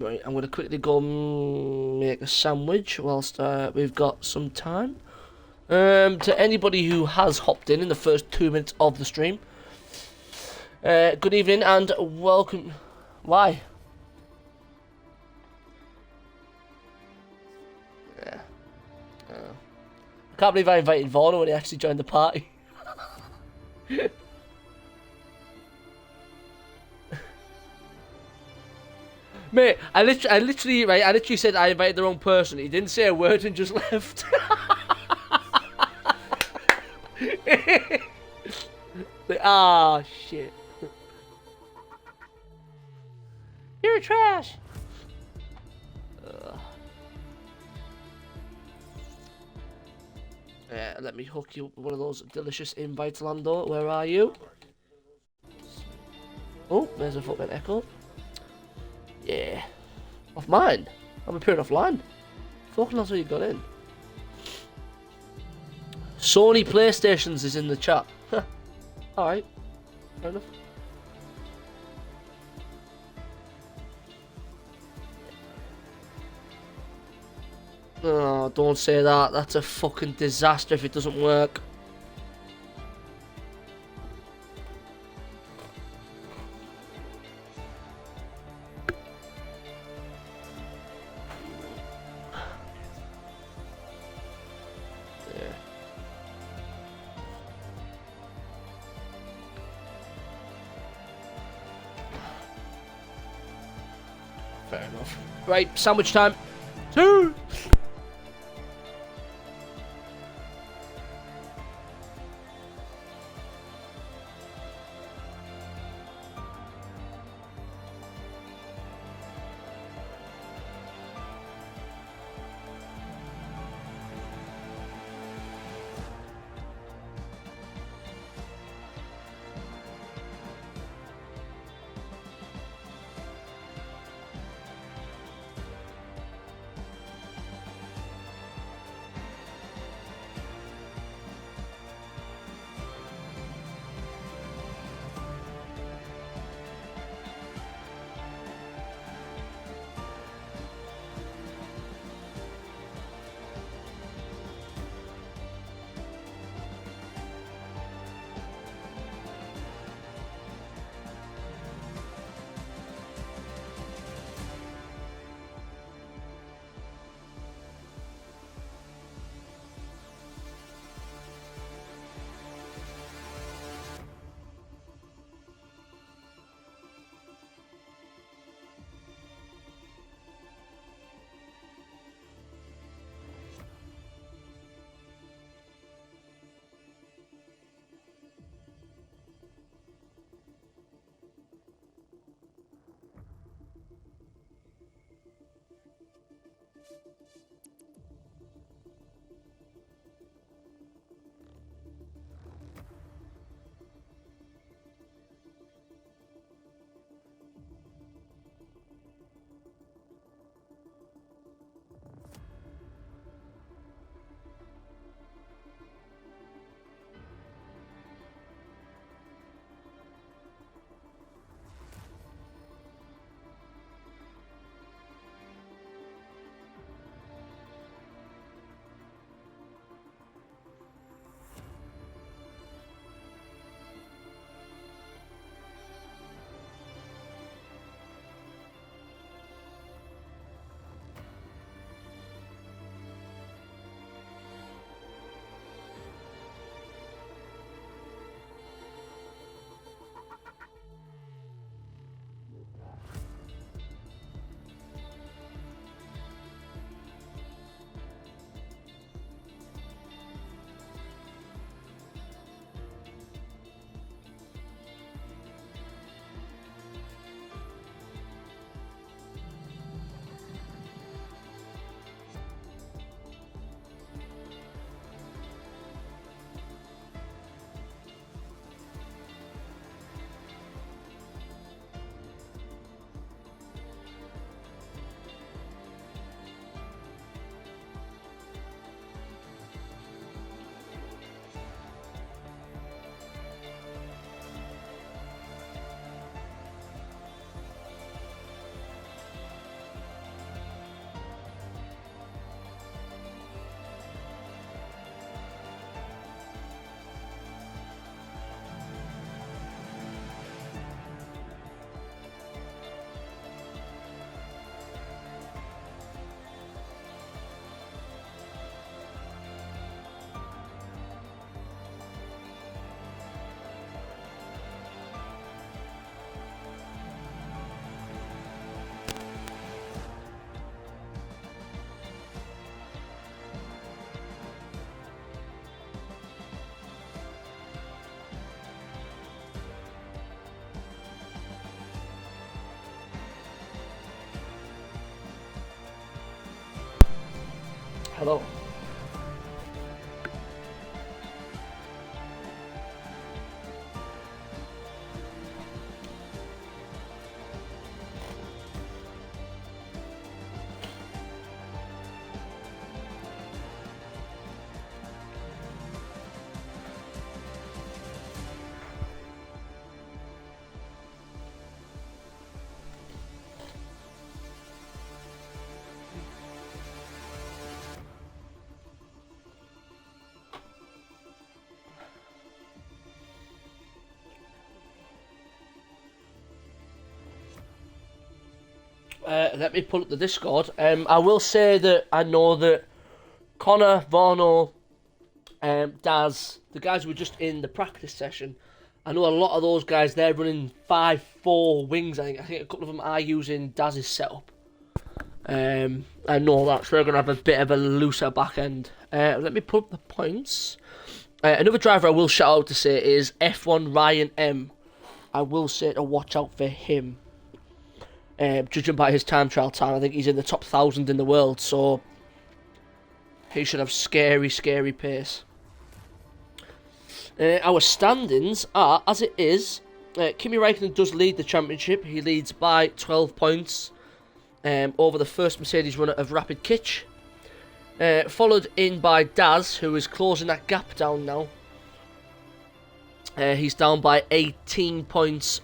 Right, I'm going to quickly go make a sandwich whilst we've got some time. To anybody who has hopped in the first 2 minutes of the stream, good evening and welcome. Why? Yeah. I can't believe I invited Vaughan when he actually joined the party. Mate, I literally said I invited the wrong person. He didn't say a word and just left. Like, ah, shit. You're trash. Let me hook you up with one of those delicious invites, Lando. Where are you? Oh, there's a footman echo. Yeah. Off mine? I'm appearing offline. Fucking knows how you got in. Sony PlayStations is in the chat. Huh. Alright. Fair enough. Oh, don't say that. That's a fucking disaster if it doesn't work. Yeah. Fair enough. Right, sandwich time. 2! Hello. Let me pull up the Discord. I will say that I know that Connor, Varno, Daz, the guys who were just in the practice session, I know a lot of those guys, they're running 5-4 wings. I think a couple of them are using Daz's setup. I know that, so they're going to have a bit of a looser back end. Let me pull up the points. Another driver I will shout out to say is F1 Ryan M. I will say to watch out for him. Judging by his time trial time, I think he's in the top 1,000 in the world, so he should have scary, scary pace. Our standings are, as it is, Kimi Räikkönen does lead the championship. He leads by 12 points over the first Mercedes runner of Rapid Kitch. Followed in by Daz, who is closing that gap down now. He's down by 18 points.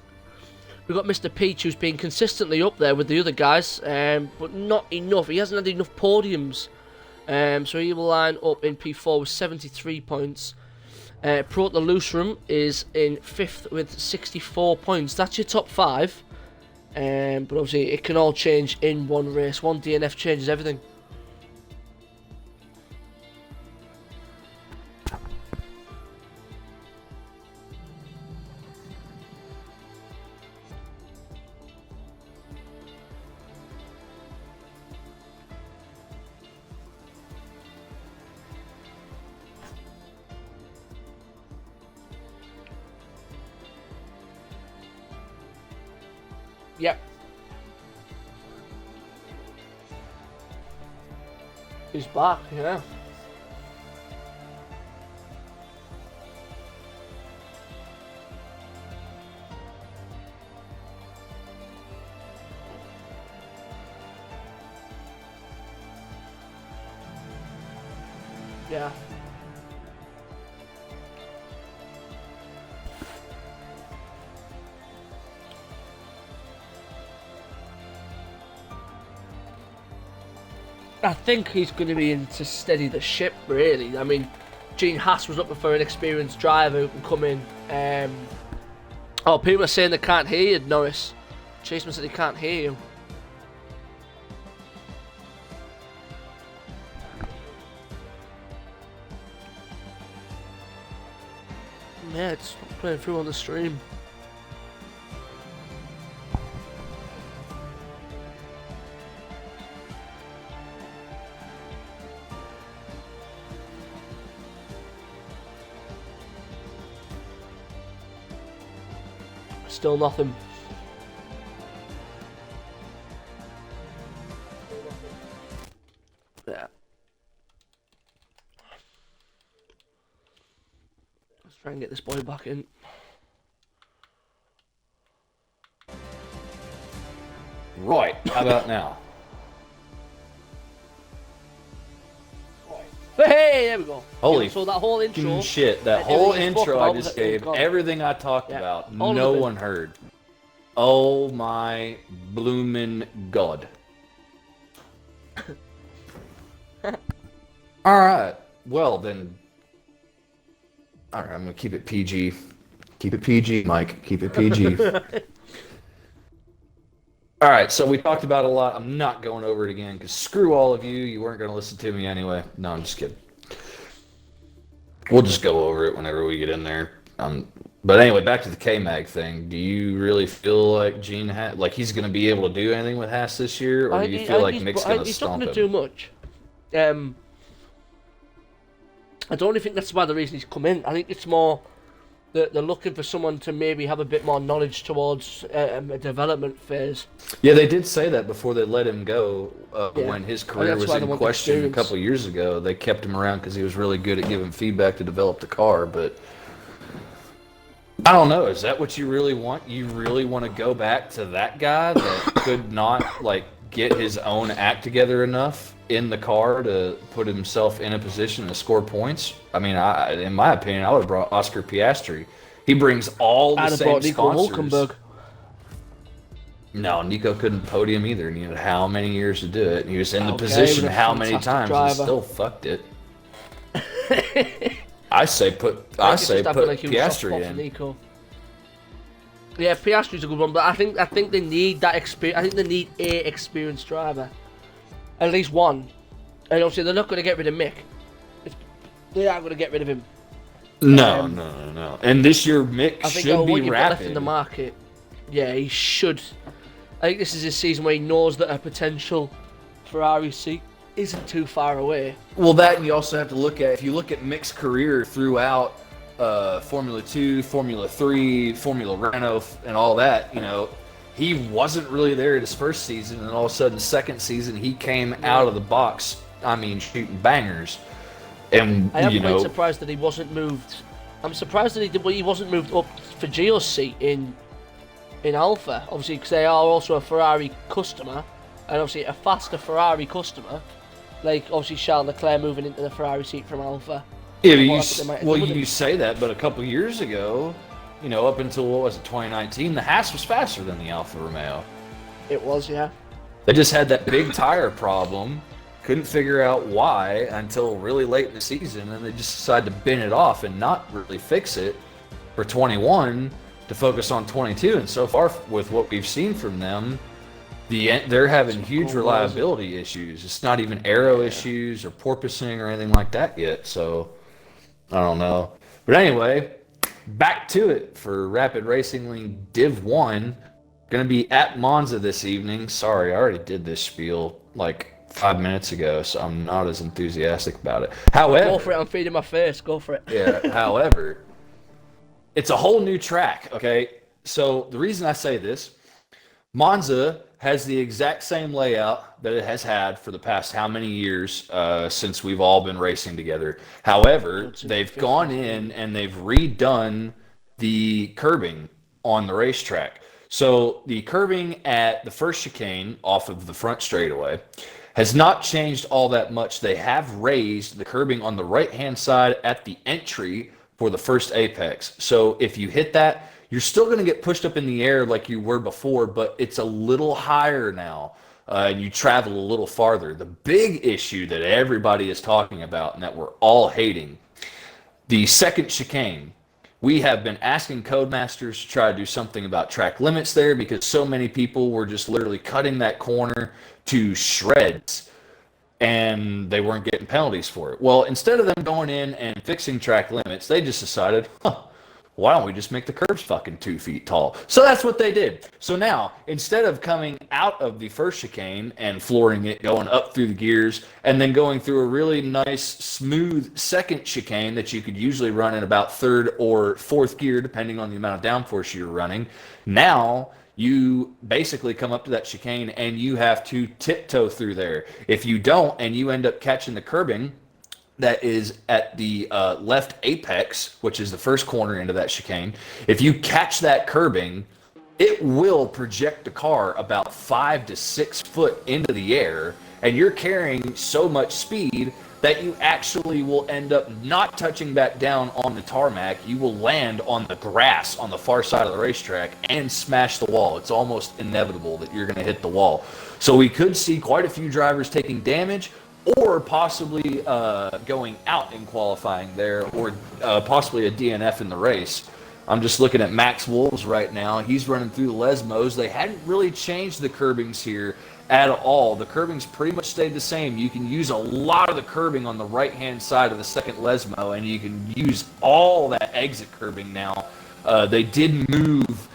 We've got Mr. Peach, who's been consistently up there with the other guys, but not enough. He hasn't had enough podiums. So he will line up in P4 with 73 points. Prota Loosrum is in 5th with 64 points. That's your top 5. But obviously it can all change in one race. One DNF changes everything. Yep. He's back, yeah. Yeah. I think he's going to be in to steady the ship, really. I mean, Gene Haas was looking for an experienced driver who can come in. Oh, people are saying they can't hear you, Norris. Chaseman said he can't hear you. Yeah, it's not playing through on the stream. Still nothing. Yeah. Let's try and get this boy back in. Right, how about now? Hey, there we go. Holy so that whole intro. Shit, that whole intro I just gave, everything I talked about, no one heard. Oh my bloomin' God. Alright, well then. Alright, I'm gonna keep it PG. Keep it PG, Mike. Keep it PG. Alright, so we talked about a lot. I'm not going over it again, because screw all of you. You weren't going to listen to me anyway. No, I'm just kidding. We'll just go over it whenever we get in there. But anyway, back to the K-Mag thing. Do you really feel like Gene he's going to be able to do anything with Haas this year? Or do you feel like Mick's going to stomp him? He's not going to do much. I don't really think that's why the reason he's come in. I think it's more they're looking for someone to maybe have a bit more knowledge towards a development phase. Yeah, they did say that before they let him go Yeah. when his And career that's was why they in want question a experience. couple of years ago. They kept him around because he was really good at giving feedback to develop the car. But I don't know. Is that what you really want? You really want to go back to that guy that could not like get his own act together enough in the car to put himself in a position to score points? I mean, in my opinion, I would have brought Oscar Piastri. He brings all the I'd have same brought Nico sponsors. Hulkenberg. No, Nico couldn't podium either, and he had how many years to do it? And he was in the Okay, position but a how many fantastic times driver. and still fucked it. I say put Just happened like he was soft Piastri spot for in. Nico. Yeah, Piastri's a good one, but I think they need that experience. I think they need a experienced driver, at least one. And obviously they're not going to get rid of Mick. They aren't going to get rid of him. No, no. And this year Mick I think should what be you've got left in rapid. the market, yeah, he should. I think this is his season where he knows that a potential Ferrari seat isn't too far away. Well, that and you also have to look at, if you look at Mick's career throughout Formula 2, Formula 3, Formula Renault, and all that, you know, he wasn't really there at his first season, and all of a sudden, second season, he came out of the box, I mean, shooting bangers. And, I am you quite know, surprised that he wasn't moved. I'm surprised that he wasn't moved up for Gio's seat in Alpha, obviously, because they are also a Ferrari customer, and obviously a faster Ferrari customer. Like, obviously, Charles Leclerc moving into the Ferrari seat from Alpha. yeah, Well, that's what they might have done with you him. say that, but a couple years ago, you know, up until, what was it, 2019, the Haas was faster than the Alfa Romeo. It was, yeah. They just had that big tire problem, couldn't figure out why until really late in the season, and they just decided to bin it off and not really fix it for 21 to focus on 22. And so far, with what we've seen from them, they're having huge reliability issues. It's not even aero issues or porpoising or anything like that yet. So I don't know. But anyway, back to it for Rapid Racing League Div 1. Going to be at Monza this evening. Sorry, I already did this spiel like 5 minutes ago, so I'm not as enthusiastic about it. However, Go for it, I'm feeding my face, go for it. yeah, however, it's a whole new track, okay? So the reason I say this, Monza has the exact same layout that it has had for the past how many years since we've all been racing together. However, they've gone in and they've redone the curbing on the racetrack. So the curbing at the first chicane off of the front straightaway has not changed all that much. They have raised the curbing on the right-hand side at the entry for the first apex. So if you hit that, you're still going to get pushed up in the air like you were before, but it's a little higher now, and you travel a little farther. The big issue that everybody is talking about and that we're all hating, the second chicane. We have been asking Codemasters to try to do something about track limits there because so many people were just literally cutting that corner to shreds and they weren't getting penalties for it. Well, instead of them going in and fixing track limits, they just decided, why don't we just make the curbs fucking 2 feet tall? So that's what they did. So now, instead of coming out of the first chicane and flooring it, going up through the gears, and then going through a really nice, smooth second chicane that you could usually run in about third or fourth gear, depending on the amount of downforce you're running, now you basically come up to that chicane and you have to tiptoe through there. If you don't and you end up catching the curbing that is at the left apex, which is the first corner into that chicane, if you catch that curbing, it will project the car about 5 to 6 foot into the air, and you're carrying so much speed that you actually will end up not touching back down on the tarmac. You will land on the grass on the far side of the racetrack and smash the wall. It's almost inevitable that you're going to hit the wall. So we could see quite a few drivers taking damage, or possibly going out in qualifying there, or possibly a DNF in the race. I'm just looking at Max Wolves right now. He's running through the Lesmos. They hadn't really changed the curbings here at all. The curbings pretty much stayed the same. You can use a lot of the curbing on the right-hand side of the second Lesmo, and you can use all that exit curbing now. They did move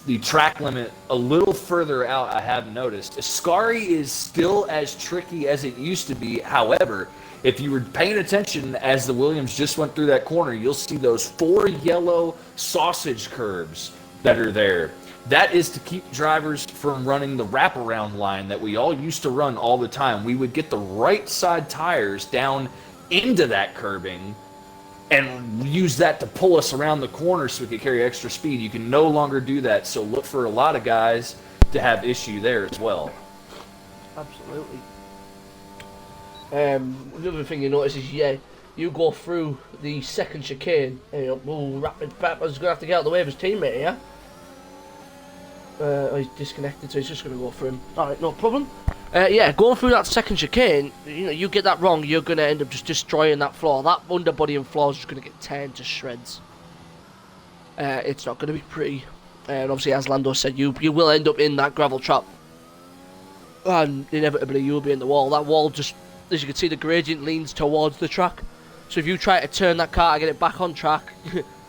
the track limit a little further out, I have noticed. Ascari is still as tricky as it used to be. However, if you were paying attention as the Williams just went through that corner, you'll see those 4 yellow sausage curbs that are there. That is to keep drivers from running the wraparound line that we all used to run all the time. We would get the right side tires down into that curbing and use that to pull us around the corner so we could carry extra speed. You can no longer do that, so look for a lot of guys to have issue there as well. Absolutely. Another thing you notice is, you go through the second chicane, and Rapid Pepper's going to have to get out of the way of his teammate, yeah? He's disconnected, so he's just going to go through him. Alright, no problem. Going through that second chicane, you get that wrong, you're going to end up just destroying that floor. That underbody and floor is just going to get torn to shreds. It's not going to be pretty. And obviously, as Lando said, you will end up in that gravel trap. And inevitably, you'll be in the wall. That wall just, as you can see, the gradient leans towards the track. So if you try to turn that car and get it back on track,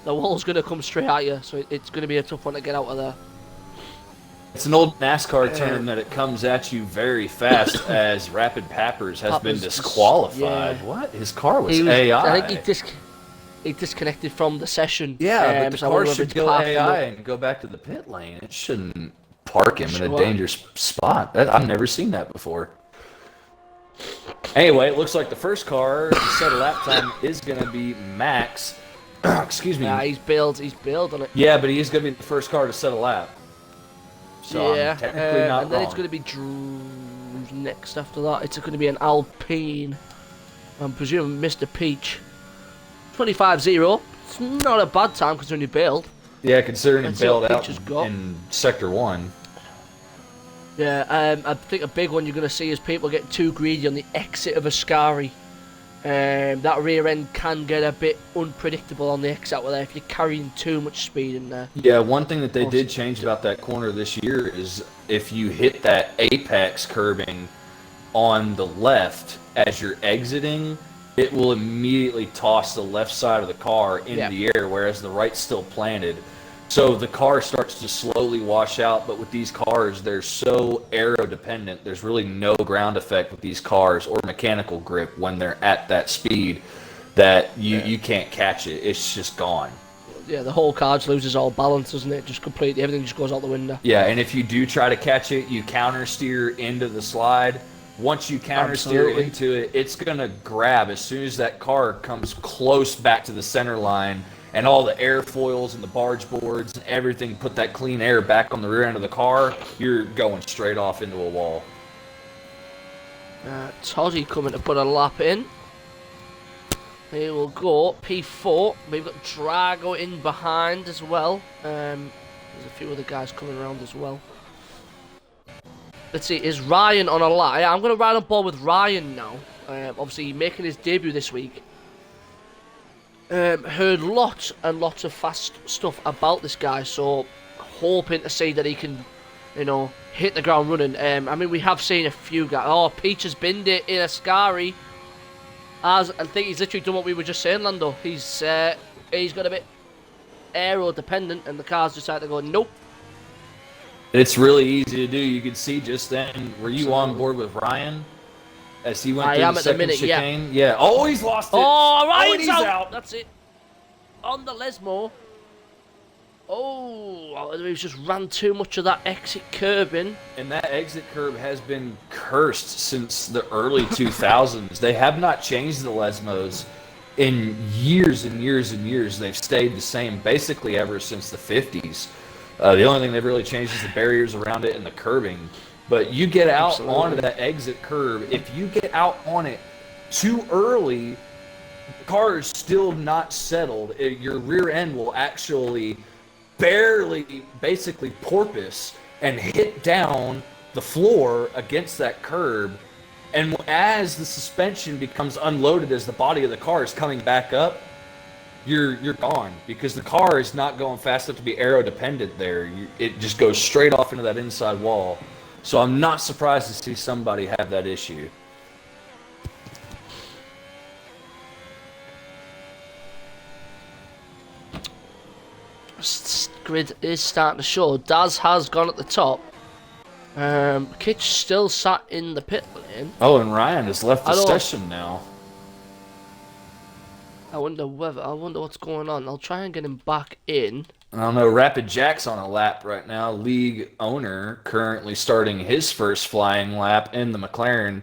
the wall's going to come straight at you. So it's going to be a tough one to get out of there. It's an old NASCAR term that it comes at you very fast as Rapid Pappers has been disqualified. Yeah. What? His car was AI. I think he disconnected from the session. Yeah, but the car should go AI and go back to the pit lane. It shouldn't park him in a dangerous spot. I've never seen that before. Anyway, it looks like the first car to set a lap time is going to be Max. Excuse me. Yeah, he's bailed on it. Yeah, but he is going to be the first car to set a lap. So yeah, I'm technically not and then wrong. it's going to be Drew's next after that. It's going to be an Alpine. I'm presuming Mr. Peach. 25-0. It's not a bad time considering he bailed. Yeah, considering he bailed out got. in Sector 1. Yeah, I think a big one you're going to see is people get too greedy on the exit of Ascari. That rear end can get a bit unpredictable on the exit out there if you're carrying too much speed in there. Yeah, one thing that they did change about that corner this year is if you hit that apex curbing on the left as you're exiting, it will immediately toss the left side of the car in the air, whereas the right's still planted. So the car starts to slowly wash out, but with these cars, they're so aero dependent. There's really no ground effect with these cars or mechanical grip when they're at that speed that you can't catch it. It's just gone. Yeah, the whole car just loses all balance, doesn't it? Just completely, everything just goes out the window. Yeah, and if you do try to catch it, you counter steer into the slide. Once you counter steer into it, it's going to grab as soon as that car comes close back to the center line. And all the airfoils and the barge boards and everything put that clean air back on the rear end of the car, you're going straight off into a wall. Toddy coming to put a lap in. He will go P4. We've got Drago in behind as well. There's a few other guys coming around as well. Let's see, is Ryan on a lap? Yeah, I'm going to ride on board with Ryan now. Obviously making his debut this week. Heard lots and lots of fast stuff about this guy, so hoping to see that he can, hit the ground running. I mean, we have seen a few guys. Oh, Peach has binned it in Ascari. I think he's literally done what we were just saying, Lando. He's got a bit aero dependent, and the car's decided to go nope. It's really easy to do. You can see just then. Were you on board with Ryan? As he went through the second chicane? Yeah. Oh, he's lost it. Oh, Ryan's out. That's it. On the Lesmo. Oh, he's just ran too much of that exit curbing. And that exit curb has been cursed since the early 2000s. They have not changed the Lesmos in years and years and years. They've stayed the same basically ever since the 50s. The only thing they've really changed is the barriers around it and the curbing. But you get out onto that exit curb, if you get out on it too early, the car is still not settled. Your rear end will actually barely, basically porpoise and hit down the floor against that curb. And as the suspension becomes unloaded as the body of the car is coming back up, you're gone because the car is not going fast enough to be aero dependent there. It just goes straight off into that inside wall. So I'm not surprised to see somebody have that issue. Grid is starting to show. Daz has gone at the top. Kitch still sat in the pit lane. Oh, and Ryan has left the session now. I wonder what's going on. I'll try and get him back in. I don't know. Rapid Jack's on a lap right now. League owner currently starting his first flying lap in the McLaren.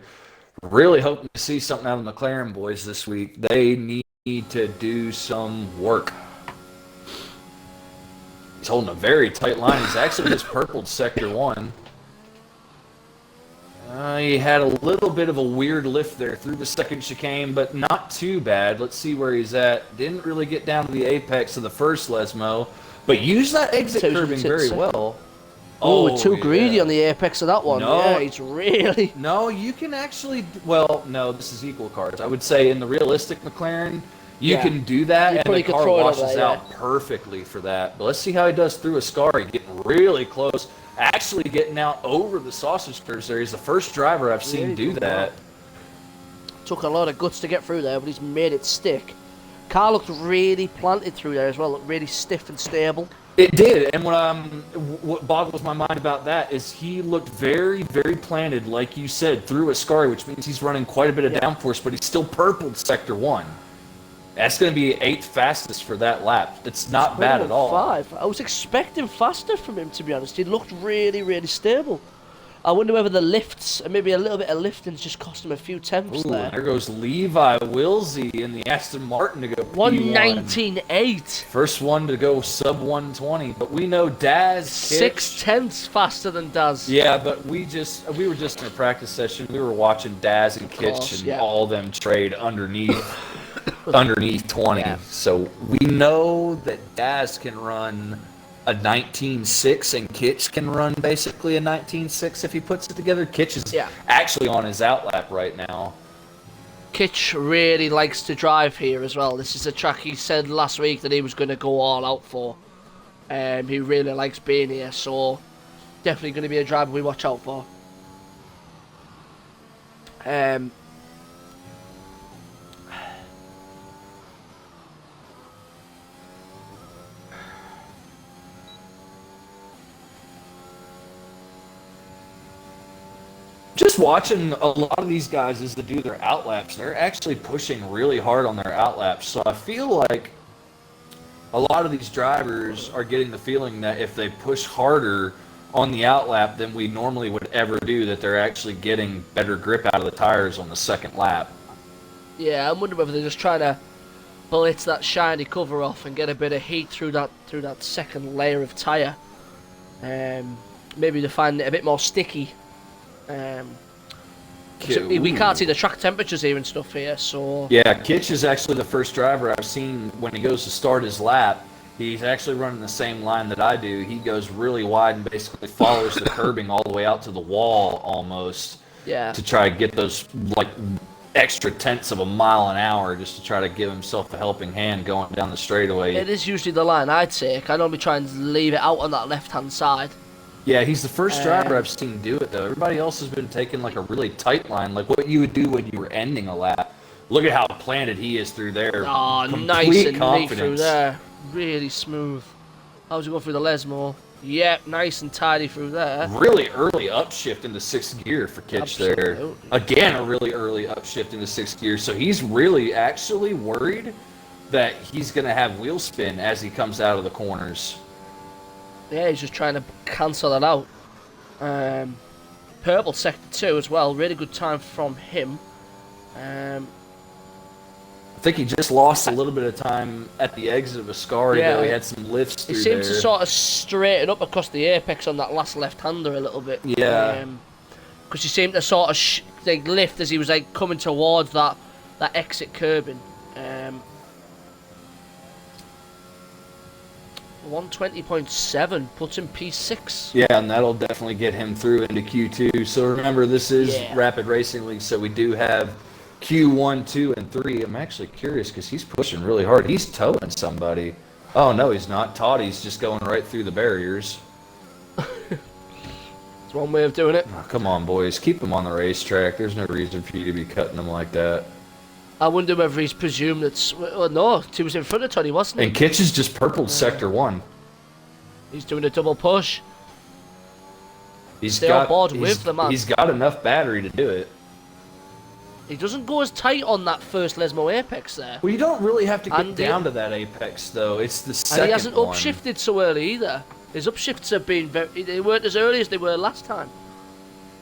Really hoping to see something out of the McLaren boys this week. They need to do some work. He's holding a very tight line. He's actually just purpled sector 1. He had a little bit of a weird lift there through the second chicane, but not too bad. Let's see where he's at. Didn't really get down to the apex of the first Lesmo, but used that exit curbing very well. Oh, too greedy on the apex of that one. No, yeah, he's really... No, you can actually... Well, no, this is equal cars. I would say in the realistic McLaren, you can do that, and the car washes out perfectly for that. But let's see how he does through Ascari, getting really close. Actually getting out over the sausage curves there. He's the first driver I've seen do that. Took a lot of guts to get through there, but he's made it stick. Car looked really planted through there as well, looked really stiff and stable. It did, and what boggles my mind about that is he looked very, very planted, like you said, through Ascari, which means he's running quite a bit of downforce, but he's still purpled sector 1. That's going to be 8th fastest for that lap. It's not bad at all. 5. I was expecting faster from him, to be honest. He looked really, really stable. I wonder whether the lifts, and maybe a little bit of lifting's just cost him a few tenths there. There goes Levi Wilsey in the Aston Martin to go P1. 119.8. First one to go sub 120, but we know Daz 6 tenths faster than Daz. Yeah, but we were just in a practice session. We were watching Daz and Kitch and all of them trade underneath 20. Yeah. So we know that Daz can run a 19.6 and Kitch can run basically a 19.6 if he puts it together. Kitch is actually on his outlap right now. Kitch really likes to drive here as well. This is a track he said last week that he was going to go all out for. He really likes being here, so definitely going to be a driver we watch out for. Just watching a lot of these guys as they do their outlaps, they're actually pushing really hard on their outlaps. So I feel like a lot of these drivers are getting the feeling that if they push harder on the outlap than we normally would ever do, that they're actually getting better grip out of the tires on the second lap. Yeah, I'm wondering whether they're just trying to blitz that shiny cover off and get a bit of heat through that second layer of tyre. Maybe to find it a bit more sticky. We can't see the track temperatures here and stuff here, so... Yeah, Kitch is actually the first driver I've seen when he goes to start his lap. He's actually running the same line that I do. He goes really wide and basically follows the curbing all the way out to the wall almost. Yeah. To try to get those, like, extra tenths of a mile an hour just to try to give himself a helping hand going down the straightaway. It is usually the line I take. I normally try and leave it out on that left-hand side. Yeah, he's the first driver I've seen do it, though. Everybody else has been taking, like, a really tight line, like what you would do when you were ending a lap. Look at how planted he is through there. Oh, nice and neat through there. Really smooth. How's he go through the Lesmo? Yep, nice and tidy through there. Really early upshift into 6th gear for Kitch there. Again, a really early upshift into 6th gear. So he's really actually worried that he's going to have wheel spin as he comes out of the corners. Yeah, he's just trying to cancel that out. Purple sector 2 as well. Really good time from him. I think he just lost a little bit of time at the exit of Ascari, though. He had some lifts through there. He seems to sort of straighten up across the apex on that last left-hander a little bit. Yeah. Because he seemed to sort of lift as he was like coming towards that exit curbing. 120.7 puts him P6. Yeah, and that'll definitely get him through into Q2. So remember, this is Rapid Racing League, so we do have Q1, 2, and 3. I'm actually curious because he's pushing really hard. He's towing somebody. Oh, no, he's not. Toddy's just going right through the barriers. It's one way of doing it. Oh, come on, boys. Keep him on the racetrack. There's no reason for you to be cutting him like that. I wonder whether he's presumed that... Well, no, he was in front of Toddy, wasn't he? And Kitch has just purpled Sector 1. He's doing a double push. He's on board with the man. He's got enough battery to do it. He doesn't go as tight on that first Lesmo apex there. Well, you don't really have to get And down to that apex, though. It's the second And he hasn't one. upshifted so early either. His upshifts have been they weren't as early as they were last time.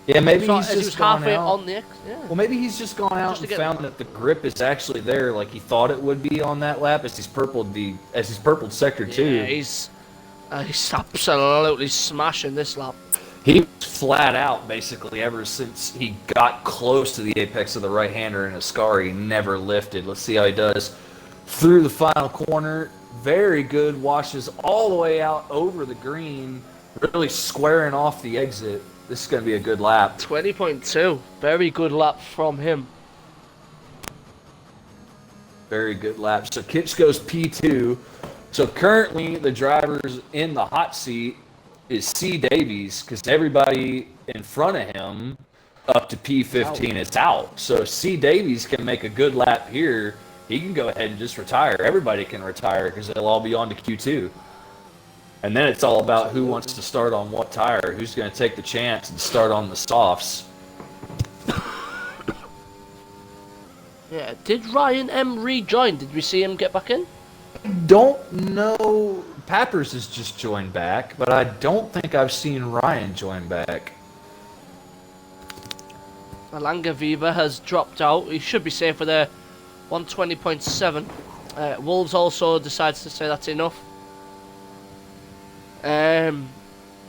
Yeah, maybe So, he's as he was just gone halfway out. on the yeah. Well, maybe he's just gone out Just to and get- found that the grip is actually there, like he thought it would be on that lap as he's purpled sector 2. Yeah, he's absolutely smashing this lap. He was flat out basically ever since he got close to the apex of the right-hander in Ascari. He never lifted. Let's see how he does through the final corner. Very good. Washes all the way out over the green, really squaring off the exit. This is going to be a good lap. 20.2. Very good lap from him. Very good lap. So Kitch goes P2. So currently the drivers in the hot seat is C. Davies, because everybody in front of him up to P15 is out. So if C. Davies can make a good lap here, he can go ahead and just retire. Everybody can retire because they'll all be on to Q2. And then it's all about who wants to start on what tire, who's going to take the chance and start on the softs. Yeah. Did Ryan M rejoin? Did we see him get back in? Don't know. Pappers has just joined back, but I don't think I've seen Ryan join back. Alanga Viva has dropped out. He should be safe with a 120.7. Wolves also decides to say that's enough.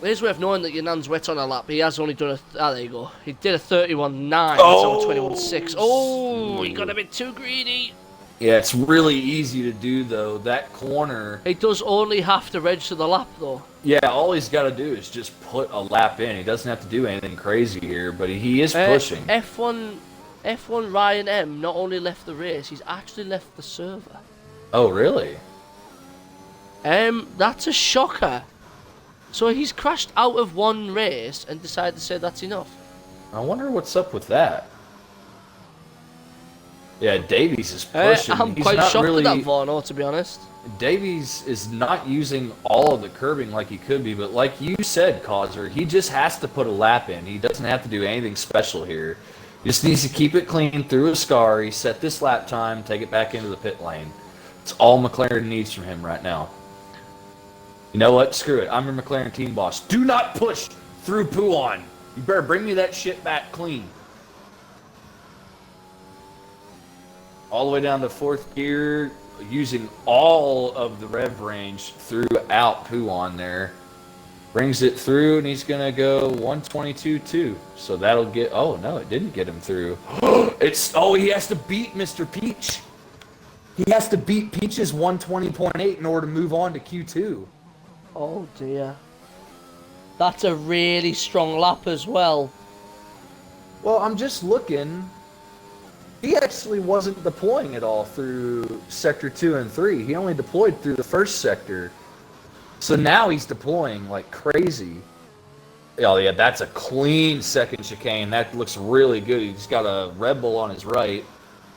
Here's way of knowing that your nan's wet on a lap. He has only done a... Ah, there you go. He did a 31.9. Oh! So 21.6. Oh, he got a bit too greedy. Yeah, it's really easy to do, though. That corner... He does only have to register the lap, though. Yeah, all he's got to do is just put a lap in. He doesn't have to do anything crazy here, but he is pushing. F1 Ryan M not only left the race, he's actually left the server. Oh, really? That's a shocker. So he's crashed out of one race and decided to say that's enough. I wonder what's up with that. Yeah, Davies is pushing. I'm He's quite not shocked really... with that Varno, to be honest. Davies is not using all of the curbing like he could be, but like you said, Causer, he just has to put a lap in. He doesn't have to do anything special here. He just needs to keep it clean through Ascari, set this lap time, take it back into the pit lane. It's all McLaren needs from him right now. You know what? Screw it. I'm your McLaren team boss. Do not push through Pouan. You better bring me that shit back clean. All the way down to fourth gear, using all of the rev range throughout Pouan there. Brings it through, and he's going to go 122.2. So that'll get... Oh, no, it didn't get him through. He has to beat Mr. Peach. He has to beat Peach's 120.8 in order to move on to Q2. Oh dear. That's a really strong lap as well. Well, I'm just looking. He actually wasn't deploying at all through Sector 2 and 3. He only deployed through the first sector. So now he's deploying like crazy. Oh, yeah, that's a clean second chicane. That looks really good. He's got a Red Bull on his right.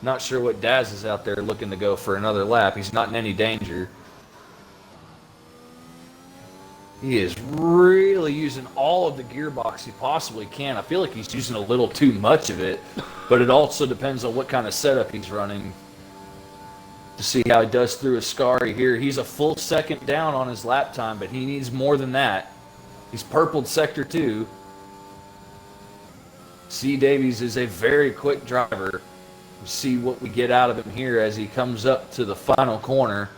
Not sure what Daz is out there looking to go for another lap. He's not in any danger. He is really using all of the gearbox he possibly can. I feel like he's using a little too much of it, but it also depends on what kind of setup he's running. To see how he does through Ascari here. He's a full second down on his lap time, but he needs more than that. He's purpled Sector 2. C. Davies is a very quick driver. We'll see what we get out of him here as he comes up to the final corner.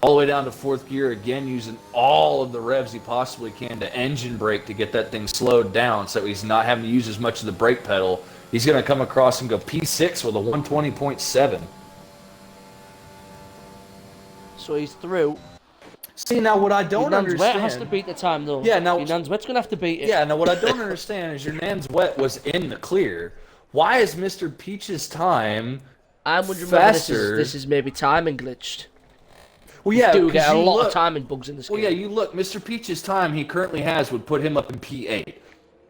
All the way down to fourth gear, again using all of the revs he possibly can to engine brake to get that thing slowed down so he's not having to use as much of the brake pedal. He's going to come across and go P6 with a 120.7. So he's through. See, now what I don't Nan's understand... Wet has to beat the time though. Yeah, now... Nan's Wet's going to have to beat it. Yeah, now what I don't understand is your Nan's Wet was in the clear. Why is Mr. Peach's time I'm wondering faster? whether this is maybe timing glitched. Well, yeah, You do get a lot look, of timing bugs in this game. Well, yeah, you look, Mr. Peach's time he currently has would put him up in P8.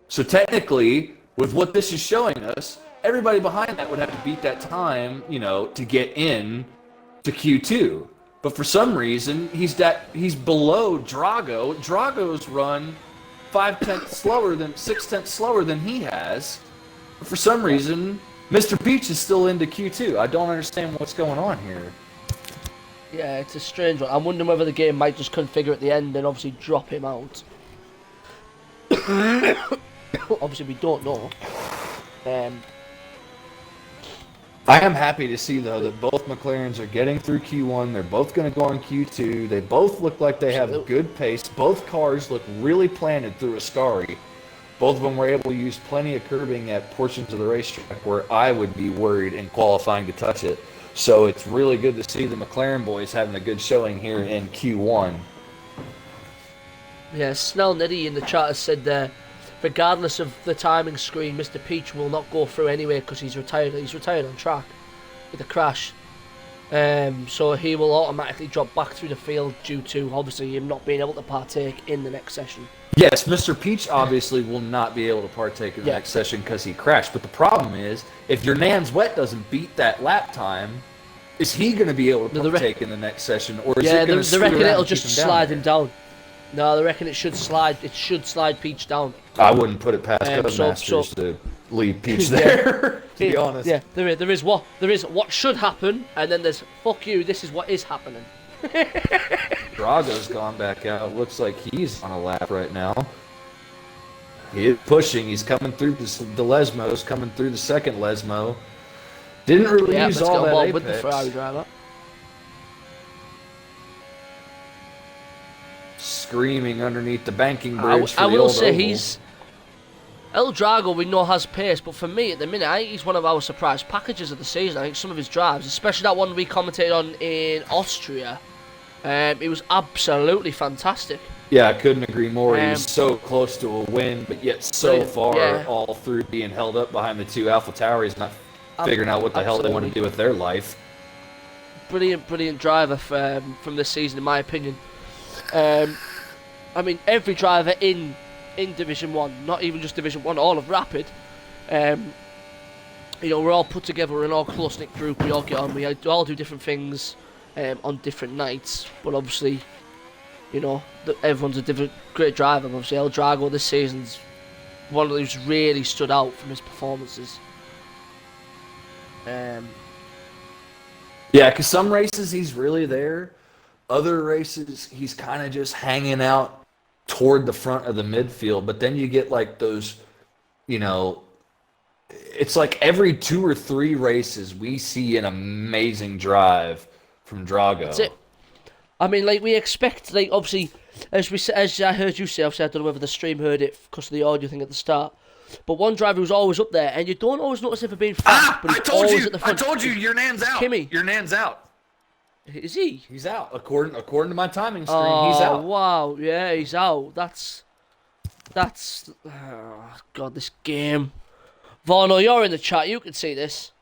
So technically, with what this is showing us, everybody behind that would have to beat that time, you know, to get in to Q2. But for some reason, he's below Drago. Drago's run 6 tenths slower than he has. But for some reason, Mr. Peach is still into Q2. I don't understand what's going on here. Yeah, it's a strange one. I'm wondering whether the game might just configure at the end and obviously drop him out. Obviously, we don't know. I am happy to see, though, that both McLarens are getting through Q1. They're both going to go on Q2. They both look like they have good pace. Both cars look really planted through Ascari. Both of them were able to use plenty of curbing at portions of the racetrack where I would be worried in qualifying to touch it. So it's really good to see the McLaren boys having a good showing here in Q1. Yeah, Snell Nitty in the chat has said there, regardless of the timing screen, Mr. Peach will not go through anyway because he's retired. He's retired on track with a crash. So he will automatically drop back through the field due to obviously him not being able to partake in the next session. Yes, Mr. Peach obviously will not be able to partake in the next session because he crashed. But the problem is, if your Nan's Wet doesn't beat that lap time, is he going to be able to partake in the next session, or is it going to they reckon it'll just slide him down. No, they reckon it should slide. It should slide Peach down. I wouldn't put it past Codemasters to leave Peach there. To be honest. Yeah, there is what should happen, and then there's fuck you. This is what is happening. Drago's gone back out. Looks like he's on a lap right now. He is pushing. He's coming through the Lesmos, coming through the second Lesmo. Didn't really use all that apex. With the Ferrari driver. Screaming underneath the banking bridge I will say he's... El Drago we know has pace, but for me at the minute, I think he's one of our surprise packages of the season. I think some of his drives, especially that one we commentated on in Austria, it was absolutely fantastic. Yeah, I couldn't agree more. He was so close to a win, but yet so far all through being held up behind the two Alpha Tauris, not figuring out what the hell they want to do with their life. Brilliant driver from this season, in my opinion. I mean, every driver in Division 1, not even just Division 1, all of Rapid, you know, we're all put together, we're an all close-knit group, we all get on, we all do different things on different nights, but obviously, you know, everyone's a great driver. Obviously, El Drago this season's one who's really stood out from his performances. Yeah, because some races he's really there. Other races he's kind of just hanging out toward the front of the midfield. But then you get like those, you know, it's like every 2 or 3 races we see an amazing drive from Drago. That's it. I mean, like, we expect, like, obviously, as I heard you say, obviously I don't know whether the stream heard it because of the audio thing at the start, but one driver who's always up there, and you don't always notice if they're being fast, but he's always at the front. I told you, your Nan's out. Kimmy. Your Nan's out. Is he? He's out. According to my timing screen, he's out. Oh, wow. Yeah, he's out. That's... Oh, God, this game. Varno, you're in the chat. You can see this.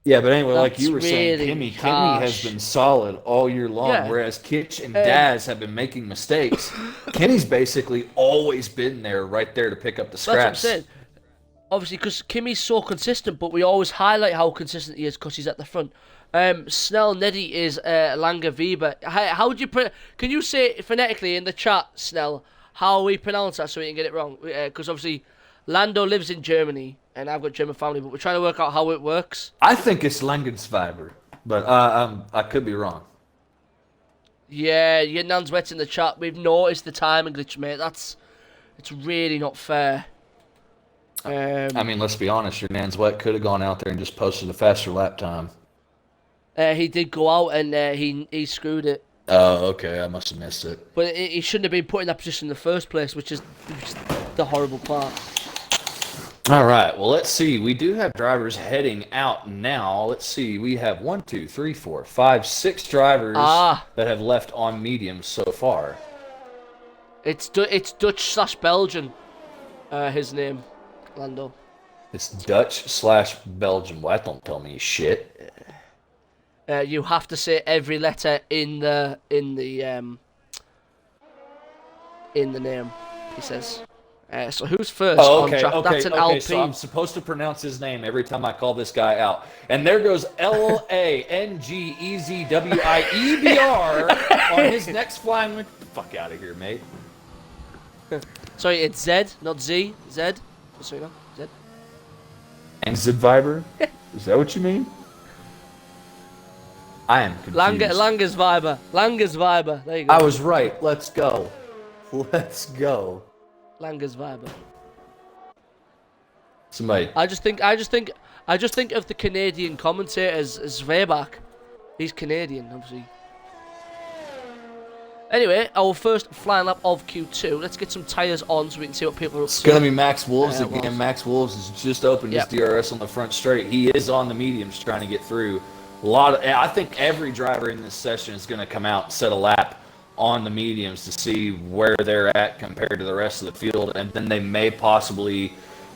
Yeah, but anyway, like you were really saying, Kimmy has been solid all year long, whereas Kitch and Daz have been making mistakes. Kimmy's basically always been there, right there to pick up the scraps. That's what I'm saying. Obviously, because Kimmy's so consistent, but we always highlight how consistent he is because he's at the front. Snell Neddy is Langer Weber. How would you can you say it phonetically in the chat, Snell, how we pronounce that so we can get it wrong? Because obviously, Lando lives in Germany, and I've got German family, but we're trying to work out how it works. I think it's Langensweber, but I could be wrong. Yeah, your Nan's Wet's in the chat. We've noticed the timing glitch, mate. It's really not fair. I mean, let's be honest. Your Nan's Wet could have gone out there and just posted a faster lap time. He did go out and he screwed it. Oh, okay. I must have missed it. But he shouldn't have been put in that position in the first place, which is the horrible part. All right. Well, let's see. We do have drivers heading out now. Let's see. We have 1, 2, 3, 4, 5, 6 drivers that have left on mediums so far. It's Dutch/Belgian. His name. Lando. It's Dutch/Belgian. Well, that don't tell me shit. You have to say every letter in the name. He says. So who's first on draft? That's an Alpine. So I'm supposed to pronounce his name every time I call this guy out. And there goes Langezweber on his next flying. Fuck out of here, mate. Sorry, it's Z, not Z. Z. Just so you know, Z. And Zidviber? Is that what you mean? I am confused. Langer's Viber. Langer's Viber. There you go. I was right. Let's go. Let's go. Langer's Viber. Somebody. I just think of the Canadian commentator as Sveback. He's Canadian, obviously. Anyway, our first flying lap of Q2. Let's get some tyres on so we can see what people are up to. It's going to be Max Wolves again. Wolves. Max Wolves has just opened his DRS on the front straight. He is on the mediums trying to get through. I think every driver in this session is going to come out and set a lap on the mediums to see where they're at compared to the rest of the field, and then they may possibly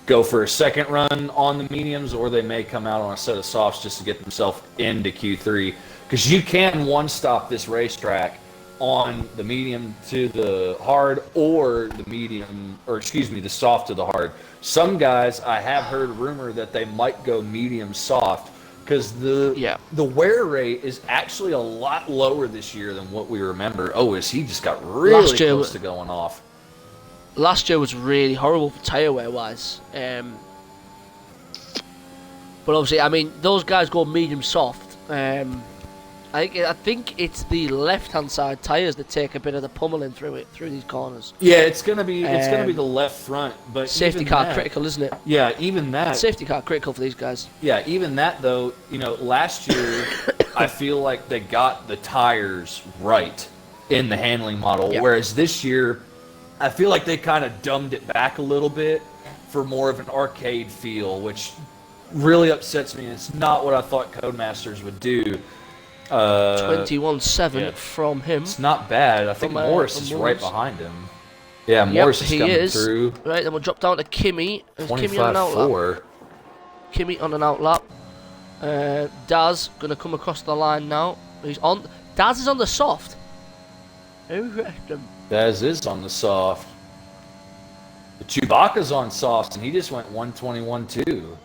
go for a second run on the mediums, or they may come out on a set of softs just to get themselves into Q3. Because you can one-stop this racetrack on the medium to the hard, or the soft to the hard. Some guys, I have heard rumor that they might go medium soft because the wear rate is actually a lot lower this year than what we remember. He just got really close to going off. Last year was really horrible for tyre wear wise. But obviously, I mean, those guys go medium soft. I think it's the left-hand side tyres that take a bit of the pummeling through these corners. Yeah, it's gonna be the left front, but safety car critical, isn't it? Yeah, even that. Safety car critical for these guys. Yeah, even that though. Last year I feel like they got the tires right in the handling model, whereas this year I feel like they kind of dumbed it back a little bit for more of an arcade feel, which really upsets me. It's not what I thought Codemasters would do. 21.7 from him. It's not bad. I think Morris is right behind him. Yeah, Morris is coming through. Right, then we'll drop down to Kimi. Kimi on an outlap. Kimi on an outlap. Daz gonna come across the line now. Daz is on the soft. Interesting. Daz is on the soft. The Chewbacca's on soft, and he just went 121.2.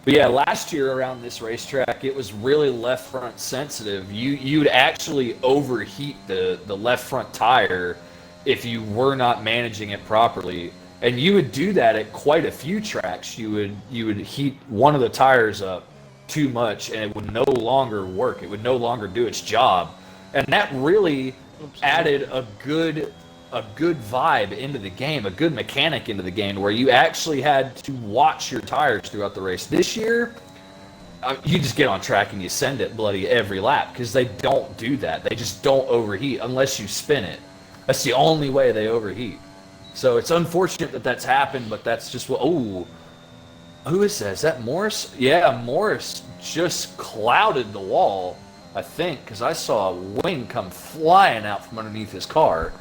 But yeah, last year around this racetrack, it was really left front sensitive. You'd actually overheat the left front tire if you were not managing it properly, and you would do that at quite a few tracks. You would heat one of the tires up too much, and it would no longer work. It would no longer do its job, and that really added a good vibe into the game, a good mechanic into the game, where you actually had to watch your tires throughout the race. This year, you just get on track and you send it bloody every lap, because they don't do that. They just don't overheat unless you spin it. That's the only way they overheat. So it's unfortunate that that's happened, but that's just what... Oh, who is that? Is that Morris? Yeah, Morris just clouded the wall, I think, because I saw a wing come flying out from underneath his car.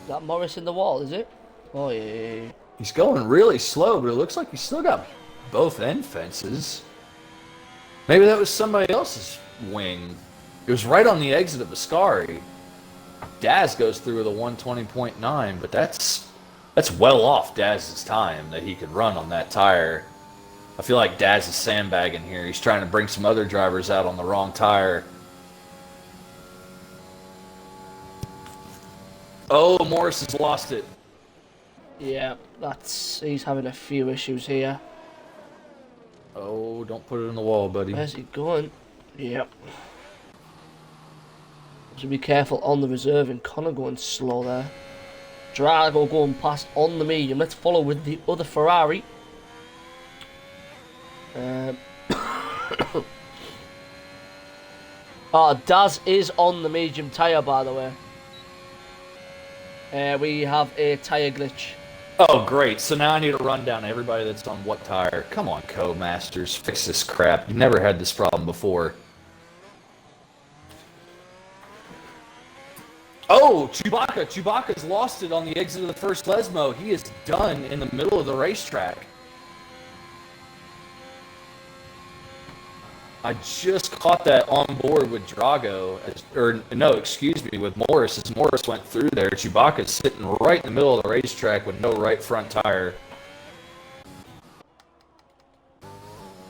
That Morris in the wall, is it? Oh, yeah. He's going really slow, but it looks like he's still got both end fences. Maybe that was somebody else's wing. It was right on the exit of Ascari. Daz goes through with a 120.9, but that's well off Daz's time that he could run on that tire. I feel like Daz is sandbagging here. He's trying to bring some other drivers out on the wrong tire. Oh, Morris has lost it. Yeah, he's having a few issues here. Oh, don't put it in the wall, buddy. Where's he going? Yep. So be careful on the reserve, and Connor going slow there. Drago going past on the medium. Let's follow with the other Ferrari. Daz is on the medium tyre, by the way. We have a tyre glitch. Oh, great. So now I need to run down everybody that's on what tire. Come on, Codemasters. Fix this crap. You've never had this problem before. Oh, Chewbacca. Chewbacca's lost it on the exit of the first Lesmo. He is done in the middle of the racetrack. I just caught that on board with Drago, with Morris. As Morris went through there, Chewbacca's sitting right in the middle of the racetrack with no right front tire.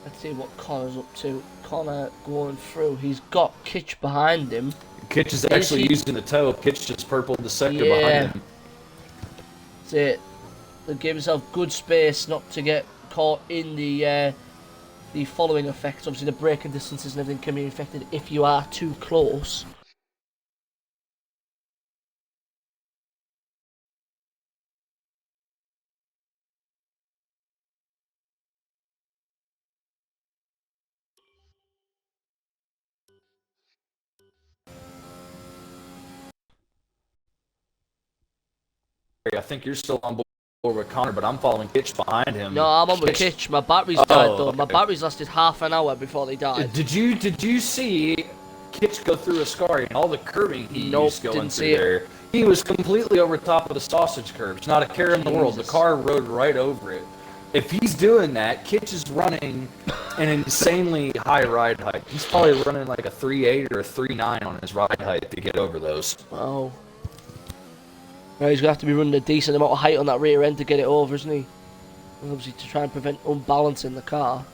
Let's see what Connor's up to. Connor going through. He's got Kitch behind him. Kitch is actually using the toe. Kitch just purpled the sector behind him. That's it. They give himself good space not to get caught in the following effects. Obviously, the braking distances and everything can be affected if you are too close. I think you're still on board with Connor, but I'm following Kitch behind him. No, I'm on with Kitch. My batteries died though. Okay. My batteries lasted half an hour before they died. Did you see Kitch go through Ascari and all the curbing he used going through there? He was completely over top of the sausage curbs. Not a care in the world. The car rode right over it. If he's doing that, Kitch is running an insanely high ride height. He's probably running like a 3.8 or a 3.9 on his ride height to get over those. Wow. Right, he's going to have to be running a decent amount of height on that rear end to get it over, isn't he? Obviously to try and prevent unbalancing the car.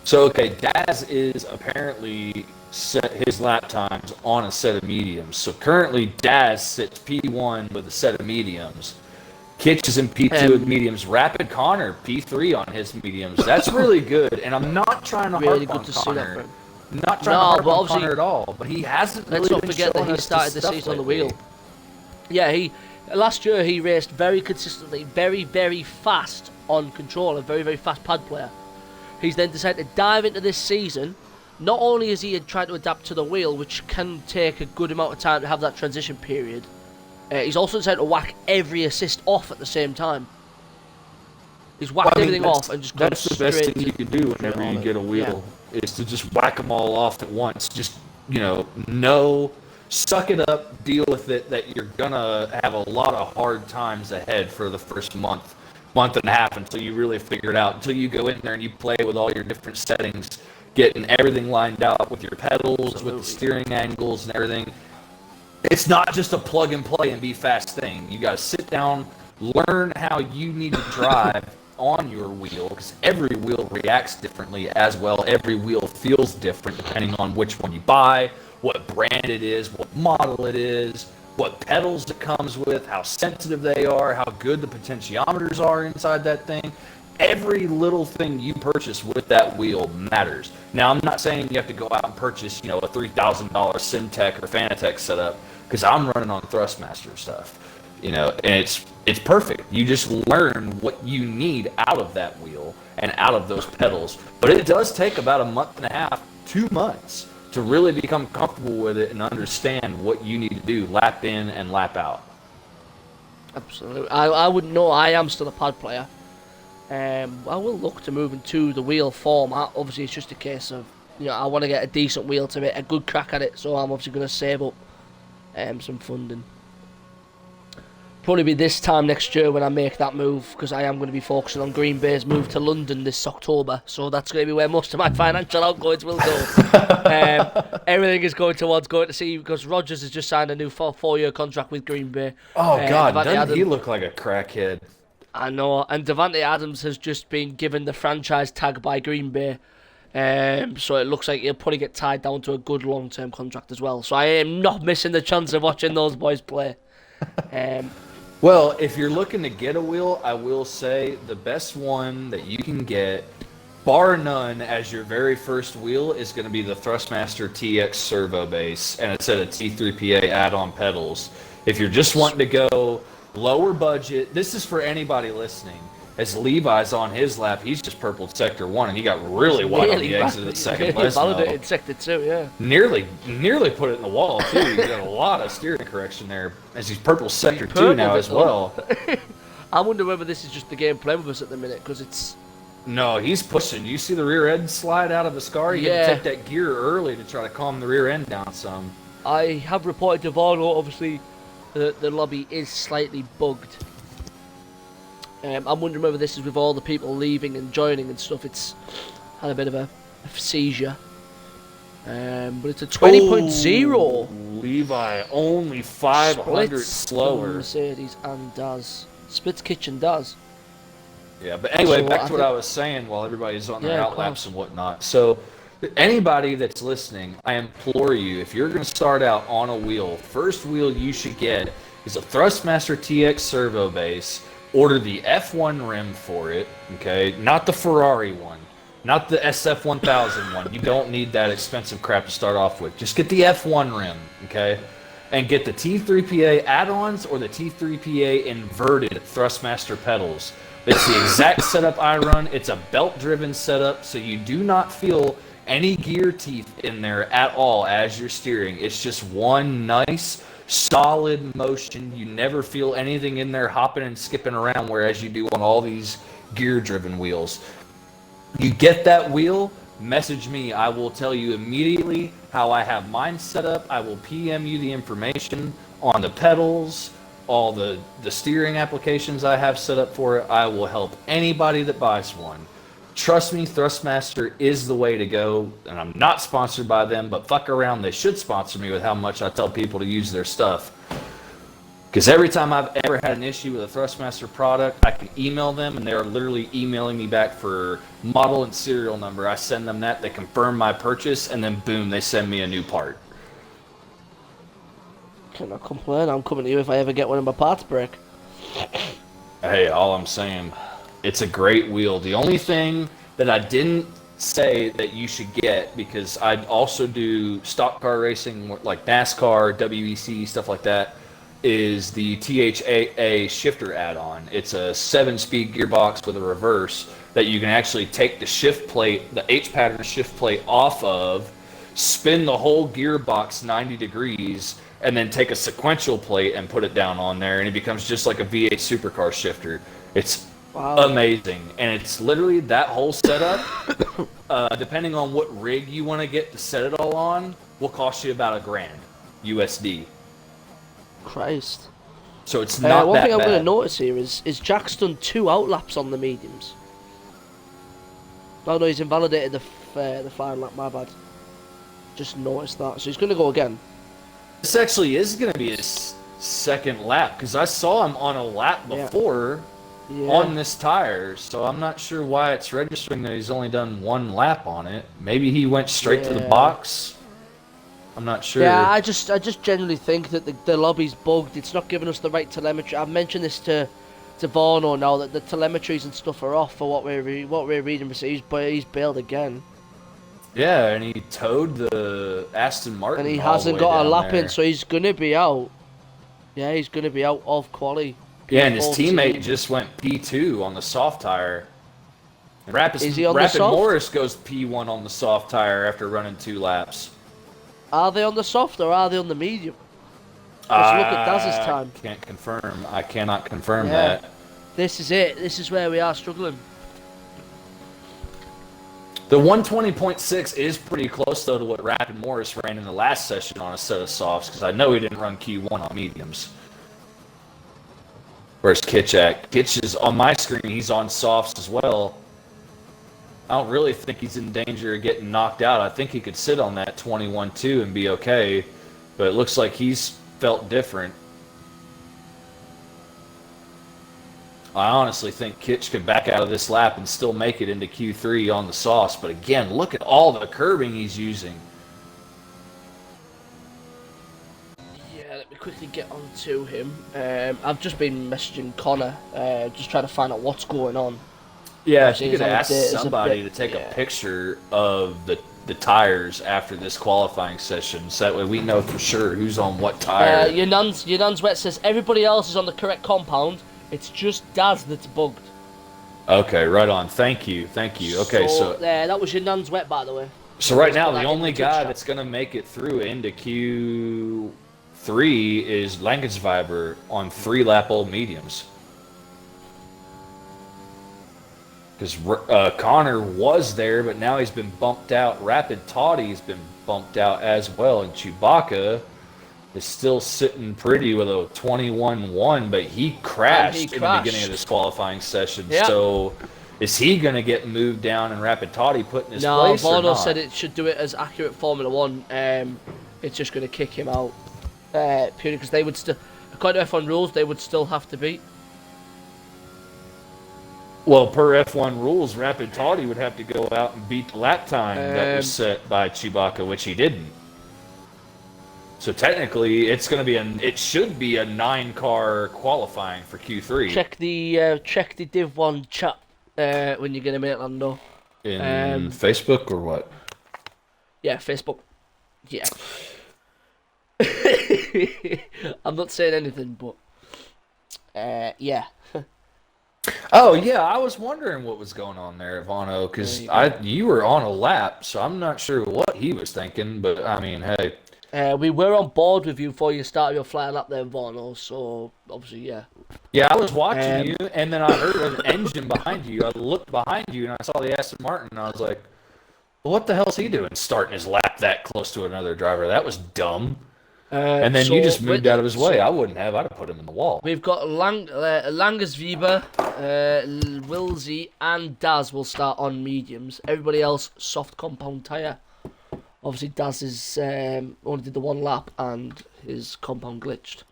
So, okay, Daz is apparently set his lap times on a set of mediums. So currently Daz sits P1 with a set of mediums. Kitch is in P2 with mediums. Rapid Connor, P3 on his mediums. That's really good. And I'm not trying to really harp good on to Connor. See that not trying to harp on Connor at all. But he hasn't let's really not forget that he started the season on the wheel. Yeah, last year he raced very consistently, very, very fast on control, a very, very fast pad player. He's then decided to dive into this season. Not only is he trying to adapt to the wheel, which can take a good amount of time to have that transition period, he's also decided to whack every assist off at the same time. He's whacked everything off and just gone That's the best thing you can do whenever you get a wheel, is to just whack them all off at once. Just, suck it up, deal with it, that you're going to have a lot of hard times ahead for the first month and a half until you really figure it out, until you go in there and you play with all your different settings, getting everything lined out with your pedals, with the steering angles and everything. It's not just a plug and play and be fast thing. You got to sit down, learn how you need to drive on your wheel, because every wheel reacts differently as well. Every wheel feels different depending on which one you buy, what brand it is, what model it is, what pedals it comes with, how sensitive they are, how good the potentiometers are inside that thing. Every little thing you purchase with that wheel matters. Now, I'm not saying you have to go out and purchase, a $3,000 Simtech or Fanatec setup, because I'm running on Thrustmaster stuff, and it's perfect. You just learn what you need out of that wheel and out of those pedals. But it does take about a month and a half, 2 months, to really become comfortable with it and understand what you need to do, lap in and lap out. Absolutely. I wouldn't know. I am still a pad player. I will look to move into the wheel format. Obviously, it's just a case of, I want to get a decent wheel to make a good crack at it, so I'm obviously going to save up some funding. Probably be this time next year when I make that move, because I am going to be focusing on Green Bay's move to London this October, so that's going to be where most of my financial outgoings will go. Everything is going towards going to see, because Rodgers has just signed a new four-year contract with Green Bay. Oh, God, doesn't he look like a crackhead? I know, and Davante Adams has just been given the franchise tag by Green Bay, so it looks like he'll probably get tied down to a good long-term contract as well. So I am not missing the chance of watching those boys play. Well, if you're looking to get a wheel, I will say the best one that you can get, bar none, as your very first wheel is going to be the Thrustmaster TX Servo Base, and it's at a T3PA add-on pedals. If you're just wanting to go lower budget, this is for anybody listening. As Levi's on his lap, he's just purpled Sector 1, and he got really wide on the exit of the second validated Sector 2, yeah. Nearly put it in the wall, too. He's got a lot of steering correction there, as he's purple Sector 2 now as well. I wonder whether this is just the game playing with us at the minute, because it's... No, he's pushing. You see the rear end slide out of the scar? You got to take that gear early to try to calm the rear end down some. I have reported to Varno, obviously, the lobby is slightly bugged. I'm wondering whether this is with all the people leaving and joining and stuff. It's had a bit of a seizure. But it's a 20.0. Levi only 500 Splits slower. Mercedes and Daz. Splits Kitchen Daz. Yeah, but anyway, So back I to what think- I was saying while everybody's on their Yeah, of outlaps course. and whatnot. So, anybody that's listening, I implore you, if you're going to start out on a wheel, first wheel you should get is a Thrustmaster TX servo base. Order the F1 rim for it, okay? Not the Ferrari one, not the SF1000 one. You don't need that expensive crap to start off with. Just get the F1 rim, okay? And get the T3PA add-ons or the T3PA inverted Thrustmaster pedals. It's the exact setup I run. It's a belt-driven setup, so you do not feel any gear teeth in there at all as you're steering. It's just one nice, solid motion. You never feel anything in there hopping and skipping around, whereas you do on all these gear-driven wheels. You get that wheel, message me. I will tell you immediately how I have mine set up. I will PM you the information on the pedals, all the steering applications I have set up for it. I will help anybody that buys one. Trust me, Thrustmaster is the way to go, and I'm not sponsored by them, but fuck around, they should sponsor me with how much I tell people to use their stuff. Because every time I've ever had an issue with a Thrustmaster product, I can email them, and they're literally emailing me back for model and serial number. I send them that, they confirm my purchase, and then boom, they send me a new part. Cannot complain. I'm coming to you if I ever get one of my parts break. Hey, all I'm saying, it's a great wheel. The only thing that I didn't say that you should get, because I also do stock car racing like NASCAR, WEC, stuff like that, is the THAA shifter add-on. It's a 7-speed gearbox with a reverse that you can actually take the shift plate, the H-pattern shift plate off of, spin the whole gearbox 90 degrees, and then take a sequential plate and put it down on there, and it becomes just like a V8 supercar shifter. It's amazing, and it's literally that whole setup, depending on what rig you want to get to set it all on, will cost you about $1,000 USD. Christ. So it's not one that thing I'm going to bad. notice here is Jack's done 2 outlaps on the mediums. No, he's invalidated the final lap, my bad. Just noticed that. So he's going to go again. This actually is going to be his second lap, because I saw him on a lap before on this tire, so I'm not sure why it's registering that he's only done 1 lap on it. Maybe he went straight to the box. I'm not sure. Yeah, I just generally think that the lobby's bugged. It's not giving us the right telemetry. I've mentioned this to Vorno now, that the telemetries and stuff are off for what we're reading, but he's bailed again. Yeah, and he towed the Aston Martin. And he all hasn't the way got a down lap there. in, so he's gonna be out. Yeah, he's gonna be out of quali. Yeah, and his P14. teammate just went P2 on the soft tire. Is he on the Rapid soft? Morris goes P1 on the soft tire after running 2 laps. Are they on the soft or are they on the medium? Let's look at Daz's time. Can't confirm. I cannot confirm Yeah. that. This is it. This is where we are struggling. The 120.6 is pretty close, though, to what Rapid Morris ran in the last session on a set of softs, because I know he didn't run Q1 on mediums. Where's Kitch at? Kitch is on my screen. He's on softs as well. I don't really think he's in danger of getting knocked out. I think he could sit on that 21.2 and be okay, but it looks like he's felt different. I honestly think Kitch could back out of this lap and still make it into Q3 on the sauce, but again, look at all the curbing he's using. Yeah, let me quickly get on to him. I've just been messaging Connor, just trying to find out what's going on. Yeah, if you He's could on a ask bit- it's a somebody bit- to take yeah. a picture of the tires after this qualifying session, so that way we know for sure who's on what tire. Yunan's Wet says everybody else is on the correct compound. It's just Daz that's bugged. Okay, right on. Thank you. Okay, so that was Yunan's Wet, by the way. So right now, Put the that in only the guy chat. that's going to make it through into Q3 is Langensviber on 3-lap-old mediums. Because Connor was there, but now he's been bumped out. Rapid Toddy's been bumped out as well, and Chewbacca is still sitting pretty with a 21-1, but he crashed in the beginning of this qualifying session. Yeah. So is he going to get moved down and Rapid Toddy put in his No, place or Vorno not? said it should do it as accurate Formula 1. It's just going to kick him out. Purely because they would still, according to F1 rules, they would still have to beat. Well, per F1 rules, Rapid Toddy would have to go out and beat the lap time that was set by Chewbacca, which he didn't. So technically, it should be a 9-car qualifying for Q3. Check the Div 1 chat when you get a mate, Lando. In Facebook or what? Yeah, Facebook. Yeah. I'm not saying anything, but yeah. Oh yeah, I was wondering what was going on there, Ivano, because you were on a lap, so I'm not sure what he was thinking, but I mean, hey. We were on board with you before you started your flying up there, Ivano, so obviously, yeah. Yeah, I was watching you, and then I heard an engine behind you. I looked behind you, and I saw the Aston Martin, and I was like, well, what the hell's he doing starting his lap that close to another driver? That was dumb. And then you just moved out of his way. I wouldn't have. I'd have put him in the wall. We've got Langus Viva, Wilsey, and Daz will start on mediums. Everybody else, soft compound tyre. Obviously, Daz is only did the 1 lap, and his compound glitched.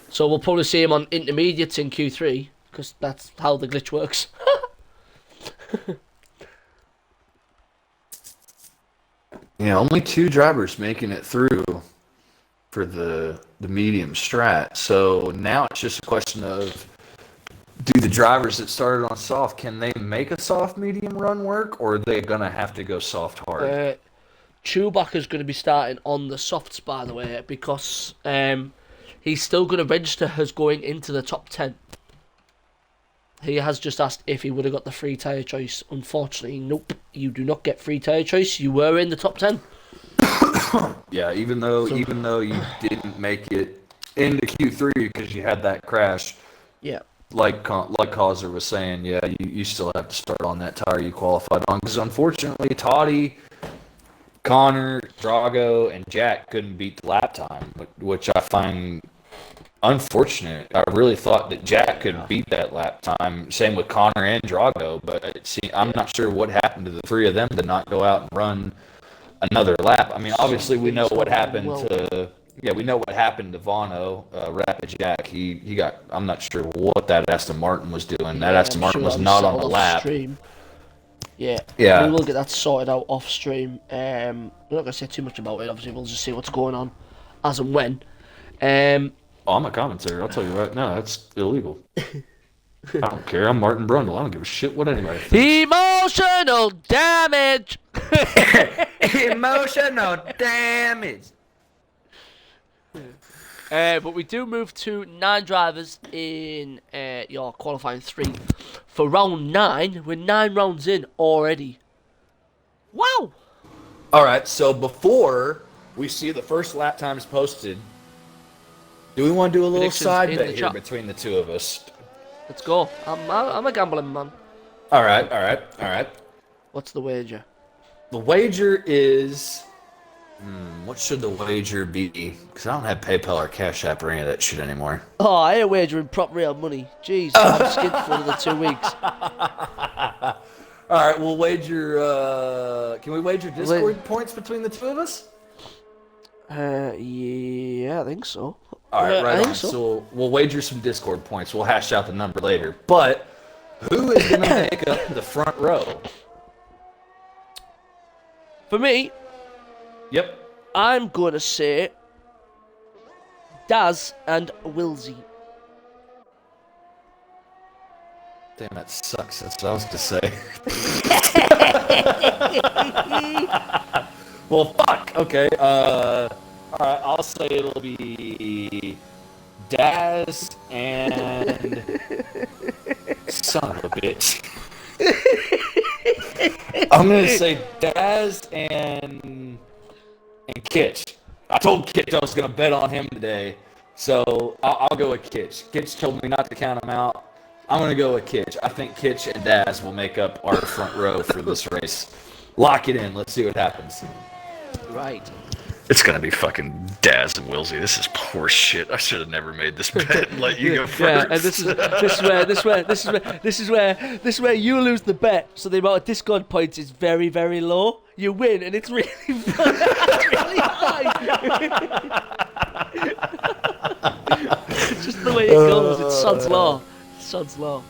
So we'll probably see him on intermediates in Q3, because that's how the glitch works. Yeah, only 2 drivers making it through for the medium strat. So now it's just a question of, do the drivers that started on soft, can they make a soft medium run work, or are they going to have to go soft hard? Chewbacca's going to be starting on the softs, by the way, because he's still going to register as going into the top 10. He has just asked if he would have got the free tyre choice. Unfortunately, nope. You do not get free tyre choice. You were in the top 10. Yeah, even though you didn't make it into Q3 because you had that crash. Yeah. Like Causer was saying, yeah, you still have to start on that tire you qualified on, because unfortunately, Toddy, Connor, Drago, and Jack couldn't beat the lap time, which I find unfortunate. I really thought that Jack could beat that lap time. Same with Connor and Drago, but I'm not sure what happened to the 3 of them to not go out and run another lap. I mean, obviously we know what happened to Vano, Rapid Jack. He got. I'm not sure what that Aston Martin was doing. That Aston Martin was not on the lap. Stream. Yeah. We will get that sorted out off stream. We're not gonna say too much about it. Obviously, we'll just see what's going on as and when. I'm a commentator. I'll tell you right now, that's illegal. I don't care. I'm Martin Brundle. I don't give a shit what anybody thinks. Emotional damage. Emotional damage. But we do move to 9 drivers in your qualifying 3 for round 9. We're 9 rounds in already. Wow. All right. So before we see the first lap times posted, do we want to do a little side bet here between the 2 of us? Let's go. I'm a gambling man. All right. What's the wager? The wager is... what should the wager be? Because I don't have PayPal or Cash App or any of that shit anymore. Oh, I ain't wagering prop real money. Jeez, I'm skint for the 2 weeks. All right, we'll wager... can we wager Discord points between the 2 of us? Yeah, I think so. All right, right on. So we'll wager some Discord points. We'll hash out the number later. But who is going to make up the front row? For me... Yep. I'm going to say Daz and Wilsey. Damn, that sucks. That's what I was to say. Well, fuck. Okay. All right. I'll say it'll be Daz and son of a bitch. I'm gonna say Daz and Kitch. I told Kitch I was gonna bet on him today, so I'll go with Kitch. Kitch told me not to count him out. I'm gonna go with Kitch. I think Kitch and Daz will make up our front row for this race. Lock it in. Let's see what happens. Right. It's gonna be fucking Daz and Wilsey. This is poor shit. I should have never made this bet and let you go first. Yeah, and this is where you lose the bet. So the amount of Discord points is very, very low. You win, and it's really fun. It's really high. It's just the way it goes. It's Sod's law. Sod's law.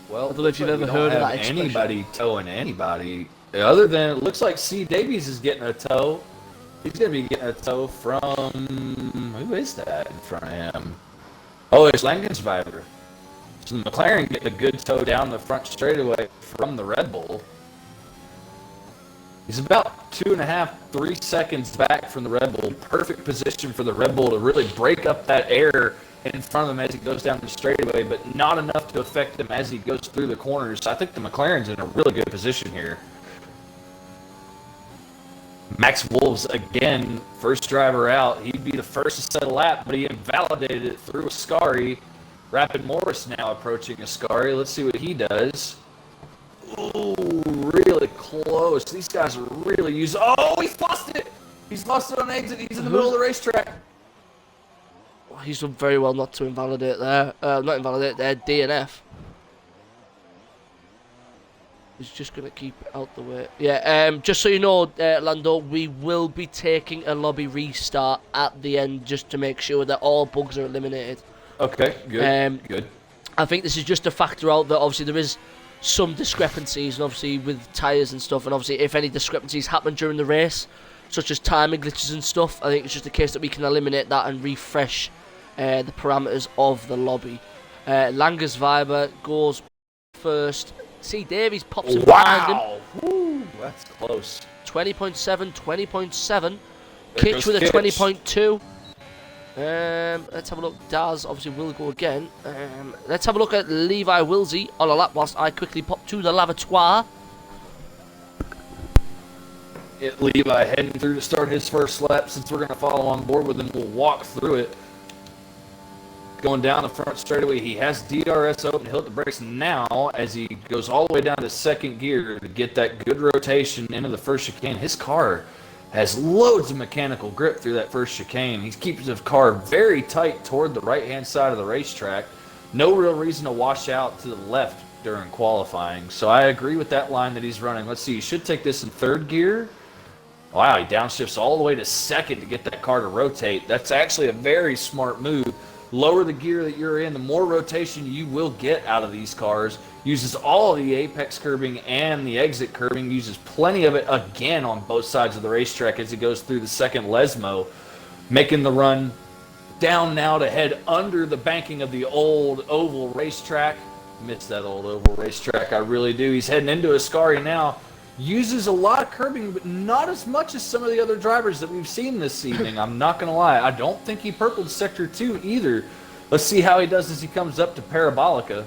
Well, I don't know if you've ever heard of that expression. Anybody towing anybody other than it looks like C. Davies is getting a tow. He's going to be getting a tow from who is that in front of him? Oh, it's Langensviber. So the McLaren getting a good tow down the front straightaway from the Red Bull. He's about 2.5, 3 seconds back from the Red Bull. Perfect position for the Red Bull to really break up that air in front of him as he goes down the straightaway, but not enough to affect him as he goes through the corners. I think the McLaren's in a really good position here. Max Wolves, again, first driver out. He'd be the first to set a lap, but he invalidated it through Ascari. Rapid Morris now approaching Ascari. Let's see what he does. Ooh, really close. These guys are really using... Oh, he's lost it! He's lost it on exit. He's in the middle of the racetrack. He's done very well not to invalidate there. Not invalidate there, DNF. He's just going to keep it out the way. Yeah, just so you know, Lando, we will be taking a lobby restart at the end just to make sure that all bugs are eliminated. Okay, good, good. I think this is just to factor out that obviously there is some discrepancies, and obviously with tyres and stuff, and obviously if any discrepancies happen during the race, such as timing glitches and stuff, I think it's just a case that we can eliminate that and refresh the parameters of the lobby. Langensviber goes first. C. Davies pops in behind him. Woo, that's close. 20.7, 20.7. Kitch with a 20.2. Let's have a look. Daz obviously will go again. Let's have a look at Levi Wilsey on a lap whilst I quickly pop to the lavatoire. Levi heading through to start his first lap. Since we're going to follow on board with him, we'll walk through it. Going down the front straightaway, he has DRS open. He'll hit the brakes now as he goes all the way down to second gear to get that good rotation into the first chicane. His car has loads of mechanical grip through that first chicane. He keeps his car very tight toward the right-hand side of the racetrack. No real reason to wash out to the left during qualifying. So I agree with that line that he's running. Let's see, he should take this in third gear. Wow, he downshifts all the way to second to get that car to rotate. That's actually a very smart move. Lower the gear that you're in, the more rotation you will get out of these cars. Uses all of the apex curbing and the exit curbing. Uses plenty of it again on both sides of the racetrack as he goes through the second Lesmo. Making the run down now to head under the banking of the old oval racetrack. Miss that old oval racetrack, I really do. He's heading into Ascari now. Uses a lot of curbing, but not as much as some of the other drivers that we've seen this evening. I'm not going to lie. I don't think he purpled Sector 2 either. Let's see how he does as he comes up to Parabolica.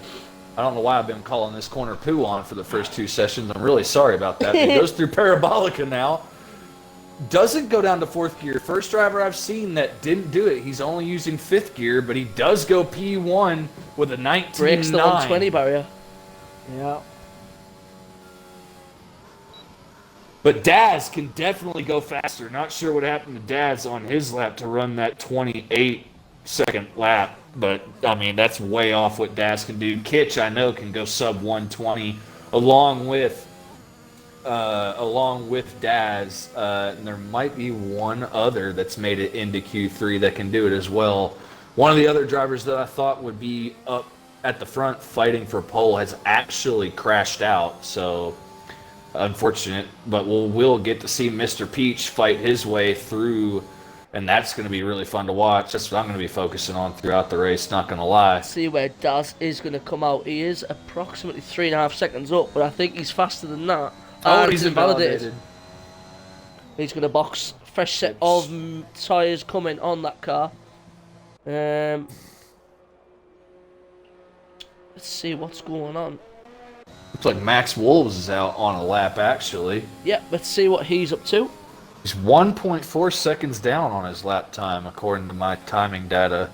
I don't know why I've been calling this corner poo on for the first two sessions. I'm really sorry about that. He goes through Parabolica now. Doesn't go down to fourth gear. First driver I've seen that didn't do it. He's only using fifth gear, but he does go P1 with a 19.9. Breaks the 120 barrier. Yeah. But Daz can definitely go faster. Not sure what happened to Daz on his lap to run that 28-second lap. But, I mean, that's way off what Daz can do. Kitch, I know, can go sub 120 along with Daz. And there might be one other that's made it into Q3 that can do it as well. One of the other drivers that I thought would be up at the front fighting for pole has actually crashed out. So... unfortunate, but we'll get to see Mr. Peach fight his way through, and that's going to be really fun to watch. That's what I'm going to be focusing on throughout the race, not going to lie. See where Daz is going to come out. He is approximately 3.5 seconds up, but I think he's faster than that. Oh, he's invalidated. He's going to box fresh set of tyres coming on that car. Let's see what's going on. Looks like Max Wolves is out on a lap, actually. Yeah, let's see what he's up to. He's 1.4 seconds down on his lap time, according to my timing data.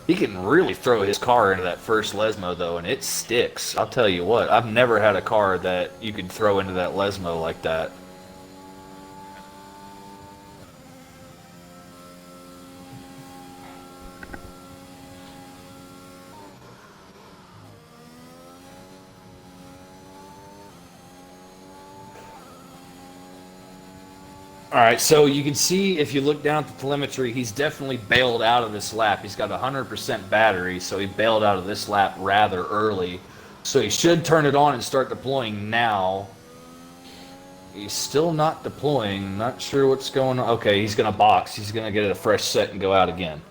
He can really throw his car into that first Lesmo, though, and it sticks. I'll tell you what, I've never had a car that you could throw into that Lesmo like that. All right, so you can see if you look down at the telemetry, he's definitely bailed out of this lap. He's got 100% battery, so he bailed out of this lap rather early. So he should turn it on and start deploying now. He's still not deploying. Not sure what's going on. Okay, he's going to box. He's going to get a fresh set and go out again.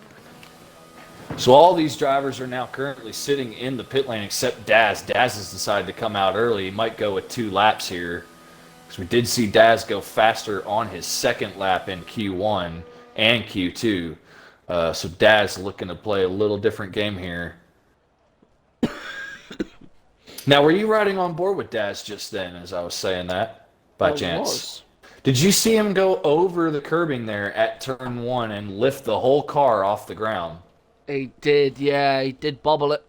So all these drivers are now currently sitting in the pit lane except Daz. Daz has decided to come out early. He might go with 2 laps here. Because we did see Daz go faster on his second lap in Q1 and Q2. So Daz looking to play a little different game here. Now, were you riding on board with Daz just then as I was saying that? By chance? Did you see him go over the curbing there at turn 1 and lift the whole car off the ground? He did, yeah. He did bobble it.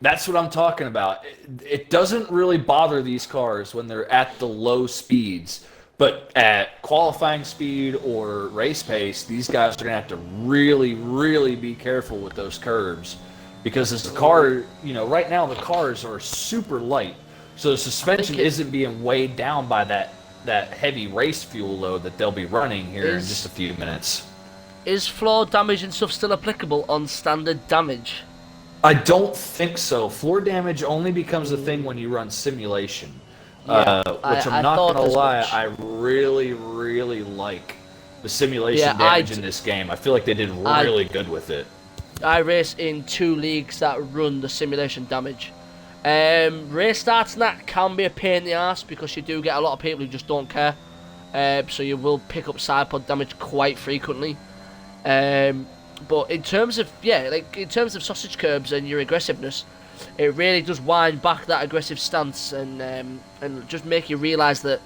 That's what I'm talking about. It doesn't really bother these cars when they're at the low speeds, but at qualifying speed or race pace, these guys are going to have to really, really be careful with those curbs because as the car, right now the cars are super light, so the suspension isn't being weighed down by that heavy race fuel load that they'll be running here in just a few minutes. Is floor damage and stuff still applicable on standard damage? I don't think so. Floor damage only becomes a thing when you run simulation. Yeah, which I'm not going to lie, I really, really like the simulation damage in this game. I feel like they did really good with it. I race in 2 leagues that run the simulation damage. Race starts and that can be a pain in the ass because you do get a lot of people who just don't care. So you will pick up side pod damage quite frequently. But in terms of sausage curbs and your aggressiveness, it really does wind back that aggressive stance and just make you realise that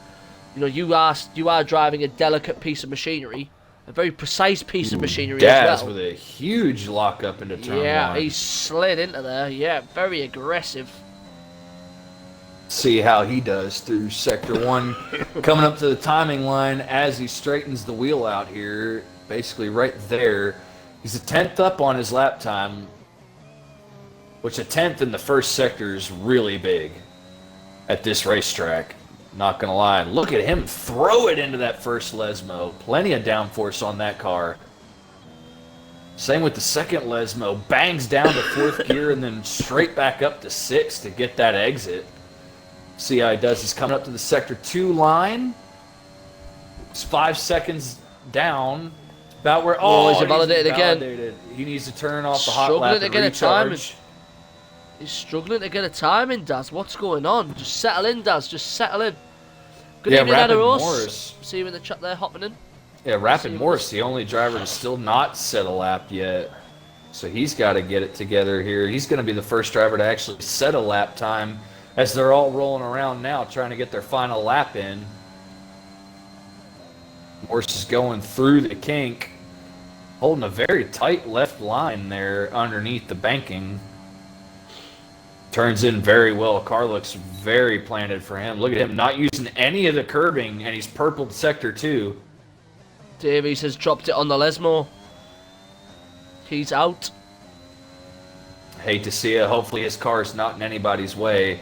you are driving a delicate piece of machinery, a very precise piece of machinery as well. With a huge lockup into turn 1. Yeah, he slid into there. Yeah, very aggressive. See how he does through sector 1, coming up to the timing line as he straightens the wheel out here, basically right there. He's a 10th up on his lap time, which a 10th in the first sector is really big at this racetrack. Not going to lie. Look at him throw it into that first Lesmo. Plenty of downforce on that car. Same with the second Lesmo. Bangs down to 4th gear and then straight back up to 6th to get that exit. See how he does. He's coming up to the sector 2 line. It's 5 seconds down. About where he's validated again. He needs to turn off the hot lap and recharge. He's struggling to get a timing, Daz. What's going on? Just settle in, Daz. Just settle in. Good evening, Rapid Morris. See you in the chat there, hopping in. Yeah, Rapid Morris, the only driver to still not set a lap yet. So he's got to get it together here. He's going to be the first driver to actually set a lap time as they're all rolling around now trying to get their final lap in. Morris is going through the kink, holding a very tight left line there underneath the banking. Turns in very well. Car looks very planted for him. Look at him not using any of the curbing, and he's purpled sector 2. Davies has dropped it on the Lesmo. He's out. Hate to see it. Hopefully his car's not in anybody's way.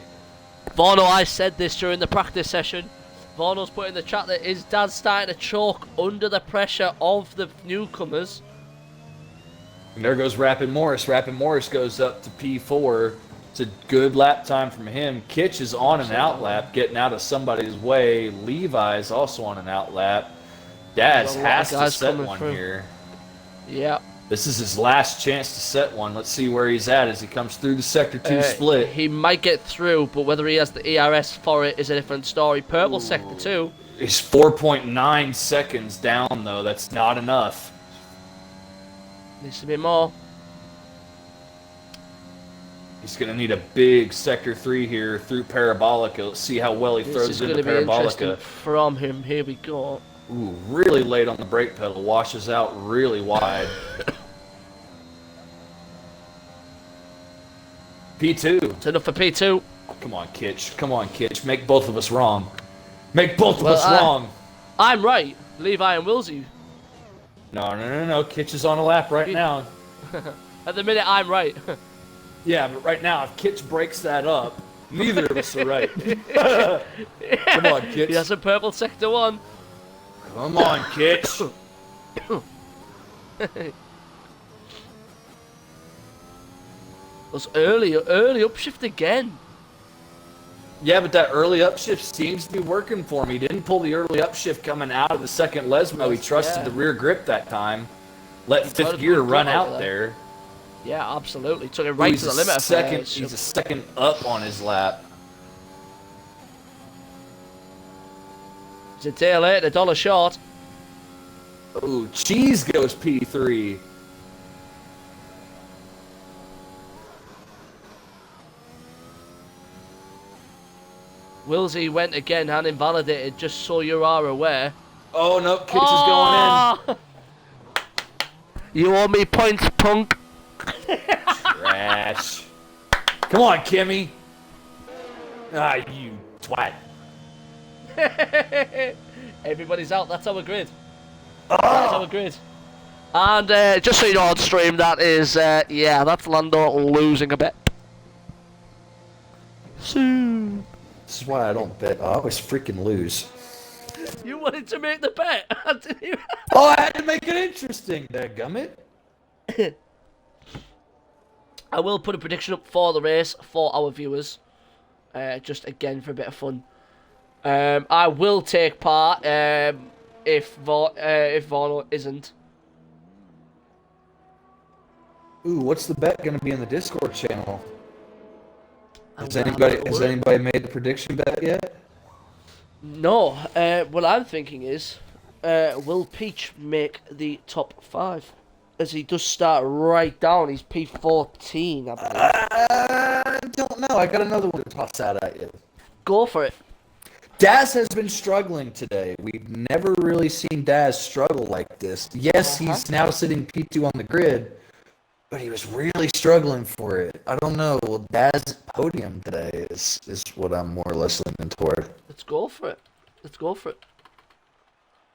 Vorno, I said this during the practice session. Vorno's put in the chat that his dad's starting to choke under the pressure of the newcomers. And there goes Rapid Morris. Rapid Morris goes up to P4. It's a good lap time from him. Kitch is on an out lap, getting out of somebody's way. Levi's also on an out lap. Daz has to set one here. Yeah. This is his last chance to set one. Let's see where he's at as he comes through the sector 2 split. He might get through, but whether he has the ERS for it is a different story. Purple sector 2. He's 4.9 seconds down, though. That's not enough. Needs to be more. He's going to need a big sector 3 here through Parabolica. Let's see how well he throws into Parabolica. From him, here we go. Ooh, really late on the brake pedal. Washes out really wide. P2. It's enough for P2. Come on, Kitch. Come on, Kitch. Make both of us wrong. Make both of us wrong. I'm right. Levi and Wilsey. No. Kitch is on a lap right now. At the minute, I'm right. Yeah, but right now, if Kitch breaks that up, neither of us are right. Come on, Kitch. He has a purple sector 1. Come on, Kitch. Us early upshift again. Yeah, but that early upshift seems to be working for him. He didn't pull the early upshift coming out of the second Lesmo. He trusted the rear grip that time. Let fifth gear run out there. Yeah, absolutely. Took it right to the limit. He's a second up on his lap. It's a tail eight, a dollar short. Oh, Cheese goes P3. Wilsey went again and invalidated, just so you are aware. Oh no, Kitch is going in. You owe me points, punk. Trash. Come on, Kimmy. Ah, you twat. Everybody's out. That's our grid. That's our grid. And just so you know on stream, that is, yeah, that's Lando losing a bet. Soon. This is why I don't bet. I always freaking lose. You wanted to make the bet. Oh, I had to make it interesting, dadgummit. I will put a prediction up for the race for our viewers. Just again for a bit of fun. I will take part if Vorno isn't. Ooh, what's the bet going to be in the Discord channel? Has anybody made the prediction bet yet? No. What I'm thinking is, will Peach make the top 5? As he does start right down. He's P14, I believe. I don't know. I got another one to toss out at you. Go for it. Daz has been struggling today. We've never really seen Daz struggle like this. Yes, he's now sitting P2 on the grid, but he was really struggling for it. I don't know. Well, Daz's podium today is what I'm more or less leaning toward. Let's go for it. Let's go for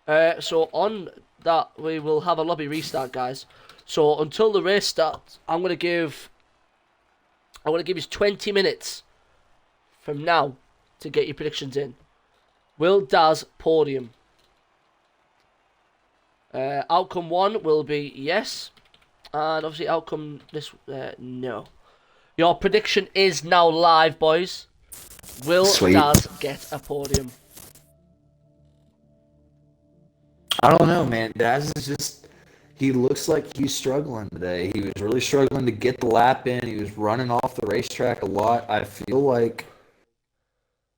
it. So on that, we will have a lobby restart, guys. So until the race starts, I'm gonna give you 20 minutes from now to get your predictions in. Will Daz podium? Outcome 1 will be yes, and obviously outcome this no. Your prediction is now live, boys. Will Daz get a podium? I don't know, man. Daz is just, he looks like he's struggling today. He was really struggling to get the lap in. He was running off the racetrack a lot. I feel like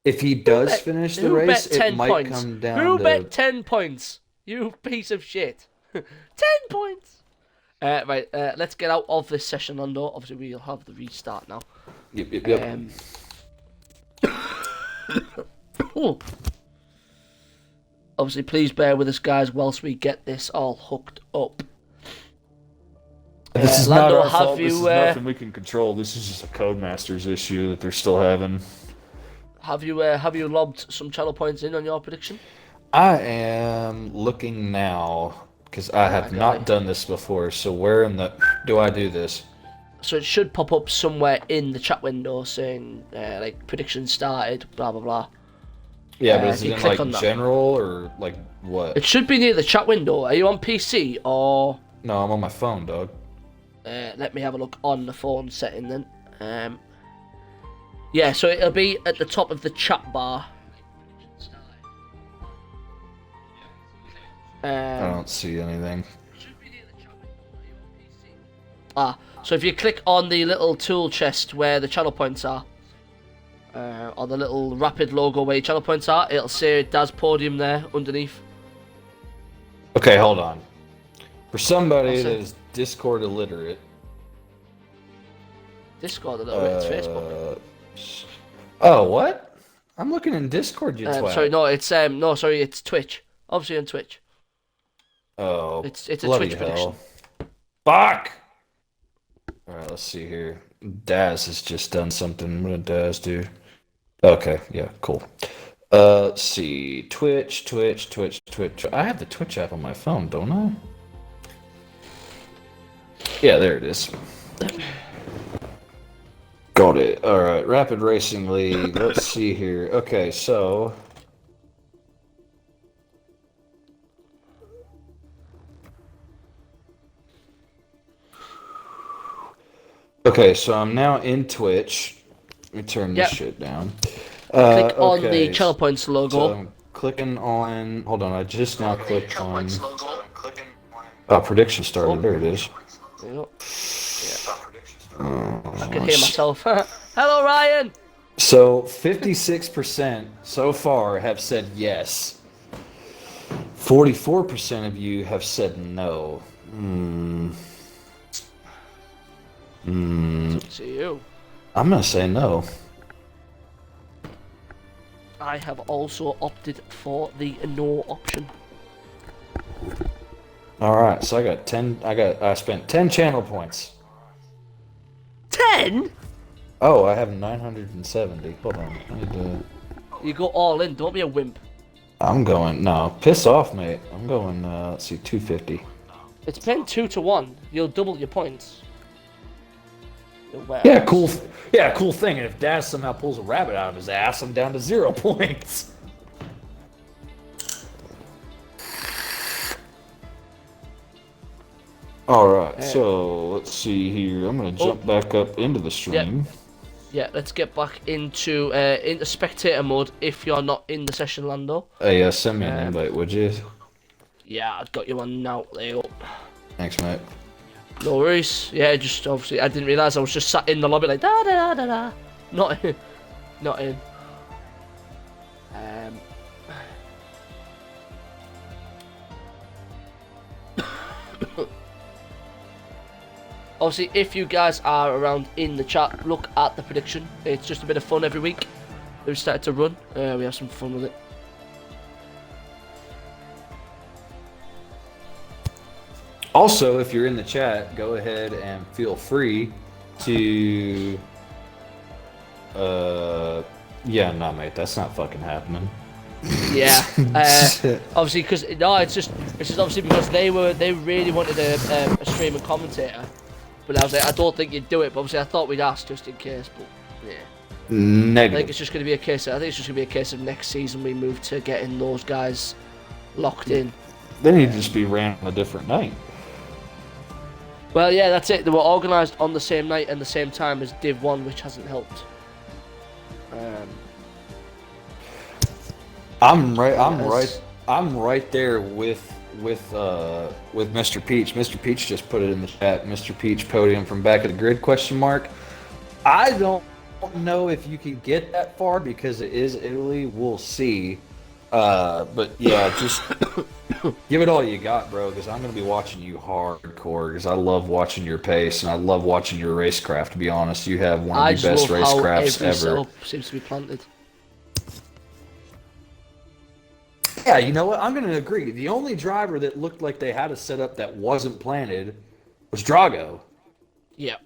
if he does finish the race, it might come down to... Who bet 10 points? You piece of shit. 10 points! Right, let's get out of this session, Lando. Obviously, we'll have the restart now. Yep. Obviously, please bear with us, guys, whilst we get this all hooked up. This is Lando, not our fault. this is nothing we can control. This is just a Codemasters issue that they're still having. Have you lobbed some channel points in on your prediction? I am looking now because I have not done this before. So where in the do I do this? So it should pop up somewhere in the chat window saying like prediction started, blah blah blah. Yeah, but is it in like general or like what? It should be near the chat window. Are you on PC or? No, I'm on my phone, dog. Let me have a look on the phone setting then. Yeah, so it'll be at the top of the chat bar. I don't see anything. So if you click on the little tool chest where the channel points are, or the little Rapid logo where your channel points are, it'll say Daz Podium there underneath. Okay, hold on. For somebody that is Discord illiterate. Discord illiterate, it's Facebook. Oh, what? I'm looking in Discord, you twat. Sorry, it's Twitch. Obviously on Twitch. Oh, it's a Twitch prediction. Fuck! Alright, let's see here. Daz has just done something. What did Daz do? Okay, yeah, cool. Let's see. Twitch. I have the Twitch app on my phone, don't I? Yeah, there it is. Got it. Alright, Rapid Racing League. Let's see here. Okay, so... Okay, so I'm now in Twitch. Let me turn this Yep. shit down. Click on the Okay, channel points logo. so I'm clicking on. Hold on, I just now clicked on. Oh, prediction started. There it is. There you go. I can hear myself. Hello, Ryan. So 56% so far have said yes. 44% of you have said no. To you. I'm gonna say no. I have also opted for the no option. All right, so I got 10. I spent 10 channel points. 10? Oh, I have 970. Hold on. I need to... You go all in. Don't be a wimp. I'm going. No, piss off, mate. I'm going. Let's see, 250. It's been 2-1. You'll double your points. Yeah, cool. Yeah, cool thing. And if Daz somehow pulls a rabbit out of his ass, I'm down to 0 points. All right, so let's see here. I'm gonna jump back up into the stream. Yeah, let's get back into spectator mode if you're not in the session, Lando. Hey, send me an invite, would you? Yeah, I've got you on now. There you go. Thanks, mate. No worries. Yeah, just obviously I didn't realise I was just sat in the lobby like da da da da. Not in. Not in. Obviously, if you guys are around in the chat, look at the prediction. It's just a bit of fun every week. We've started to run. We have some fun with it. Also, if you're in the chat, go ahead and feel free to. Yeah, no, mate, that's not fucking happening. Yeah, obviously because it's just obviously because they really wanted a stream and commentator, but I was like, I don't think you'd do it. But obviously, I thought we'd ask just in case. But yeah, Negative. I think it's just going to be a case. I think it's just going to be a case of next season we move to getting those guys locked in. They need to just be ran on a different night. Well, yeah, that's it. They were organised on the same night and the same time as Div 1, which hasn't helped. I'm right there with Mr. Peach. Mr. Peach just put it in the chat. Mr. Peach podium from back of the grid ? I don't know if you can get that far because it is Italy. We'll see. But yeah, just give it all you got, bro, because I'm going to be watching you hardcore because I love watching your pace and I love watching your racecraft, to be honest. You have one of the best racecrafts ever. Setup seems to be planted. Yeah, you know what? I'm going to agree. The only driver that looked like they had a setup that wasn't planted was Drago. Yeah.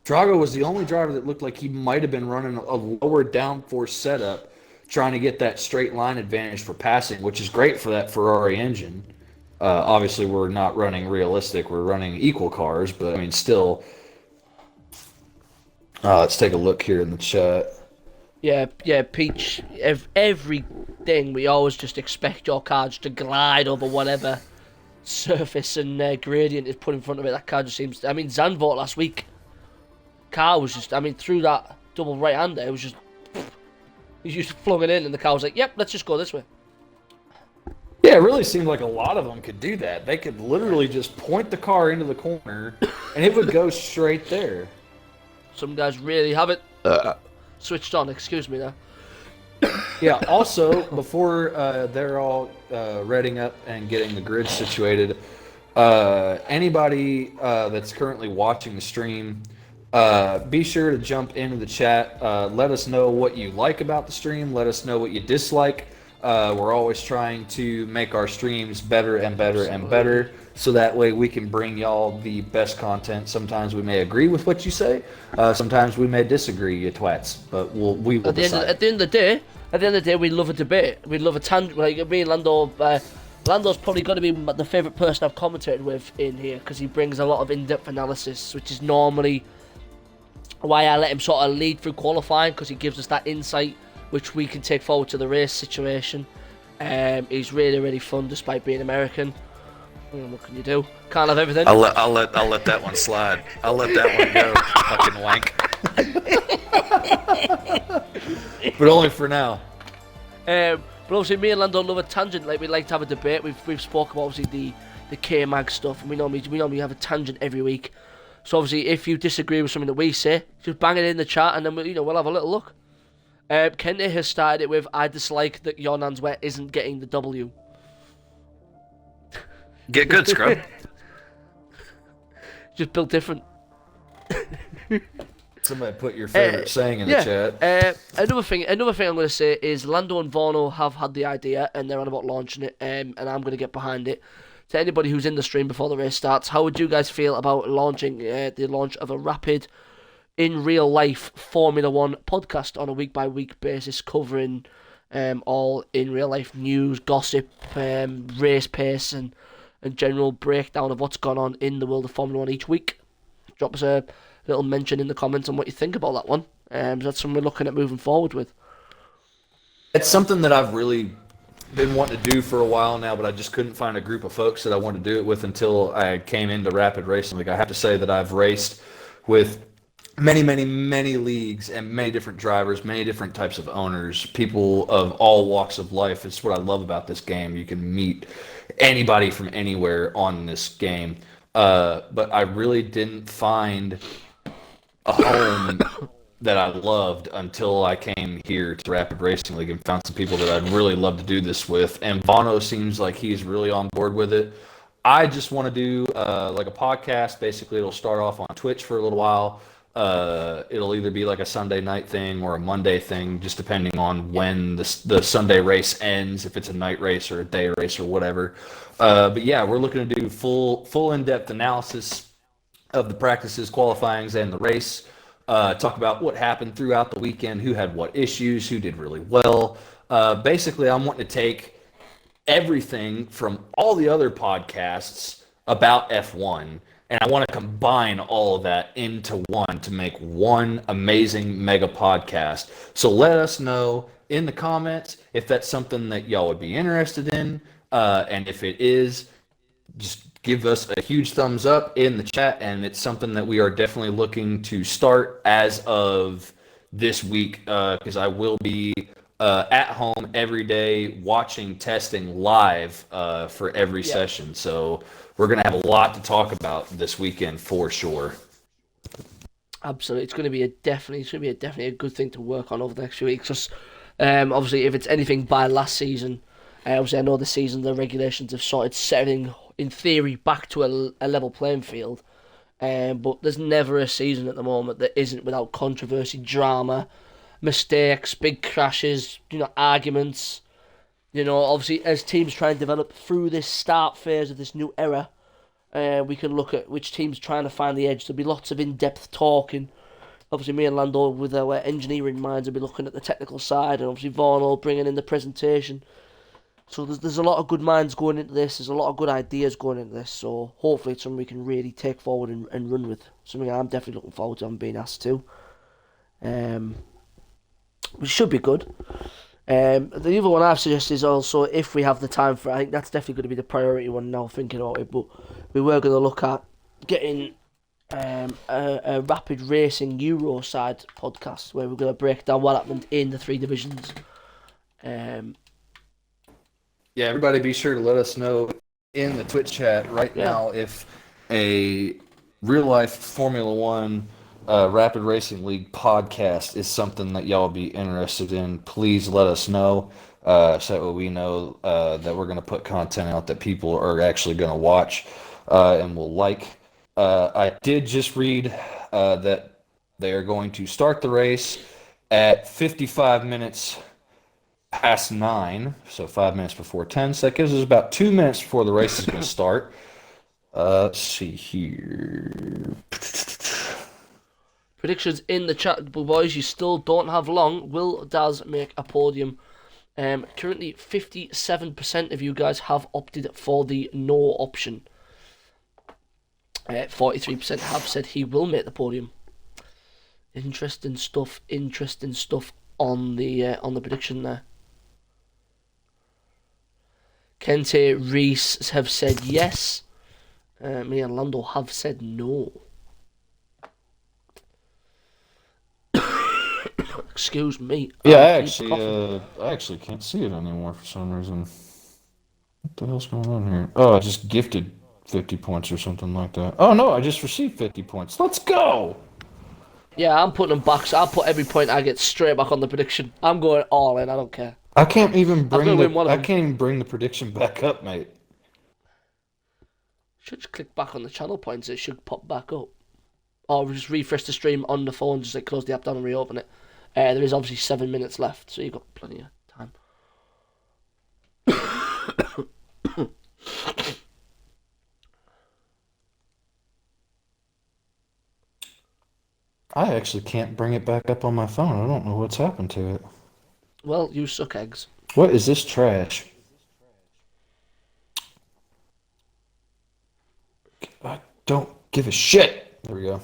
Drago was the only driver that looked like he might have been running a lower downforce setup, trying to get that straight line advantage for passing, which is great for that Ferrari engine. Obviously, we're not running realistic. We're running equal cars, but I mean, still. Let's take a look here in the chat. Yeah, Peach. Everything we always just expect your cards to glide over whatever surface and gradient is put in front of it. That car just seems. I mean, Zandvoort last week. Car was just. I mean, through that double right-hander, it was just. He just flung it in, and the car was like, "Yep, let's just go this way." Yeah, it really seemed like a lot of them could do that. They could literally just point the car into the corner, and it would go straight there. Some guys really have it switched on. Excuse me, there. Yeah. Also, before they're all reading up and getting the grid situated, anybody that's currently watching the stream, be sure to jump into the chat. Let us know what you like about the stream. Let us know what you dislike. We're always trying to make our streams better and better and better, so that way we can bring y'all the best content. Sometimes we may agree with what you say. Sometimes we may disagree, you twats. But we will decide. At the end of the day, we love a debate. We love a tangent. Like me and Lando. Lando's probably got to be the favourite person I've commentated with in here because he brings a lot of in-depth analysis, which is normally why I let him sort of lead through qualifying, because he gives us that insight which we can take forward to the race situation. He's really, really fun despite being American. What can you do? Can't have everything. I'll let that one slide. I'll let that one go. Fucking wank. But only for now. But obviously, me and Lando love a tangent. Like, we like to have a debate. We've spoken about obviously the K-Mag stuff, and we normally have a tangent every week. So obviously, if you disagree with something that we say, just bang it in the chat, and then we'll have a little look. Kente has started it with, "I dislike that Yonan's Wet isn't getting the W." Get good, scrub. Just built different. Somebody put your favorite saying in the chat. Another thing I'm going to say is Lando and Vorno have had the idea, and they're on about launching it, and I'm going to get behind it. To anybody who's in the stream before the race starts, how would you guys feel about launching the launch of a rapid, in real life Formula One podcast on a week by week basis, covering all in real life news, gossip, race pace, and general breakdown of what's gone on in the world of Formula One each week? Drop us a little mention in the comments on what you think about that one. That's something we're looking at moving forward with. It's something that I've really been wanting to do for a while now, but I just couldn't find a group of folks that I wanted to do it with until I came into Rapid Racing League. I have to say that I've raced with many, many, many leagues and many different drivers, many different types of owners, people of all walks of life. It's what I love about this game. You can meet anybody from anywhere on this game. But I really didn't find a home that I loved until I came here to Rapid Racing League and found some people that I'd really love to do this with. And Bono seems like he's really on board with it. I just want to do like a podcast. Basically, it'll start off on Twitch for a little while. It'll either be like a Sunday night thing or a Monday thing, just depending on when the Sunday race ends, if it's a night race or a day race or whatever. But yeah, we're looking to do full in-depth analysis of the practices, qualifyings, and the race. Talk about what happened throughout the weekend, who had what issues, who did really well. Basically, I'm wanting to take everything from all the other podcasts about F1, and I want to combine all of that into one to make one amazing mega podcast. So let us know in the comments if that's something that y'all would be interested in. And if it is, just give us a huge thumbs up in the chat. And it's something that we are definitely looking to start as of this week, because I will be at home every day watching testing live for every session. So we're going to have a lot to talk about this weekend for sure. Absolutely, it's going to be definitely a good thing to work on over the next few weeks. Just, obviously, if it's anything by last season, obviously I know this season the regulations have started setting, in theory, back to a level playing field. But there's never a season at the moment that isn't without controversy, drama, mistakes, big crashes, arguments. Obviously, as teams try and develop through this start phase of this new era, we can look at which team's trying to find the edge. There'll be lots of in-depth talking. Obviously, me and Lando, with our engineering minds, will be looking at the technical side, and obviously Vorno bringing in the presentation. So there's a lot of good minds going into this. There's a lot of good ideas going into this. So hopefully it's something we can really take forward and run with. Something I'm definitely looking forward to. I'm being asked to. Which should be good. The other one I've suggested is also, if we have the time for it, I think that's definitely going to be the priority one now, thinking about it. But we were going to look at getting a Rapid Racing Euroside podcast where we're going to break down what happened in the three divisions. Yeah, everybody be sure to let us know in the Twitch chat right now if a real-life Formula One Rapid Racing League podcast is something that y'all be interested in. Please let us know so that we know that we're going to put content out that people are actually going to watch and will like. I did just read that they are going to start the race at 55 minutes past 9, so 5 minutes before 10. So that gives us about 2 minutes before the race is going to start. Let's see here. Predictions in the chat, boys. You still don't have long. Will Daz make a podium? Currently, 57% of you guys have opted for the no option. 43% have said he will make the podium. Interesting stuff on the prediction there. Kente, Reese have said yes. Me and Lando have said no. Excuse me. Yeah, I actually can't see it anymore for some reason. What the hell's going on here? Oh, I just gifted 50 points or something like that. Oh no, I just received 50 points. Let's go! Yeah, I'm putting them back. So I'll put every point I get straight back on the prediction. I'm going all in. I don't care. I can't even bring I can't even bring the prediction back up, mate. Should just click back on the channel points. It should pop back up. Or just refresh the stream on the phone. Just like close the app down and reopen it. There is obviously 7 minutes left, so you've got plenty of time. I actually can't bring it back up on my phone. I don't know what's happened to it. Well, you suck eggs. What is this trash? I don't give a shit. There we go.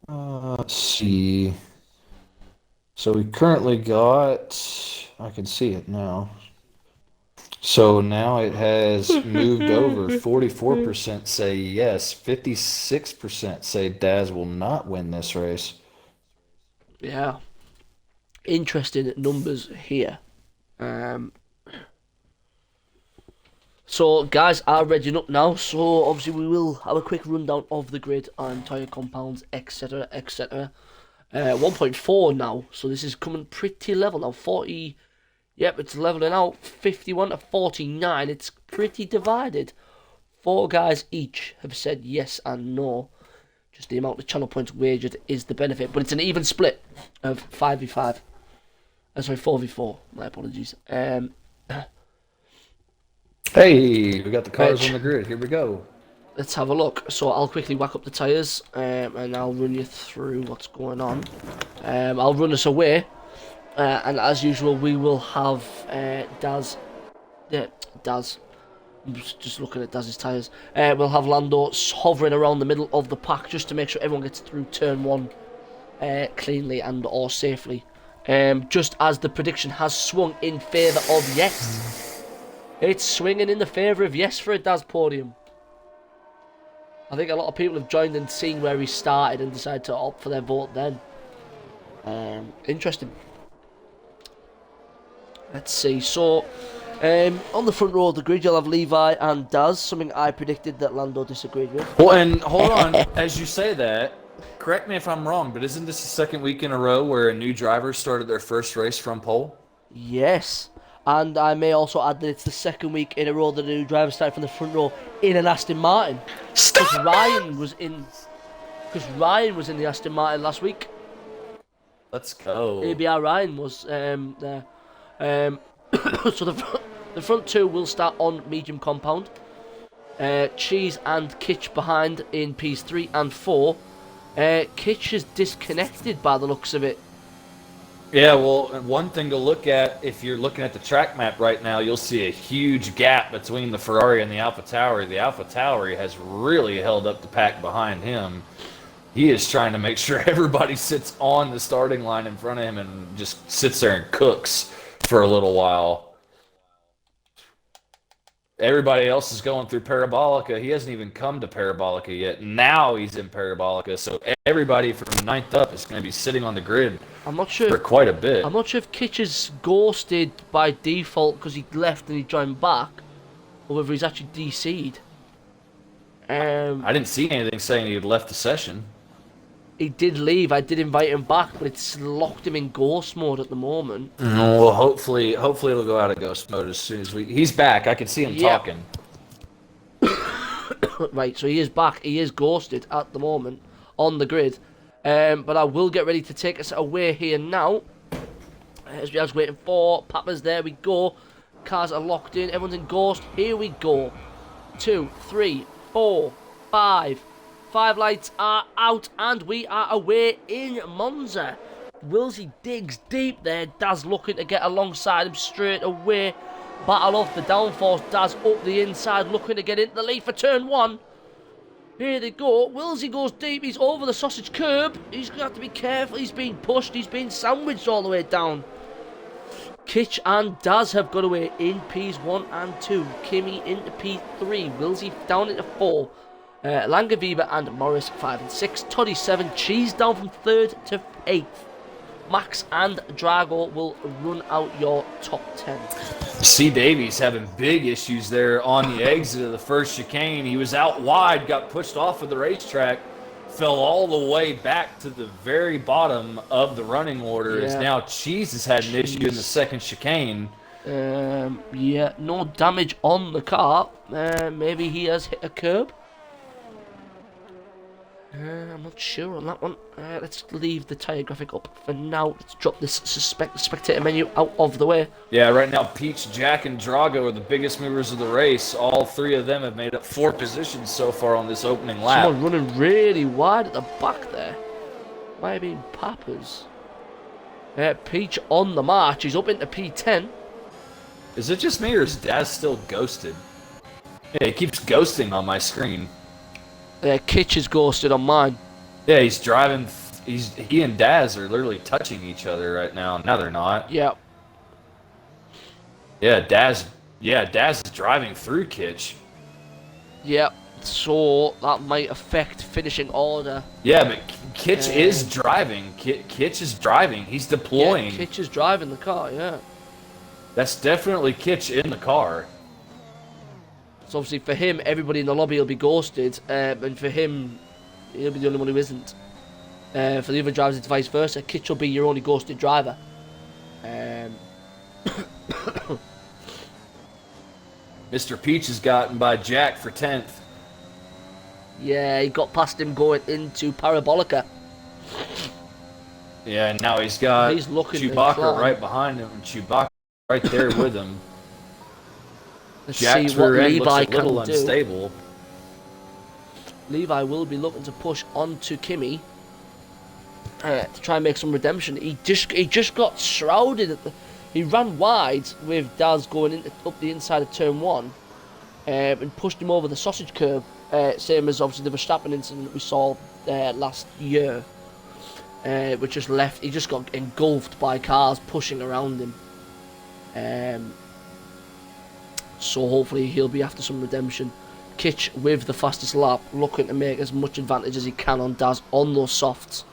Let's see. So we currently got, I can see it now. So now it has moved over. 44% say yes. 56% say Daz will not win this race. Yeah. Interesting numbers here. So, guys are readying up now. So, obviously, we will have a quick rundown of the grid and tyre compounds, etc., etc. 1.4 now. So, this is coming pretty level now. 40. Yep, it's leveling out. 51 to 49. It's pretty divided. 4 guys each have said yes and no. Just the amount of channel points wagered is the benefit. But it's an even split of 5v5. Sorry, 4v4. My apologies. Hey, we got the cars on the grid. Here we go. Let's have a look. So I'll quickly whack up the tyres and I'll run you through what's going on. I'll run us away. And as usual, we will have Daz. Yeah, Daz. I'm just looking at Daz's tyres. We'll have Lando hovering around the middle of the pack just to make sure everyone gets through turn 1 cleanly and or safely. Just as the prediction has swung in favour of yes. It's swinging in the favour of yes for a Daz podium. I think a lot of people have joined and seen where he started and decided to opt for their vote then. Interesting. Let's see. So, on the front row of the grid, you'll have Levi and Daz, something I predicted that Lando disagreed with. Well, and hold on. As you say that, correct me if I'm wrong, but isn't this the second week in a row where a new driver started their first race from pole? Yes. And I may also add that it's the second week in a row that a new driver started from the front row in an Aston Martin. Because Ryan was in the Aston Martin last week. Let's go. ABR Ryan was there. So the front 2 will start on medium compound. Cheese and Kitch behind in Ps 3 and 4. Kitch is disconnected by the looks of it. Yeah, well, one thing to look at, if you're looking at the track map right now, you'll see a huge gap between the Ferrari and the AlphaTauri. The AlphaTauri has really held up the pack behind him. He is trying to make sure everybody sits on the starting line in front of him and just sits there and cooks for a little while. Everybody else is going through Parabolica. He hasn't even come to Parabolica yet. Now he's in Parabolica, so everybody from 9th up is going to be sitting on the grid for quite a bit. I'm not sure if Kitch is ghosted by default because he left and he joined back, or whether he's actually DC'd. I didn't see anything saying he had left the session. He did leave. I did invite him back, but it's locked him in ghost mode at the moment. Well, hopefully it'll go out of ghost mode as soon as he's back. I can see him talking. Right, so he is back. He is ghosted at the moment on the grid. But I will get ready to take us away here now. As we are waiting for Papa's, there we go. Cars are locked in. Everyone's in ghost. Here we go. 2, 3, 4, 5. 5 lights are out and we are away in Monza. Wilsey digs deep there. Daz looking to get alongside him straight away. Battle off the downforce. Daz up the inside looking to get into the lead for turn 1. Here they go. Wilsey goes deep. He's over the sausage curb. He's going to have to be careful. He's being pushed. He's being sandwiched all the way down. Kitch and Daz have got away in Ps 1 and 2. Kimi into P3. Wilsey down into 4. Langaviva and Morris 5 and 6. Toddy 7. Cheese down from 3rd to 8th. Max and Drago will run out your top 10. C. Davies having big issues there on the exit of the first chicane. He was out wide, got pushed off of the racetrack, fell all the way back to the very bottom of the running order. As now Cheese has had an issue in the second chicane. Yeah, no damage on the car. Maybe he has hit a curb. I'm not sure on that one. Let's leave the tyre graphic up for now. Let's drop this spectator menu out of the way. Yeah, right now Peach, Jack, and Drago are the biggest movers of the race. All 3 of them have made up 4 positions so far on this opening lap. Someone running really wide at the back there. Might have been Pappers. Peach on the march. He's up into P10. Is it just me or is Daz still ghosted? Yeah, he keeps ghosting on my screen. Kitch is ghosted on mine. Yeah, he's driving. He and Daz are literally touching each other right now. Now they're not. Yeah. Yeah, Daz is driving through Kitch. Yep. So that might affect finishing order. Yeah, but Kitch is driving. Kitch is driving. He's deploying. Yeah, Kitch is driving the car. Yeah. That's definitely Kitch in the car. So obviously for him, everybody in the lobby will be ghosted, and for him, he'll be the only one who isn't. For the other drivers, it's vice versa. Kitch will be your only ghosted driver. Mr. Peach is gotten by Jack for 10th. Yeah, he got past him going into Parabolica. Yeah, and now he's got Chewbacca right behind him, and Chewbacca right there with him. Let's Jack's see what rear end Levi looks a little can unstable. do. Levi will be looking to push onto Kimi to try and make some redemption. He just got shrouded. He ran wide with Daz going up the inside of turn 1 and pushed him over the sausage curb. Same as obviously the Verstappen incident we saw last year, which just left. He just got engulfed by cars pushing around him. So hopefully he'll be after some redemption. Kitch with the fastest lap, looking to make as much advantage as he can on Daz on those softs.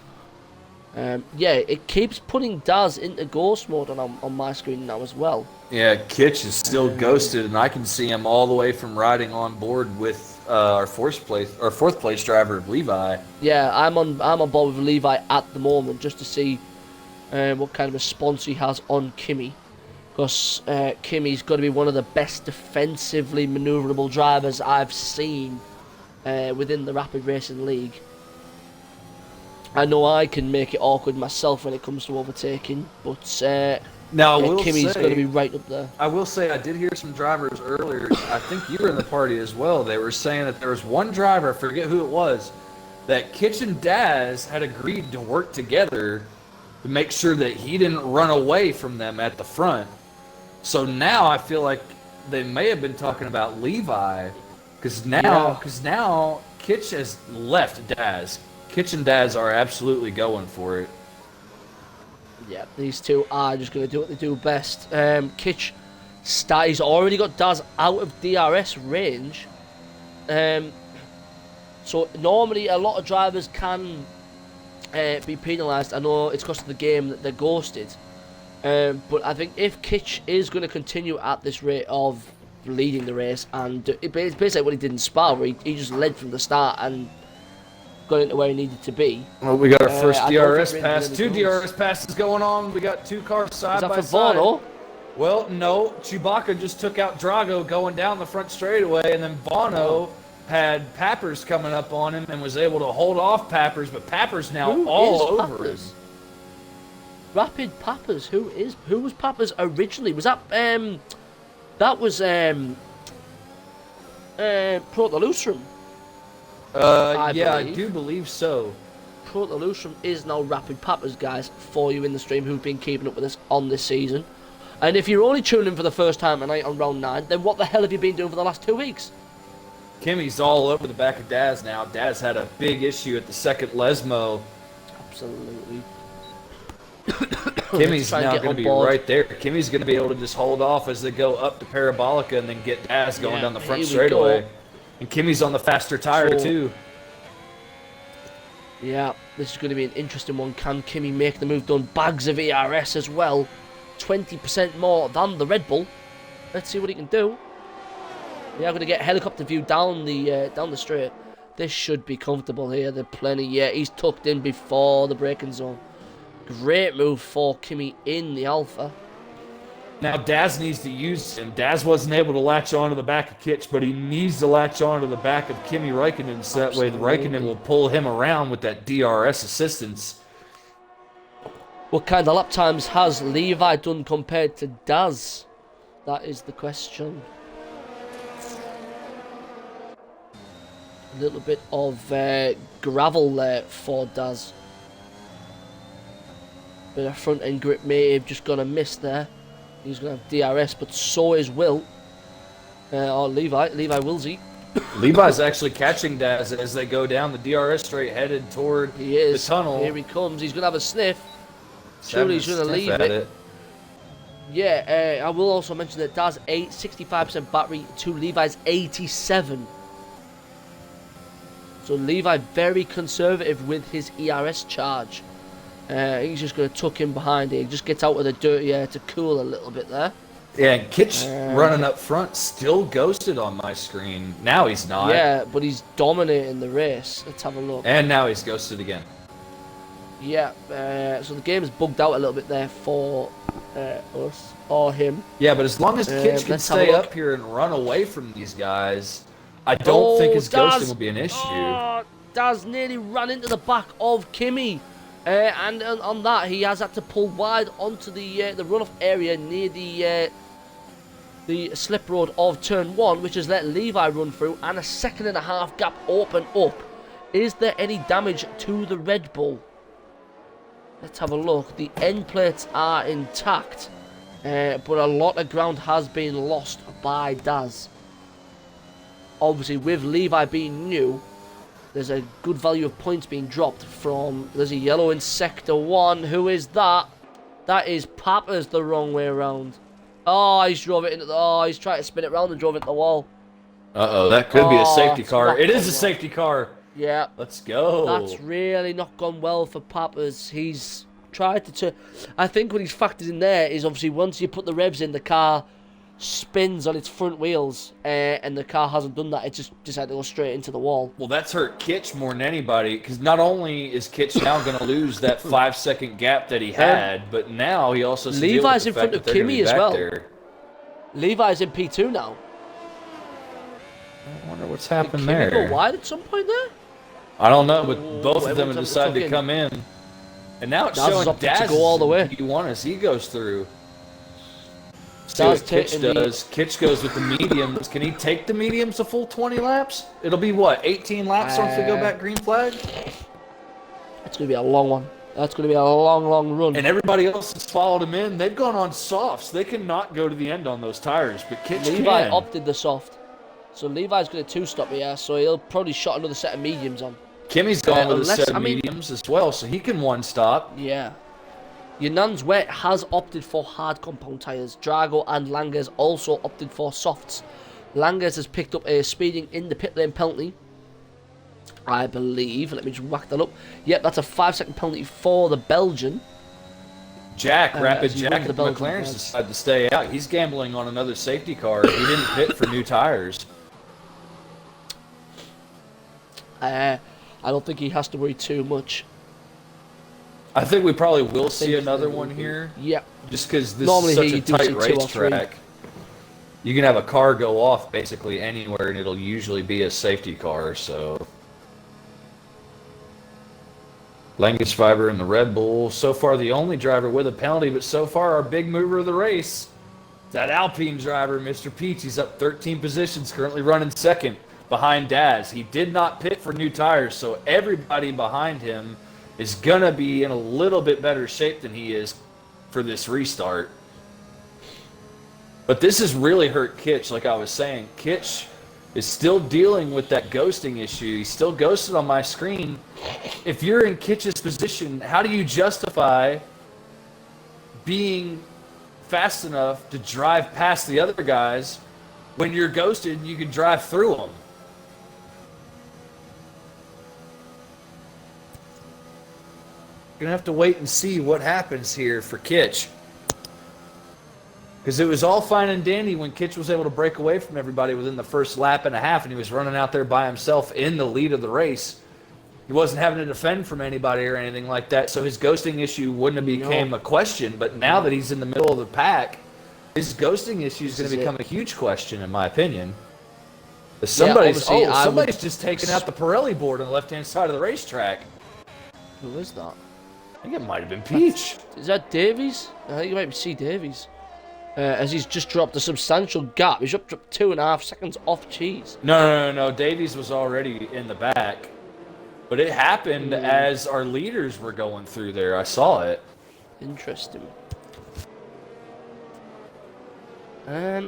Yeah, it keeps putting Daz into ghost mode on my screen now as well. Yeah, Kitch is still ghosted, and I can see him all the way from riding on board with our fourth place driver, Levi. Yeah, I'm on board with Levi at the moment just to see what kind of response he has on Kimi. Because Kimi's got to be one of the best defensively manoeuvrable drivers I've seen within the Rapid Racing League. I know I can make it awkward myself when it comes to overtaking, but now Kimi's got to be right up there. I will say I did hear some drivers earlier. I think you were in the party as well. They were saying that there was one driver, I forget who it was, that Kitch and Daz had agreed to work together to make sure that he didn't run away from them at the front. So now I feel like they may have been talking about Levi, because now Kitch has left Daz. Kitch and Daz are absolutely going for it. Yeah, these two are just going to do what they do best. Kitch, he's already got Daz out of DRS range. So normally a lot of drivers can be penalised. I know it's because of the game that they're ghosted. But I think if Kitch is going to continue at this rate of leading the race, and it's basically what he did in Spa, where he just led from the start and got into where he needed to be. Well, we got our first DRS pass. 2 DRS passes going on. We got 2 cars side by side. Vaughn? Well, no. Chewbacca just took out Drago going down the front straightaway, and then Bono had Pappers coming up on him and was able to hold off Pappers, but Pappers now all over him. Rapid Pappers. Who was Pappers originally? Was that that was Proto-Lustrum? I do believe so. Proto-Lustrum is now Rapid Pappers, guys, for you in the stream who've been keeping up with us on this season. And if you're only tuning in for the first time tonight on round 9, then what the hell have you been doing for the last 2 weeks? Kimi's all over the back of Daz now. Daz had a big issue at the second Lesmo. Absolutely. Kimmy's try and now get going on to be board. right there. Kimmy's going to be able to just hold off as they go up to Parabolica and then get Daz going Yeah, down the front here we straightaway. go. And Kimmy's on the faster tire, So- too. Yeah, this is going to be an interesting one. Can Kimi make the move? Done bags of ERS as well. 20% more than the Red Bull. Let's see what he can do. We are going to get helicopter view down the straight. This should be comfortable here. There's plenty. Yeah, he's tucked in before the braking zone. Great move for Kimi in the Alpha. Now Daz needs to use him. Daz wasn't able to latch onto the back of Kitch, but he needs to latch onto the back of Kimi Räikkönen so that way Räikkönen will pull him around with that DRS assistance. What kind of lap times has Levi done compared to Daz? That is the question. A little bit of gravel there for Daz. Bit of front end grip may have just gone a miss there. He's going to have DRS, but so is Will. Or Levi Willsey. Levi's actually catching Daz as they go down the DRS straight headed toward He is. the tunnel. Here he comes. He's going to have a sniff. Having Surely he's a going to sniff leave at it. Yeah, I will also mention that Daz 65% battery to Levi's 87. So Levi very conservative with his ERS charge. He's just going to tuck in behind it. He just gets out of the dirty air to cool a little bit there. Yeah, and Kitch running up front still ghosted on my screen. Now he's not. Yeah, but he's dominating the race. Let's have a look. And now he's ghosted again. Yeah, so the game's bugged out a little bit there for us or him. Yeah, but as long as Kitch can let's have a stay look. up here and run away from these guys, I don't think his Daz! ghosting will be an issue. Oh, Daz nearly ran into the back of Kimi. And on that, he has had to pull wide onto the runoff area near the slip road of turn 1, which has let Levi run through, and a 1.5 second gap open up. Is there any damage to the Red Bull? Let's have a look. The end plates are intact, but a lot of ground has been lost by Daz. Obviously, with Levi being new, there's a good value of points being dropped from... There's a yellow in Sector 1. Who is that? That is Papa's the wrong way around. Oh, he's drove it into the... Oh, he's trying to spin it around and drove it into the wall. Uh-oh, that could be a safety it's car. not It is gone a well. safety car. Yeah. Let's go. That's really not gone well for Papa's. He's tried to... I think what he's factored in there is obviously once you put the revs in, the car spins on its front wheels, and the car hasn't done that. It just decided to go straight into the wall. Well, that's hurt Kitch more than anybody, because not only is Kitch now going to lose that 5-second gap that he had, but now he also has to deal Levi's with the in front fact of that they're gonna Kimi be as back well. there. Levi's in P2 now. I wonder what's Did happened Kimi there. go wide at some point there? I don't know, but Oh, both of them everyone's have decided to tuck in. come in. And now it's Daz is showing opted to Daz go all the way. P1 as he goes through. See Daz what Kitch taking the- does. Kitch goes with the mediums. Can he take the mediums a full 20 laps? It'll be what, 18 laps once we go back green flag? It's going to be a long one. That's going to be a long, long run. And everybody else has followed him in. They've gone on softs. They cannot go to the end on those tires, but Kitch Levi can. opted the soft. So Levi's going to two-stop here, so he'll probably shot another set of mediums on. Kimmy's gone with a unless- set of I mean- mediums as well, so he can one stop. Yeah. Yunan's Wet has opted for hard compound tyres. Drago and Langers also opted for softs. Langers has picked up a speeding in the pit lane penalty, I believe. Let me just whack that up. Yep, that's a 5-second penalty for the Belgian. Jack, Rapid as he Jack runs at the Belgian McLaren's pads. decided to stay out. He's gambling on another safety car. He didn't pit for new tires. I don't think he has to worry too much. I think we probably will see think another they one will be. here, Yep. just because this Normally is such here a you do tight see 2 or 3. racetrack. You can have a car go off basically anywhere, and it'll usually be a safety car. So, Langus Fiber and the Red Bull, so far the only driver with a penalty, but so far our big mover of the race, that Alpine driver, Mr. Peach. He's up 13 positions, currently running second behind Daz. He did not pit for new tires, so everybody behind him is gonna be in a little bit better shape than he is for this restart. But this has really hurt Kitch, like I was saying. Kitch is still dealing with that ghosting issue. He's still ghosted on my screen. If you're in Kitch's position, how do you justify being fast enough to drive past the other guys. When you're ghosted, you can drive through them. Gonna have to wait and see what happens here for Kitch. Because it was all fine and dandy when Kitch was able to break away from everybody within the first lap and a half, and he was running out there by himself in the lead of the race. He wasn't having to defend from anybody or anything like that, so his ghosting issue wouldn't have became a question. But now that he's in the middle of the pack, his ghosting issue is going to become a huge question, in my opinion. Somebody's just taken out the Pirelli board on the left-hand side of the racetrack. Who is that? I think it might have been Peach. Is that Davies? I think it might be C. Davies. As he's just dropped a substantial gap. He's up 2.5 seconds off Cheese. No. Davies was already in the back. But it happened as our leaders were going through there. I saw it. Interesting.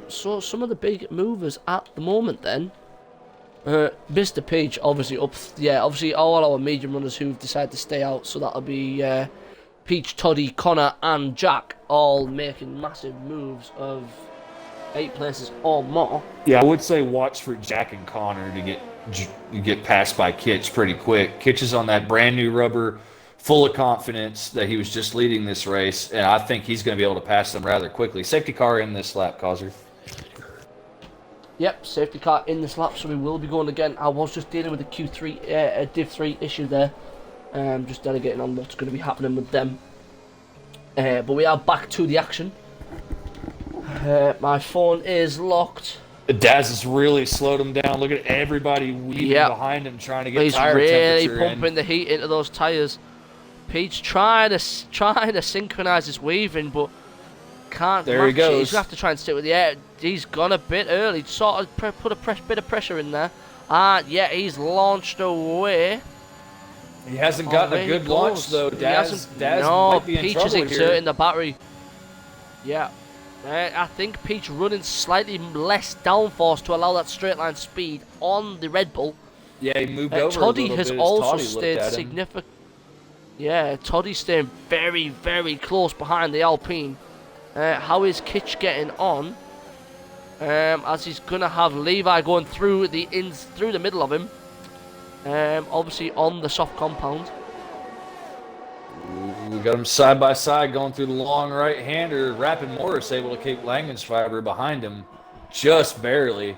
So some of the big movers at the moment then. Mr. Peach obviously obviously all our medium runners who've decided to stay out, so that'll be Peach, Toddy, Connor and Jack all making massive moves of 8 places or more. Yeah, I would say watch for Jack and Connor to get passed by Kitch pretty quick. Kitch is on that brand new rubber, full of confidence that he was just leading this race, and I think he's going to be able to pass them rather quickly. Safety car in this lap, Causer. Yep, safety car in this lap, so we will be going again. I was just dealing with the Q3, Div 3 issue there. Just delegating on what's going to be happening with them. But we are back to the action. My phone is locked. Daz has really slowed him down. Look at everybody weaving behind him, trying to get tire temperature. He's really pumping the heat into those tyres. Peach trying to synchronise his weaving, but can't. There he goes. He's going to have to try and stick with the air. He's gone a bit early. Sort of put a bit of pressure in there. Yeah, he's launched away. He hasn't gotten a good launch though. Daz might be in Peach trouble is exerting here. the battery. Yeah. I think Peach running slightly less downforce to allow that straight line speed on the Red Bull. Yeah, he moved over Toddy a little has bit also as Toddy stayed significant. Yeah, Toddy's staying very, very close behind the Alpine. How is Kitch getting on? As he's gonna have Levi going through the middle of him. Obviously on the soft compound. We got them side by side going through the long right-hander. Rapid Morris able to keep Langensfiber behind him just barely.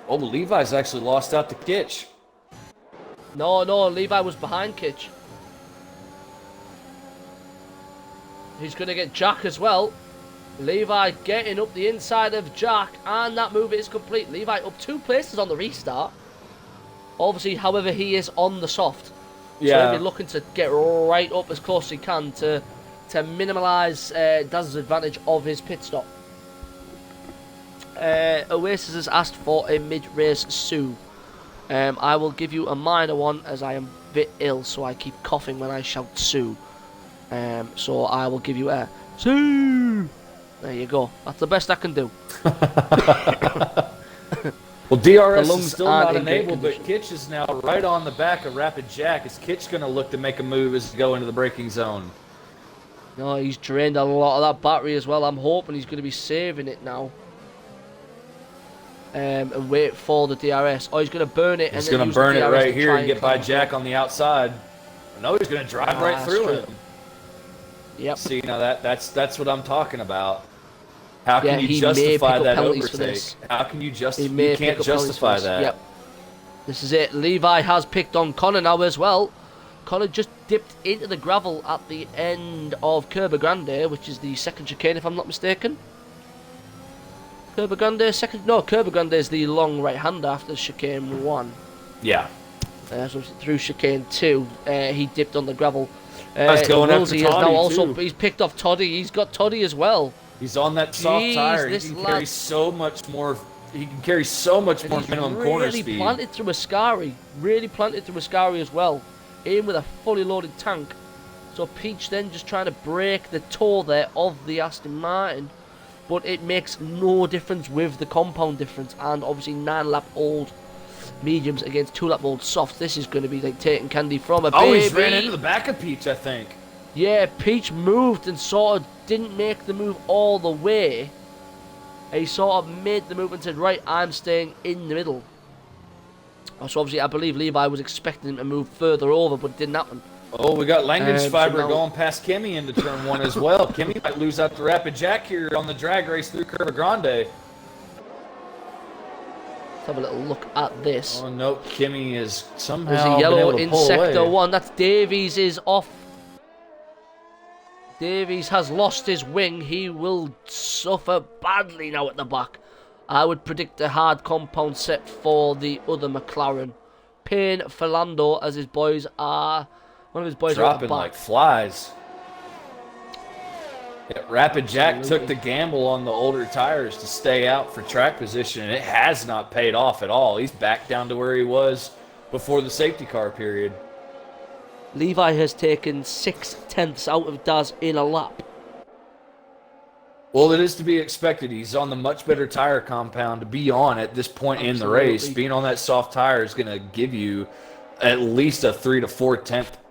Oh, Levi's actually lost out to Kitch. No, Levi was behind Kitch. He's going to get Jack as well. Levi getting up the inside of Jack, and that move is complete. Levi up 2 places on the restart. Obviously, however, he is on the soft. Yeah. So he'll be looking to get right up as close as he can to minimise Daz's advantage of his pit stop. Oasis has asked for a mid-race Sue. I will give you a minor one as I am a bit ill, so I keep coughing when I shout Sue. So I will give you a Sue. There you go. That's the best I can do. Well, DRS is still not enabled, but Kitch is now right on the back of Rapid Jack. Is Kitch going to look to make a move as to go into the braking zone? No, he's drained a lot of that battery as well. I'm hoping he's going to be saving it now. And wait for the DRS. Oh, he's going to burn it. He's going to burn it right here and get by Jack on the outside. No, he's going to drive right through him. Yep. See, now that's what I'm talking about. How can you justify that overtake? How can you justify? You can't justify that. Yep. This is it. Levi has picked on Connor now as well. Connor just dipped into the gravel at the end of Curva Grande, which is the second chicane, if I'm not mistaken. Curva Grande second? No, Curva Grande is the long right-hander after chicane 1. Yeah. So through chicane 2, he dipped on the gravel. He's going after Toddy, he's picked off Toddy. He's got Toddy as well. He's on that soft tire. He can carry so much more. He can carry so much more minimum corner speed. Really planted through Ascari. Really planted through Ascari as well. In with a fully loaded tank. So Peach then just trying to break the toe there of the Aston Martin. But it makes no difference with the compound difference. And obviously 9 lap old. mediums against 2-lap old softs. This is going to be like taking candy from a Oh, baby. he's ran into the back of Peach, I think. Yeah, Peach moved and sort of didn't make the move all the way. He sort of made the move and said, right, I'm staying in the middle. So obviously I believe Levi was expecting him to move further over, but it didn't happen. Oh, we got Langenschreiber so now- going past Kimmy into turn 1 as well. Kimmy might lose out to Rapid Jack here on the drag race through Curva Grande. Let's have a little look at this. Oh, no, Kimmy is somehow There's a been yellow able to in pull sector away. 1. That's Davies is off. Davies has lost his wing. He will suffer badly now at the back. I would predict a hard compound set for the other McLaren. Payne for Lando as his boys are... One of his boys are at the Dropping back. like flies. Yeah, Rapid Jack Absolutely. took the gamble on the older tires to stay out for track position, and it has not paid off at all. He's back down to where he was before the safety car period. Levi has taken 6/10 out of Daz in a lap. Well, it is to be expected. He's on the much better tire compound to be on at this point in the race. Absolutely. Being on that soft tire is going to give you at least a 3 to 4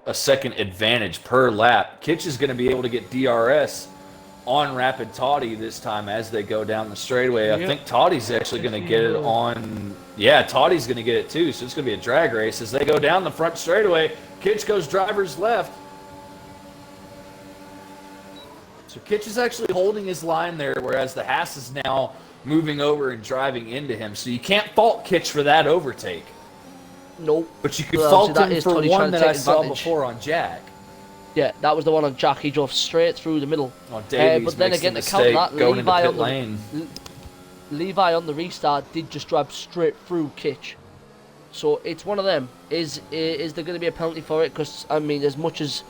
a second advantage per lap. Kitch is going to be able to get DRS on Rapid Toddy this time as they go down the straightaway. I Yep. think Toddy's actually going to get it on. Yeah, Toddy's going to get it too. So it's going to be a drag race as they go down the front straightaway. Kitch goes driver's left. So Kitch is actually holding his line there, whereas the Haas is now moving over and driving into him. So you can't fault Kitch for that overtake. Nope. But you could Well, fault obviously that him is for Toddy one trying to that I take saw advantage. before on Jack. Yeah, that was the one on Jack. He drove straight through the middle. Oh, Davies but then makes again, the to counter mistake that, going into Levi pit on the lane. Levi on the restart did just drive straight through Kitch. So it's one of them. Is there going to be a penalty for it? Because, I mean, as much as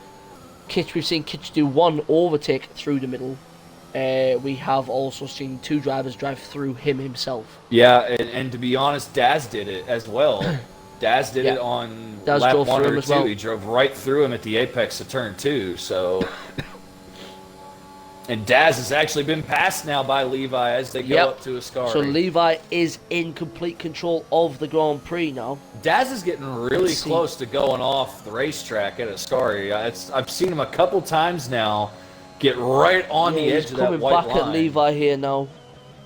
Kitch, we've seen Kitch do one overtake through the middle. We have also seen 2 drivers drive through him himself. Yeah, and to be honest, Daz did it as well. Daz did it on Daz lap drove 1 through him or as 2. well. He drove right through him at the apex of turn 2. So, and Daz has actually been passed now by Levi as they go up to Ascari. So Levi is in complete control of the Grand Prix now. Daz is getting really Let's see. close to going off the racetrack at Ascari. I've seen him a couple times now get right on the edge He's of that coming white back line. at Levi here now.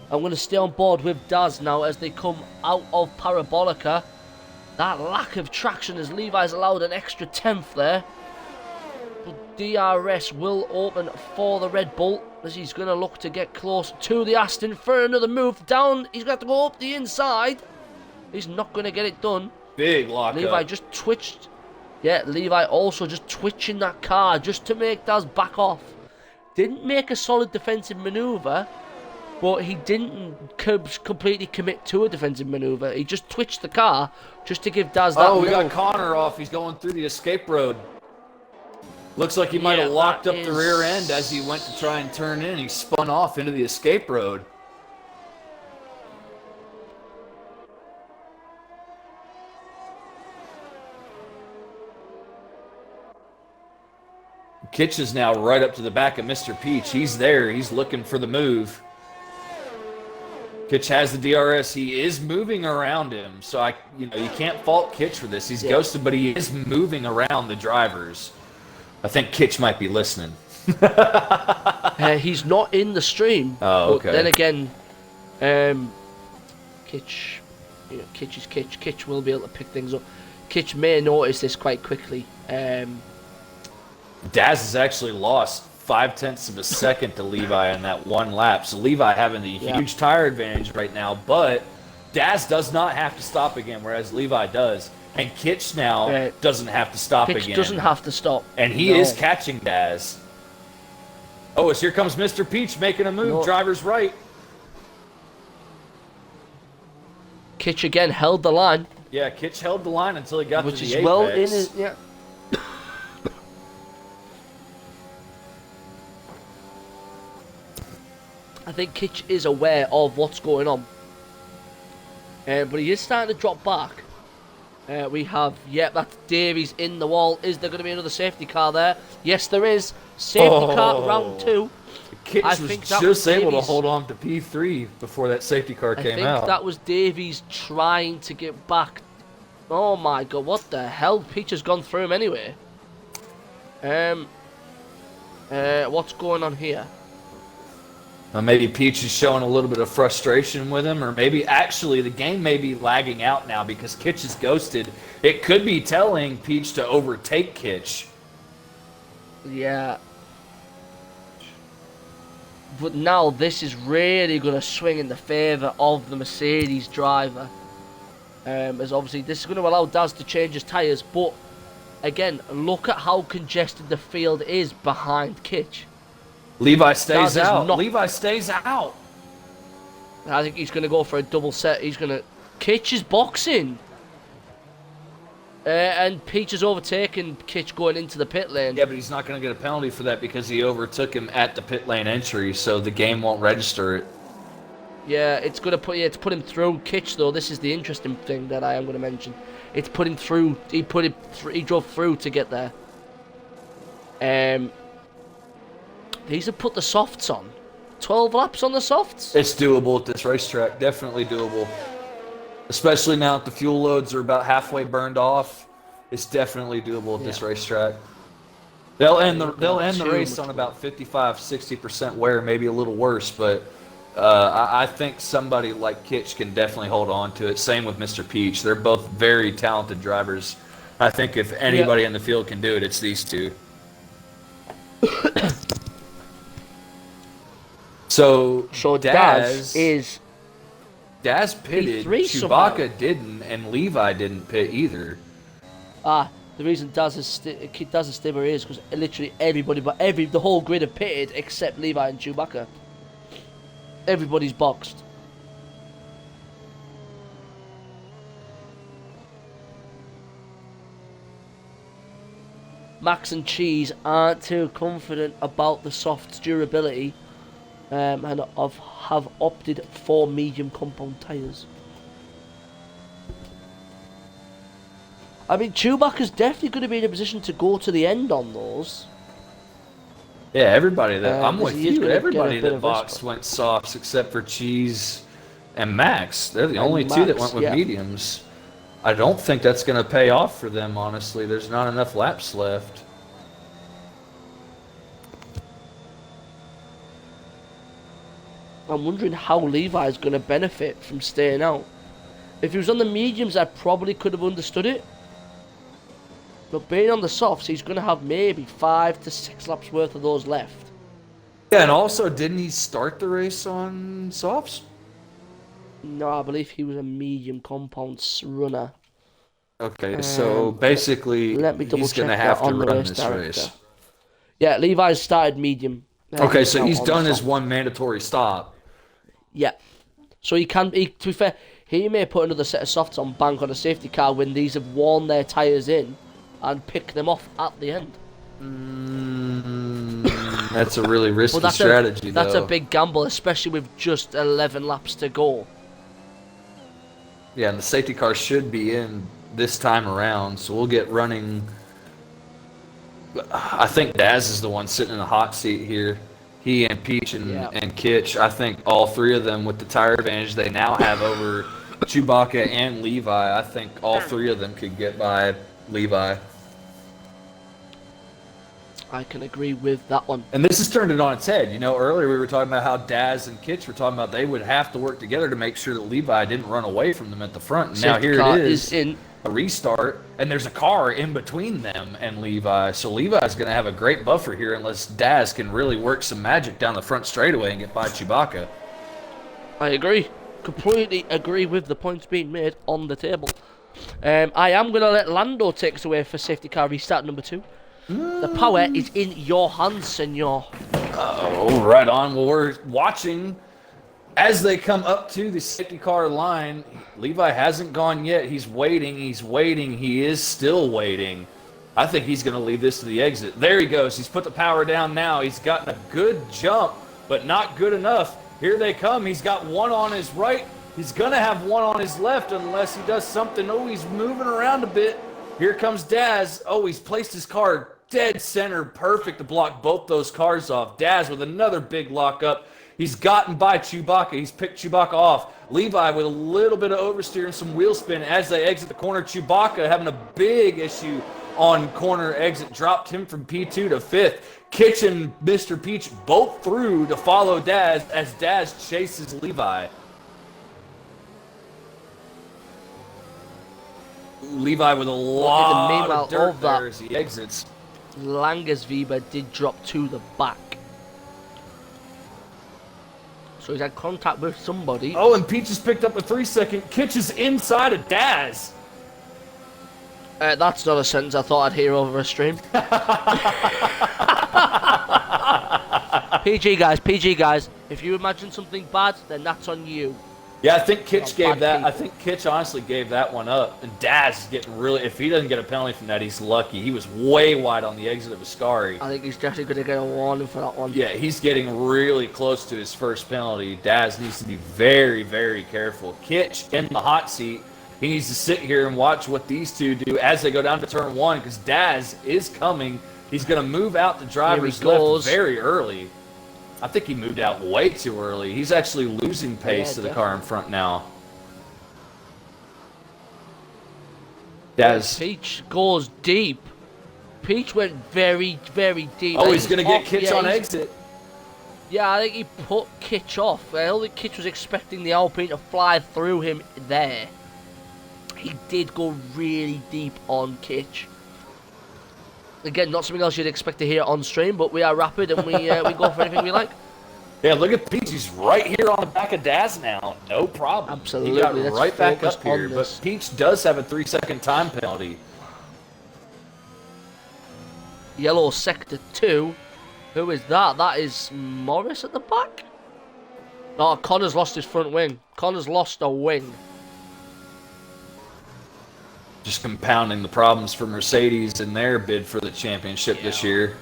I'm going to stay on board with Daz now as they come out of Parabolica. That lack of traction as Levi's allowed an extra 10th there. But DRS will open for the Red Bull as he's going to look to get close to the Aston for another move down. He's got to go up the inside. He's not going to get it done. Big lockup. Levi just twitched. Yeah, Levi also just twitching that car just to make Daz back off. Didn't make a solid defensive maneuver, but he didn't completely commit to a defensive maneuver. He just twitched the car just to give Daz that Oh, we little... got Connor off. He's going through the escape road. Looks like he might Yeah, have locked that up the is- rear end as he went to try and turn in. He spun off into the escape road. Kitch is now right up to the back of Mr. Peach. He's there. He's looking for the move. Kitch has the DRS. He is moving around him, so you can't fault Kitch for this. He's ghosted, but he is moving around the drivers. I think Kitch might be listening. He's not in the stream. Oh, okay. But then again, Kitch, Kitch is Kitch. Kitch will be able to pick things up. Kitch may notice this quite quickly. Daz has actually lost 0.5 of a second to Levi in that one lap. So Levi having the huge tire advantage right now, but Daz does not have to stop again, whereas Levi does. And Kitch now doesn't have to stop Kitch again. doesn't have to stop. And he is catching Daz. Oh, here comes Mr. Peach making a move. No. Driver's right. Kitch again held the line, Yeah, Kitch held the line until he got which to is the well in apex. his I think Kitch is aware of what's going on, but he is starting to drop back. We have, that's Davies in the wall. Is there going to be another safety car there? Yes, there is. Safety car round 2. Kitch I was think that just was able to Davies. hold on to P3 before that safety car I came think out. that was Davies trying to get back Oh my god, what the hell? Peach has gone through him anyway. What's going on here? Maybe Peach is showing a little bit of frustration with him, or maybe actually the game may be lagging out now because Kitch is ghosted. It could be telling Peach to overtake Kitch. Yeah. But now this is really going to swing in the favour of the Mercedes driver. As obviously this is going to allow Daz to change his tyres, but again, look at how congested the field is behind Kitch. Levi stays out. Not... Levi stays out. I think he's going to go for a double set. He's going to... Kitch is boxing. And Peach has overtaken Kitch going into the pit lane. Yeah, but he's not going to get a penalty for that because he overtook him at the pit lane entry, so the game won't register it. Yeah, it's going to put him through Kitch though. This is the interesting thing that I am going to mention. It's put him through. He drove through to get there. These have put the softs on. 12 laps on the softs. It's doable at this racetrack. Definitely doable. Especially now that the fuel loads are about halfway burned off. It's definitely doable at this racetrack. They'll end the race on about 55-60% wear, maybe a little worse, but I think somebody like Kitch can definitely hold on to it. Same with Mr. Peach. They're both very talented drivers. I think if anybody in the field can do it, it's these two. So Daz pitted, Chewbacca didn't, and Levi didn't pit either. The reason Daz's stimmer is because literally everybody, the whole grid have pitted except Levi and Chewbacca. Everybody's boxed. Max and Cheese aren't too confident about the soft's durability, and have opted for medium compound tyres. I mean, Chewbacca's definitely going to be in a position to go to the end on those. Yeah, everybody that I'm with you. Everybody that boxed respite. went softs except for Cheese and Max. They're the only two that went with mediums. I don't think that's going to pay off for them, honestly. There's not enough laps left. I'm wondering how Levi's going to benefit from staying out. If he was on the mediums, I probably could have understood it. But being on the softs, he's going to have maybe 5 to 6 laps worth of those left. Yeah, and also, didn't he start the race on softs? No, I believe he was a medium compound runner. Okay, so basically, let me double he's going to check have that to on the run race this director. race. Yeah, Levi's started medium. Okay, so he's done his one mandatory stop. Yeah. So to be fair, he may put another set of softs on bank on a safety car when these have worn their tyres in and pick them off at the end. That's a really risky strategy, That's a big gamble, especially with just 11 laps to go. Yeah, and the safety car should be in this time around, so we'll get running. I think Daz is the one sitting in the hot seat here. He and Peach and Kitch, I think all three of them with the tire advantage they now have over Chewbacca and Levi, I think all three of them could get by Levi. I can agree with that one. And this has turned it on its head. You know, earlier we were talking about how Daz and Kitch were talking about they would have to work together to make sure that Levi didn't run away from them at the front. And now here it is, a restart, and there's a car in between them and Levi. So Levi's going to have a great buffer here unless Daz can really work some magic down the front straightaway and get by Chewbacca. I agree. Completely agree with the points being made on the table. I am going to let Lando take us away for safety car restart number 2. The power is in your hands, senor. Oh, right on. Well, we're watching as they come up to the safety car line. Levi hasn't gone yet. He's waiting. He's waiting. He is still waiting. I think he's going to leave this to the exit. There he goes. He's put the power down now. He's gotten a good jump, but not good enough. Here they come. He's got one on his right. He's going to have one on his left unless he does something. Oh, he's moving around a bit. Here comes Daz. Oh, he's placed his car dead center, perfect to block both those cars off. Daz with another big lockup. He's gotten by Chewbacca. He's picked Chewbacca off. Levi with a little bit of oversteer and some wheel spin as they exit the corner. Chewbacca having a big issue on corner exit. Dropped him from P2 to 5th. Kitch and Mr. Peach both through to follow Daz as Daz chases Levi. Levi with a lot of dirt there as he exits. Langersweber did drop to the back. So he's had contact with somebody. Oh, and Peach has picked up a 3-second. Kitch is inside of Daz. That's not a sentence I thought I'd hear over a stream. PG guys. If you imagine something bad, then that's on you. Yeah, I think Kitch gave that. I think Kitch honestly gave that one up. And Daz is getting really. If he doesn't get a penalty from that, he's lucky. He was way wide on the exit of Ascari. I think he's definitely going to get a warning for that one. Yeah, he's getting really close to his first penalty. Daz needs to be very, very careful. Kitch in the hot seat. He needs to sit here and watch what these two do as they go down to turn 1 because Daz is coming. He's going to move out the driver's left very early. I think he moved out way too early. He's actually losing pace to the car in front now. Daz. Peach goes deep. Peach went very, very deep. Oh, he's going to get Kitch on exit. Yeah, I think he put Kitch off. I don't think Kitch was expecting the Alpine to fly through him there. He did go really deep on Kitch. Again, not something else you'd expect to hear on stream, but we are rapid and we go for anything we like. Yeah, look at Peach. He's right here on the back of Daz now. No problem. Absolutely. He got right back up here. But Peach does have a 3-second time penalty. Yellow sector 2. Who is that? That is Morris at the back? Oh, Connor's lost his front wing. Connor's lost a wing. Just compounding the problems for Mercedes in their bid for the championship this year.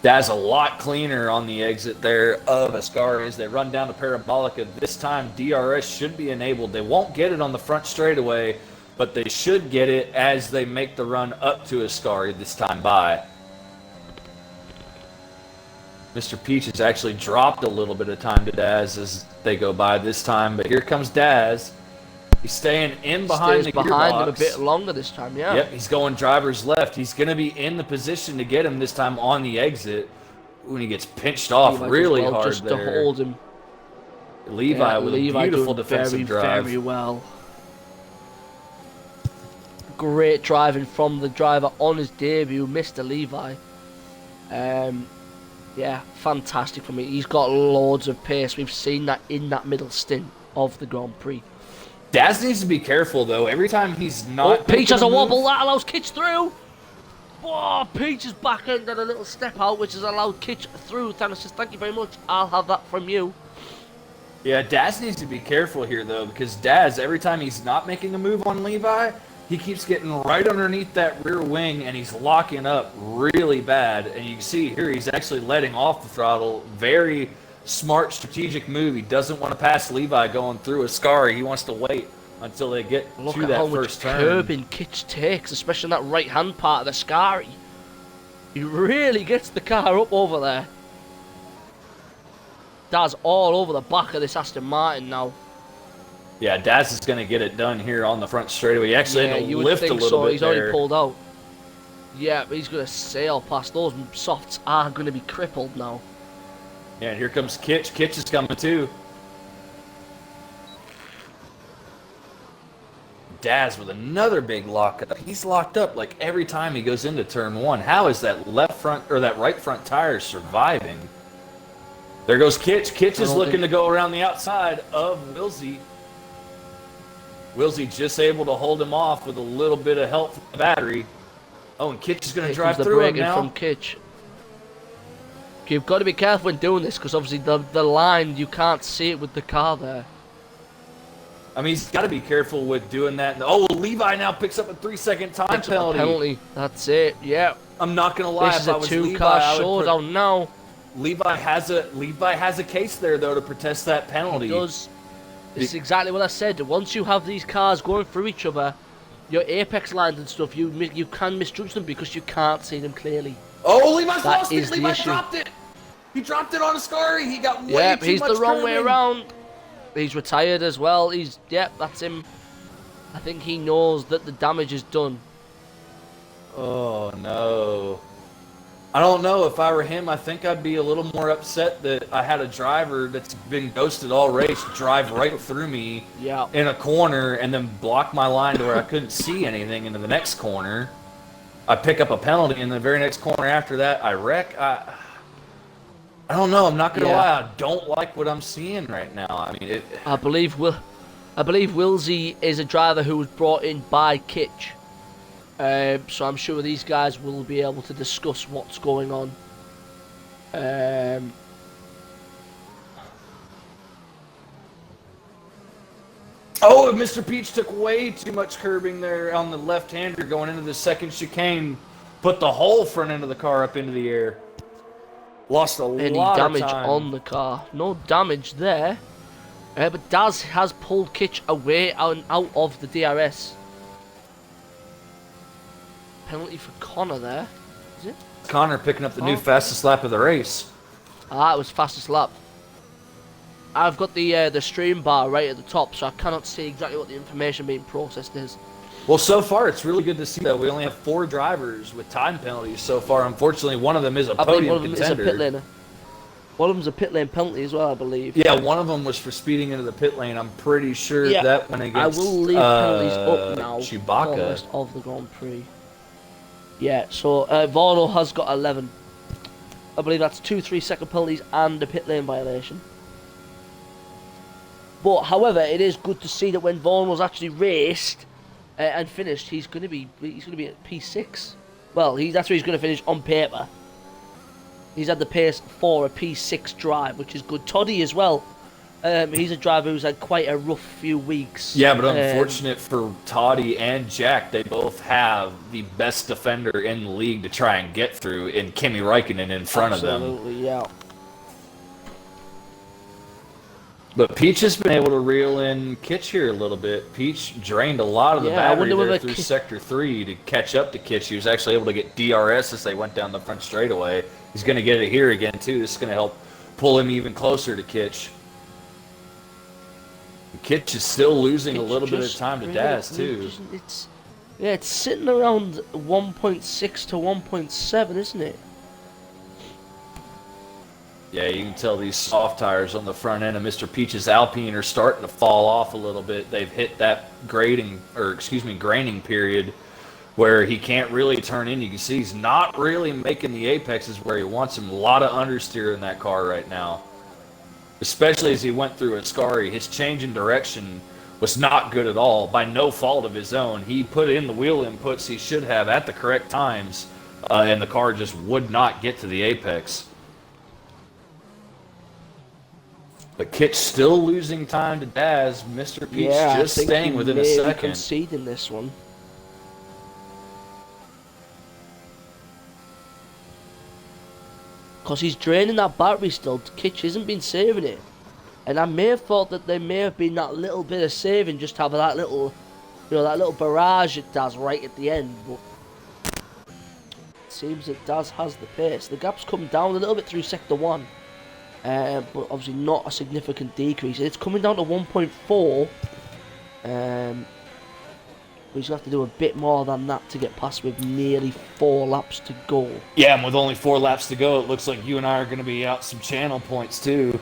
Daz a lot cleaner on the exit there of Ascari as they run down to Parabolica. This time DRS should be enabled. They won't get it on the front straightaway, but they should get it as they make the run up to Ascari this time by. Mr. Peach has actually dropped a little bit of time to Daz as they go by this time, but here comes Daz. He's staying in behind the gearbox. Behind him a bit longer this time, yeah. Yep, he's going driver's left. He's going to be in the position to get him this time on the exit when he gets pinched off really hard just there. to hold him. Levi with a beautiful defensive drive. Very well. Great driving from the driver on his debut, Mr. Levi. Yeah, fantastic for me. He's got loads of pace. We've seen that in that middle stint of the Grand Prix. Daz needs to be careful, though. Every time he's not... Oh, Peach has a wobble. That allows Kitch through. Oh, Peach is back end and a little step out, which has allowed Kitch through. Thanos says, thank you very much. I'll have that from you. Yeah, Daz needs to be careful here, though, because Daz, every time he's not making a move on Levi, he keeps getting right underneath that rear wing, and he's locking up really bad. And you can see here he's actually letting off the throttle. Very... smart strategic move. He doesn't want to pass Levi going through Ascari. He wants to wait until they get to that first turn. Look at how much curbing Kitch takes, especially in that right-hand part of Ascari. He really gets the car up over there. Daz all over the back of this Aston Martin now. Yeah, Daz is going to get it done here on the front straightaway. He actually had to lift a little bit. He's already pulled out. Yeah, but he's going to sail past. Those softs are going to be crippled now. Yeah, and here comes Kitch. Kitch is coming too. Daz with another big lockup. He's locked up like every time he goes into turn 1. How is that left front or that right front tire surviving? There goes Kitch. Kitch is looking to go around the outside of Wilsey. Wilsey just able to hold him off with a little bit of help from the battery. Oh, and Kitch is going to drive through him now. From Kitch. You've got to be careful when doing this because obviously the line, you can't see it with the car there. I mean, he's got to be careful with doing that. Oh, Levi now picks up a 3-second time penalty. That's it, yeah. I'm not going to lie. This is a two-car showdown now. Levi has a case there, though, to protest that penalty. He does. This is exactly what I said. Once you have these cars going through each other, your apex lines and stuff, you can misjudge them because you can't see them clearly. Oh, Levi's lost it. Levi dropped it. He dropped it on Ascari. He got way Yep, too he's much the wrong way curbing. around. He's retired as well. Yep, that's him. I think he knows that the damage is done. Oh, no. I don't know. If I were him, I think I'd be a little more upset that I had a driver that's been ghosted all race drive right through me Yeah. in a corner and then block my line to where I couldn't see anything into the next corner. I pick up a penalty, and the very next corner after that, I wreck. I don't know. I'm not going to lie. I don't like what I'm seeing right now. I mean, I believe Wilsey is a driver who was brought in by Kitch. So I'm sure these guys will be able to discuss what's going on. Oh, and Mr. Peach took way too much curbing there on the left-hander going into the second chicane. Put the whole front end of the car up into the air. Lost a Any lot damage of time. on the car? No damage there. But Daz has pulled Kitch away and out of the DRS. Penalty for Connor there. Is it? Connor picking up the new fastest lap of the race. Ah, it was fastest lap. I've got the stream bar right at the top, so I cannot see exactly what the information being processed is. Well, so far, it's really good to see that we only have 4 drivers with time penalties so far. Unfortunately, one of them is a I believe podium one of them contender. is a pit lane. One of them's a pit lane penalty as well, I believe. Yeah, one of them was for speeding into the pit lane. I'm pretty sure that went against I will leave penalties up now. Chewbacca. For the rest of the Grand Prix. Yeah, so Varno has got 11. I believe that's 2 3-second penalties and a pit lane violation. But however, it is good to see that when Vaughan was actually raced and finished, he's going to be at P6. Well, that's where he's going to finish on paper. He's had the pace for a P6 drive, which is good. Toddy as well. He's a driver who's had quite a rough few weeks. Yeah, but unfortunate for Toddy and Jack, they both have the best defender in the league to try and get through in Kimi Räikkönen in front of them. Absolutely, yeah. But Peach has been able to reel in Kitch here a little bit. Peach drained a lot of the battery there through Sector 3 to catch up to Kitch. He was actually able to get DRS as they went down the front straightaway. He's going to get it here again, too. This is going to help pull him even closer to Kitch. Kitch is still losing a little bit of time to Daz, too. It's sitting around 1.6 to 1.7, isn't it? Yeah, you can tell these soft tires on the front end of Mr. Peach's Alpine are starting to fall off a little bit. They've hit that graining period where he can't really turn in. You can see he's not really making the apexes where he wants him. A lot of understeer in that car right now, especially as he went through Ascari. His change in direction was not good at all, by no fault of his own. He put in the wheel inputs he should have at the correct times, and the car just would not get to the apex. But Kitch still losing time to Daz. Mr. Peach just staying within a second. Conceding this one. Because he's draining that battery still. Kitch hasn't been saving it. And I may have thought that there may have been that little bit of saving, just to have that little, that little barrage it does right at the end. But it seems that Daz has the pace. The gap's come down a little bit through Sector 1. But obviously not a significant decrease. It's coming down to 1.4. We just have to do a bit more than that to get past with nearly 4 laps to go. Yeah, and with only 4 laps to go, it looks like you and I are going to be out some channel points too.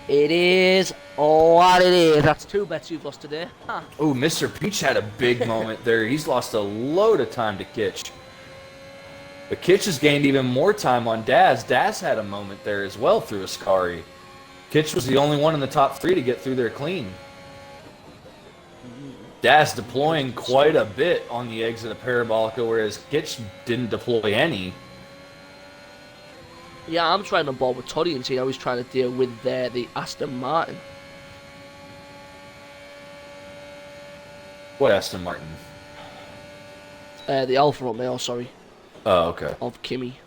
It is what it is. That's 2 bets you've lost today. Huh. Oh, Mr. Peach had a big moment there. He's lost a load of time to Kitch. But Kitch has gained even more time on Daz. Daz had a moment there as well through Ascari. Kitch was the only one in the top 3 to get through there clean. Daz deploying quite a bit on the exit of Parabolica, whereas Kitch didn't deploy any. Yeah, I'm trying to ball with Toddy and see how he's trying to deal with the Aston Martin. What Aston Martin? The Alfa Romeo, sorry. Oh, okay. Of Kimi.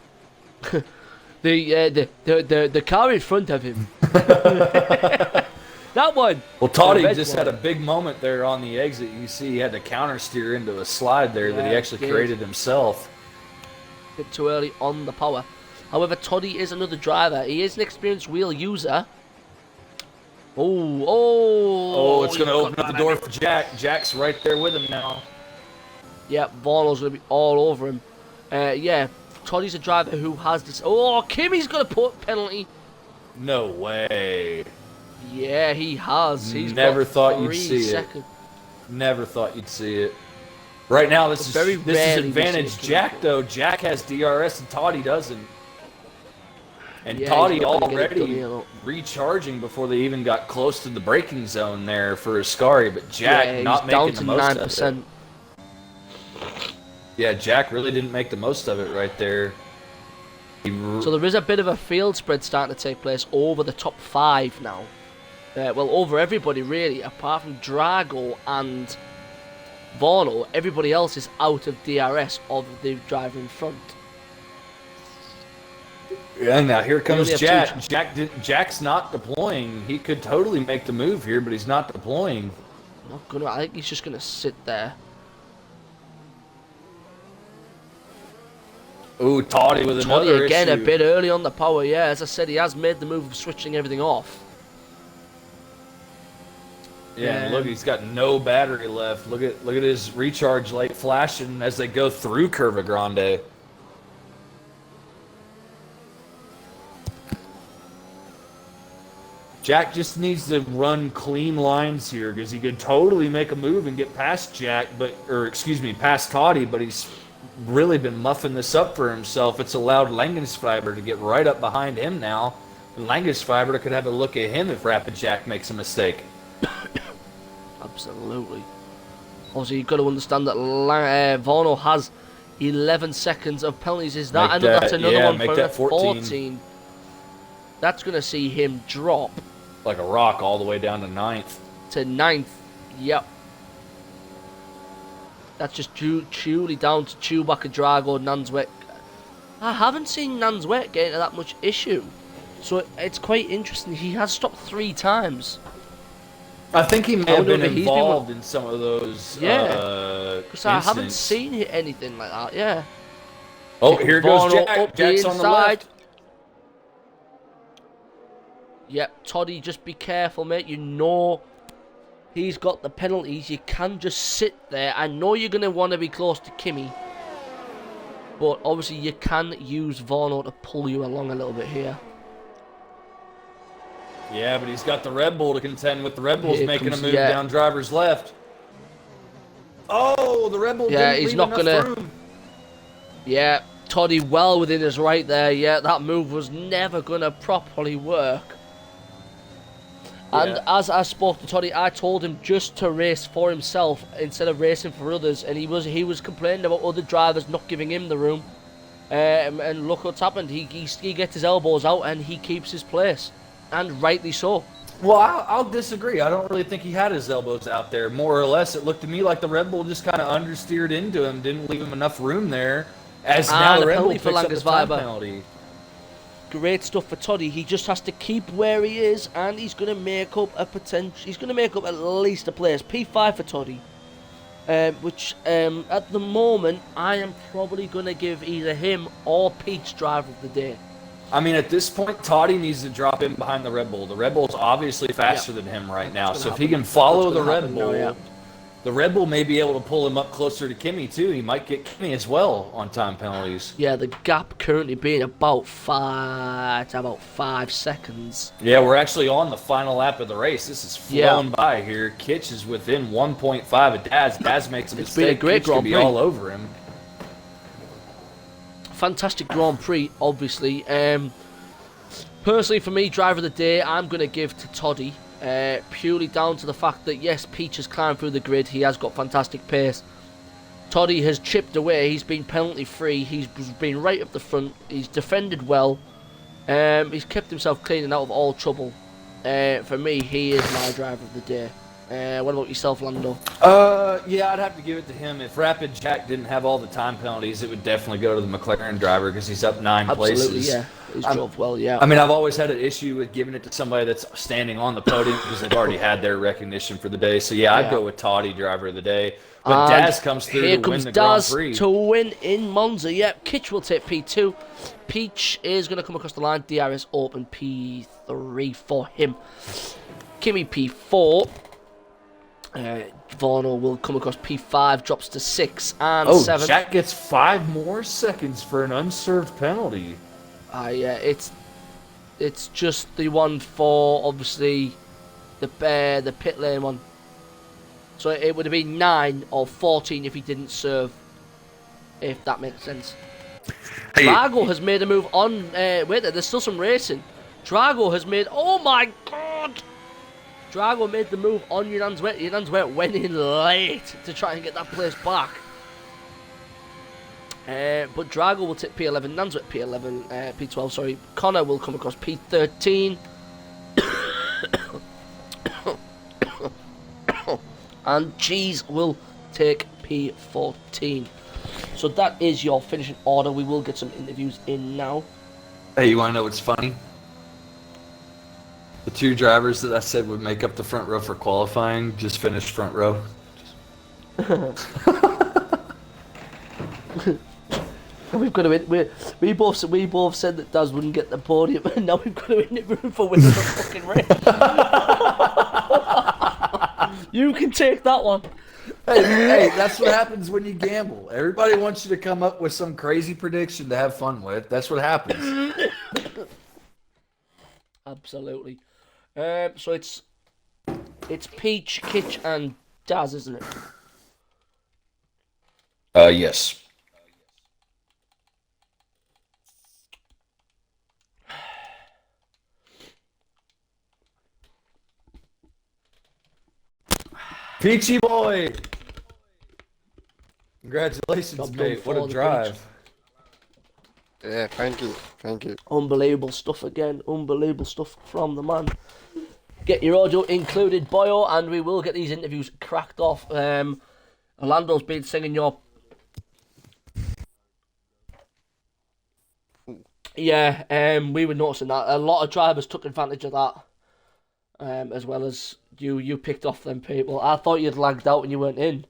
the car in front of him. That one. Well, Toddy just had a big moment there on the exit. You see he had to counter steer into a slide there that he actually created himself. A bit too early on the power. However, Toddy is another driver. He is an experienced wheel user. Oh, it's going to open up the door for Jack. Jack's right there with him now. Yeah, Varno's going to be all over him. Yeah, Toddy's a driver who has this. Oh, Kimi's going to put penalty. No way. Yeah, he has. He's Never got thought you'd 3 see seconds. it. Never thought you'd see it. Right now, this is advantage Jack, though. Jack has DRS and Toddy doesn't. And Yeah, Toddy he's not gonna get it already done, recharging before they even got close to the braking zone there for Ascari, but Jack Yeah, not he's down making to the most 9%. of it. Yeah, Jack really didn't make the most of it right there. So there is a bit of a field spread starting to take place over the top 5 now. Well, over everybody really, apart from Drago and Varno. Everybody else is out of DRS of the driver in front. Yeah, now here comes Jack. two- Jack's not deploying. He could totally make the move here, but he's not deploying. Not gonna. I think he's just gonna sit there. Ooh, Toddy with Toddy another again issue. a bit early on the power. Yeah, as I said, he has made the move of switching everything off. Yeah, and look, he's got no battery left. Look at his recharge light flashing as they go through Curva Grande. Jack just needs to run clean lines here because he could totally make a move and get past past Toddy, but he's really been muffing this up for himself. It's allowed Langensfiber to get right up behind him now. And Langensfiber could have a look at him if Rapid Jack makes a mistake. Absolutely. Obviously, you've got to understand that Varno has 11 seconds of penalties. Is that that's another one make for that 14? That's going to see him drop like a rock all the way down to 9th. to 9th. Yep. That's just truly down to Chewbacca, Drago, Nanswek. I haven't seen Nanswek get into that much issue. So it's quite interesting. He has stopped 3 times. I think he may have been involved in some of those because I haven't seen anything like that, yeah. Oh, here goes Jack. Up Jack's the on the left. Yep, Toddy, just be careful, mate. You know he's got the penalties. You can just sit there. I know you're going to want to be close to Kimi. But obviously you can use Varno to pull you along a little bit here. Yeah, but he's got the Red Bull to contend with. The Red Bull's making a move yeah. down driver's left. Oh, the Red Bull didn't he's leave not enough gonna. room. Yeah, Toddy well within his right there. Yeah, that move was never gonna properly work. And as I spoke to Toddy, I told him just to race for himself instead of racing for others. And he was complaining about other drivers not giving him the room. And look what's happened. He gets his elbows out and he keeps his place. And rightly so. Well, I'll disagree. I don't really think he had his elbows out there. More or less, it looked to me like the Red Bull just kind of understeered into him, didn't leave him enough room there. As now the Red Bull picks up the time penalty. Great stuff for Toddy. He just has to keep where he is, and he's going to make up a potential. He's going to make up at least a place. P5 for Toddy, which at the moment I am probably going to give either him or Pete's driver of the day. I mean, at this point, Toddy needs to drop in behind the Red Bull. The Red Bull's obviously faster than him right now, so if he can follow the Red Bull, the Red Bull may be able to pull him up closer to Kimi too. He might get Kimi as well on time penalties. Yeah, the gap currently being about 5 seconds. Yeah, we're actually on the final lap of the race. This is flown by here. Kitch is within 1.5 of Daz. Daz makes a mistake. It's been a great Grand Prix. Be all over him. Fantastic Grand Prix, obviously. Personally, for me, driver of the day, I'm going to give to Toddy. Purely down to the fact that, yes, Peach has climbed through the grid. He has got fantastic pace. Toddy has chipped away. He's been penalty free. He's been right up the front. He's defended well. He's kept himself clean and out of all trouble. For me, he is my driver of the day. What about yourself, Lando? Yeah, I'd have to give it to him. If Rapid Jack didn't have all the time penalties, it would definitely go to the McLaren driver because he's up 9 places. Yeah. He's drove well, yeah. I mean, I've always had an issue with giving it to somebody that's standing on the podium because they've already had their recognition for the day. So yeah, I'd go with Toddy, driver of the day. But Daz comes through to win the Grand Prix. To win in Monza. Yep, Kitch will take P2. Peach is going to come across the line. DRS open P3 for him. Kimi P4. Varno will come across P5, drops to 6 and 7. Jack gets 5 more seconds for an unserved penalty. It's just the one for obviously the pit lane one. So it would have been 9 or 14 if he didn't serve, if that makes sense. Hey. Drago has made a move on. Wait, there's still some racing. Drago has made. Oh my god! Drago made the move on Yunan's Wet. Yunan's Wet went in late to try and get that place back. But Drago will take P11. Nanswet P11. P12. Sorry. Connor will come across P13. And Cheese will take P14. So that is your finishing order. We will get some interviews in now. Hey, you want to know what's funny? The 2 drivers that I said would make up the front row for qualifying just finished front row. We've got to we both said that Daz wouldn't get the podium, and now we've got to interview him for winning the fucking race. You can take that one. Hey, that's what happens when you gamble. Everybody wants you to come up with some crazy prediction to have fun with. That's what happens. Absolutely. So it's Peach, Kitch, and Daz, isn't it? Yes. Peachy boy! Congratulations, mate. What a drive. Yeah, thank you. Thank you. Unbelievable stuff again. Unbelievable stuff from the man. Get your audio included, boyo, and we will get these interviews cracked off. Orlando's been singing your... Yeah, we were noticing that. A lot of drivers took advantage of that. As well as you picked off them people. I thought you'd lagged out when you weren't in.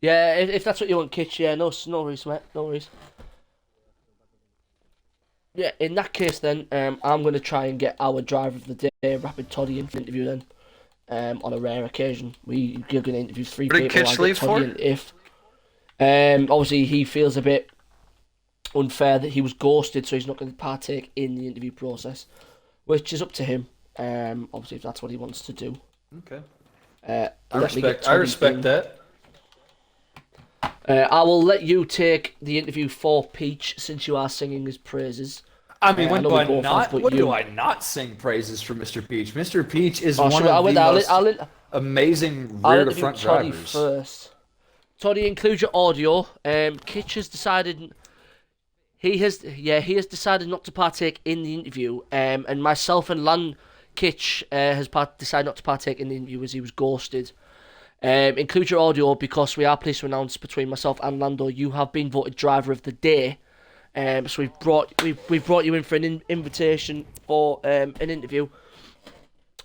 Yeah, if that's what you want, Kitch, yeah, no worries, mate, no worries. Yeah, in that case then, I'm going to try and get our driver of the day, Rapid Toddy, in for interview then. On a rare occasion. We're going to interview 3 people. What did Kitch leave for? Obviously he feels a bit unfair that he was ghosted, so he's not going to partake in the interview process, which is up to him. Obviously, if that's what he wants to do. Okay. I respect that. I will let you take the interview for Peach since you are singing his praises. I mean, when do I not sing praises for Mr. Peach? Mr. Peach is one of the most amazing rear-to-front drivers. First. Toddy, include your audio. Kitch has decided. He has decided not to partake in the interview, and myself and Lan Kitch has decided not to partake in the interview as he was ghosted. Include your audio because we are pleased to announce between myself and Lando you have been voted driver of the day. So we've brought you in for an invitation for an interview.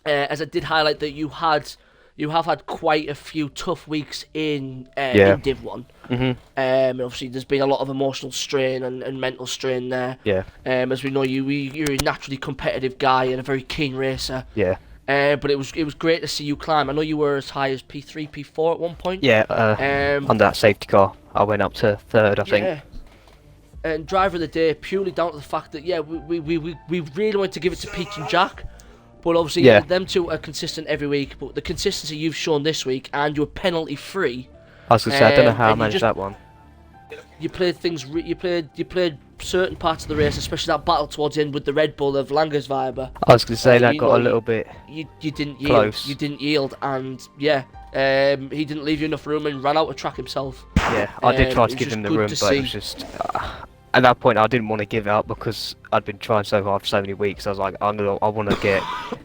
As I did highlight that you have had quite a few tough weeks in Div 1. Mm-hmm. And obviously there's been a lot of emotional strain and mental strain there. Yeah. As we know, you're a naturally competitive guy and a very keen racer. Yeah. But it was great to see you climb. I know you were as high as P3, P4 at one point. Yeah. Under that safety car, I went up to 3rd, I think. Yeah. And driver of the day purely down to the fact that we really wanted to give it to Peach and Jack. But obviously, them two are consistent every week. But the consistency you've shown this week, and you were penalty free. I was gonna say, I don't know how I managed that one. You played things. You played certain parts of the race, especially that battle towards the end with the Red Bull of Langersweiber. I was gonna say that got a little bit. You didn't yield. Close. You didn't yield, and he didn't leave you enough room and ran out of track himself. Yeah, I did try to give him the room, but it was just. At that point, I didn't want to give it up because I'd been trying so hard for so many weeks. I was like, I want to get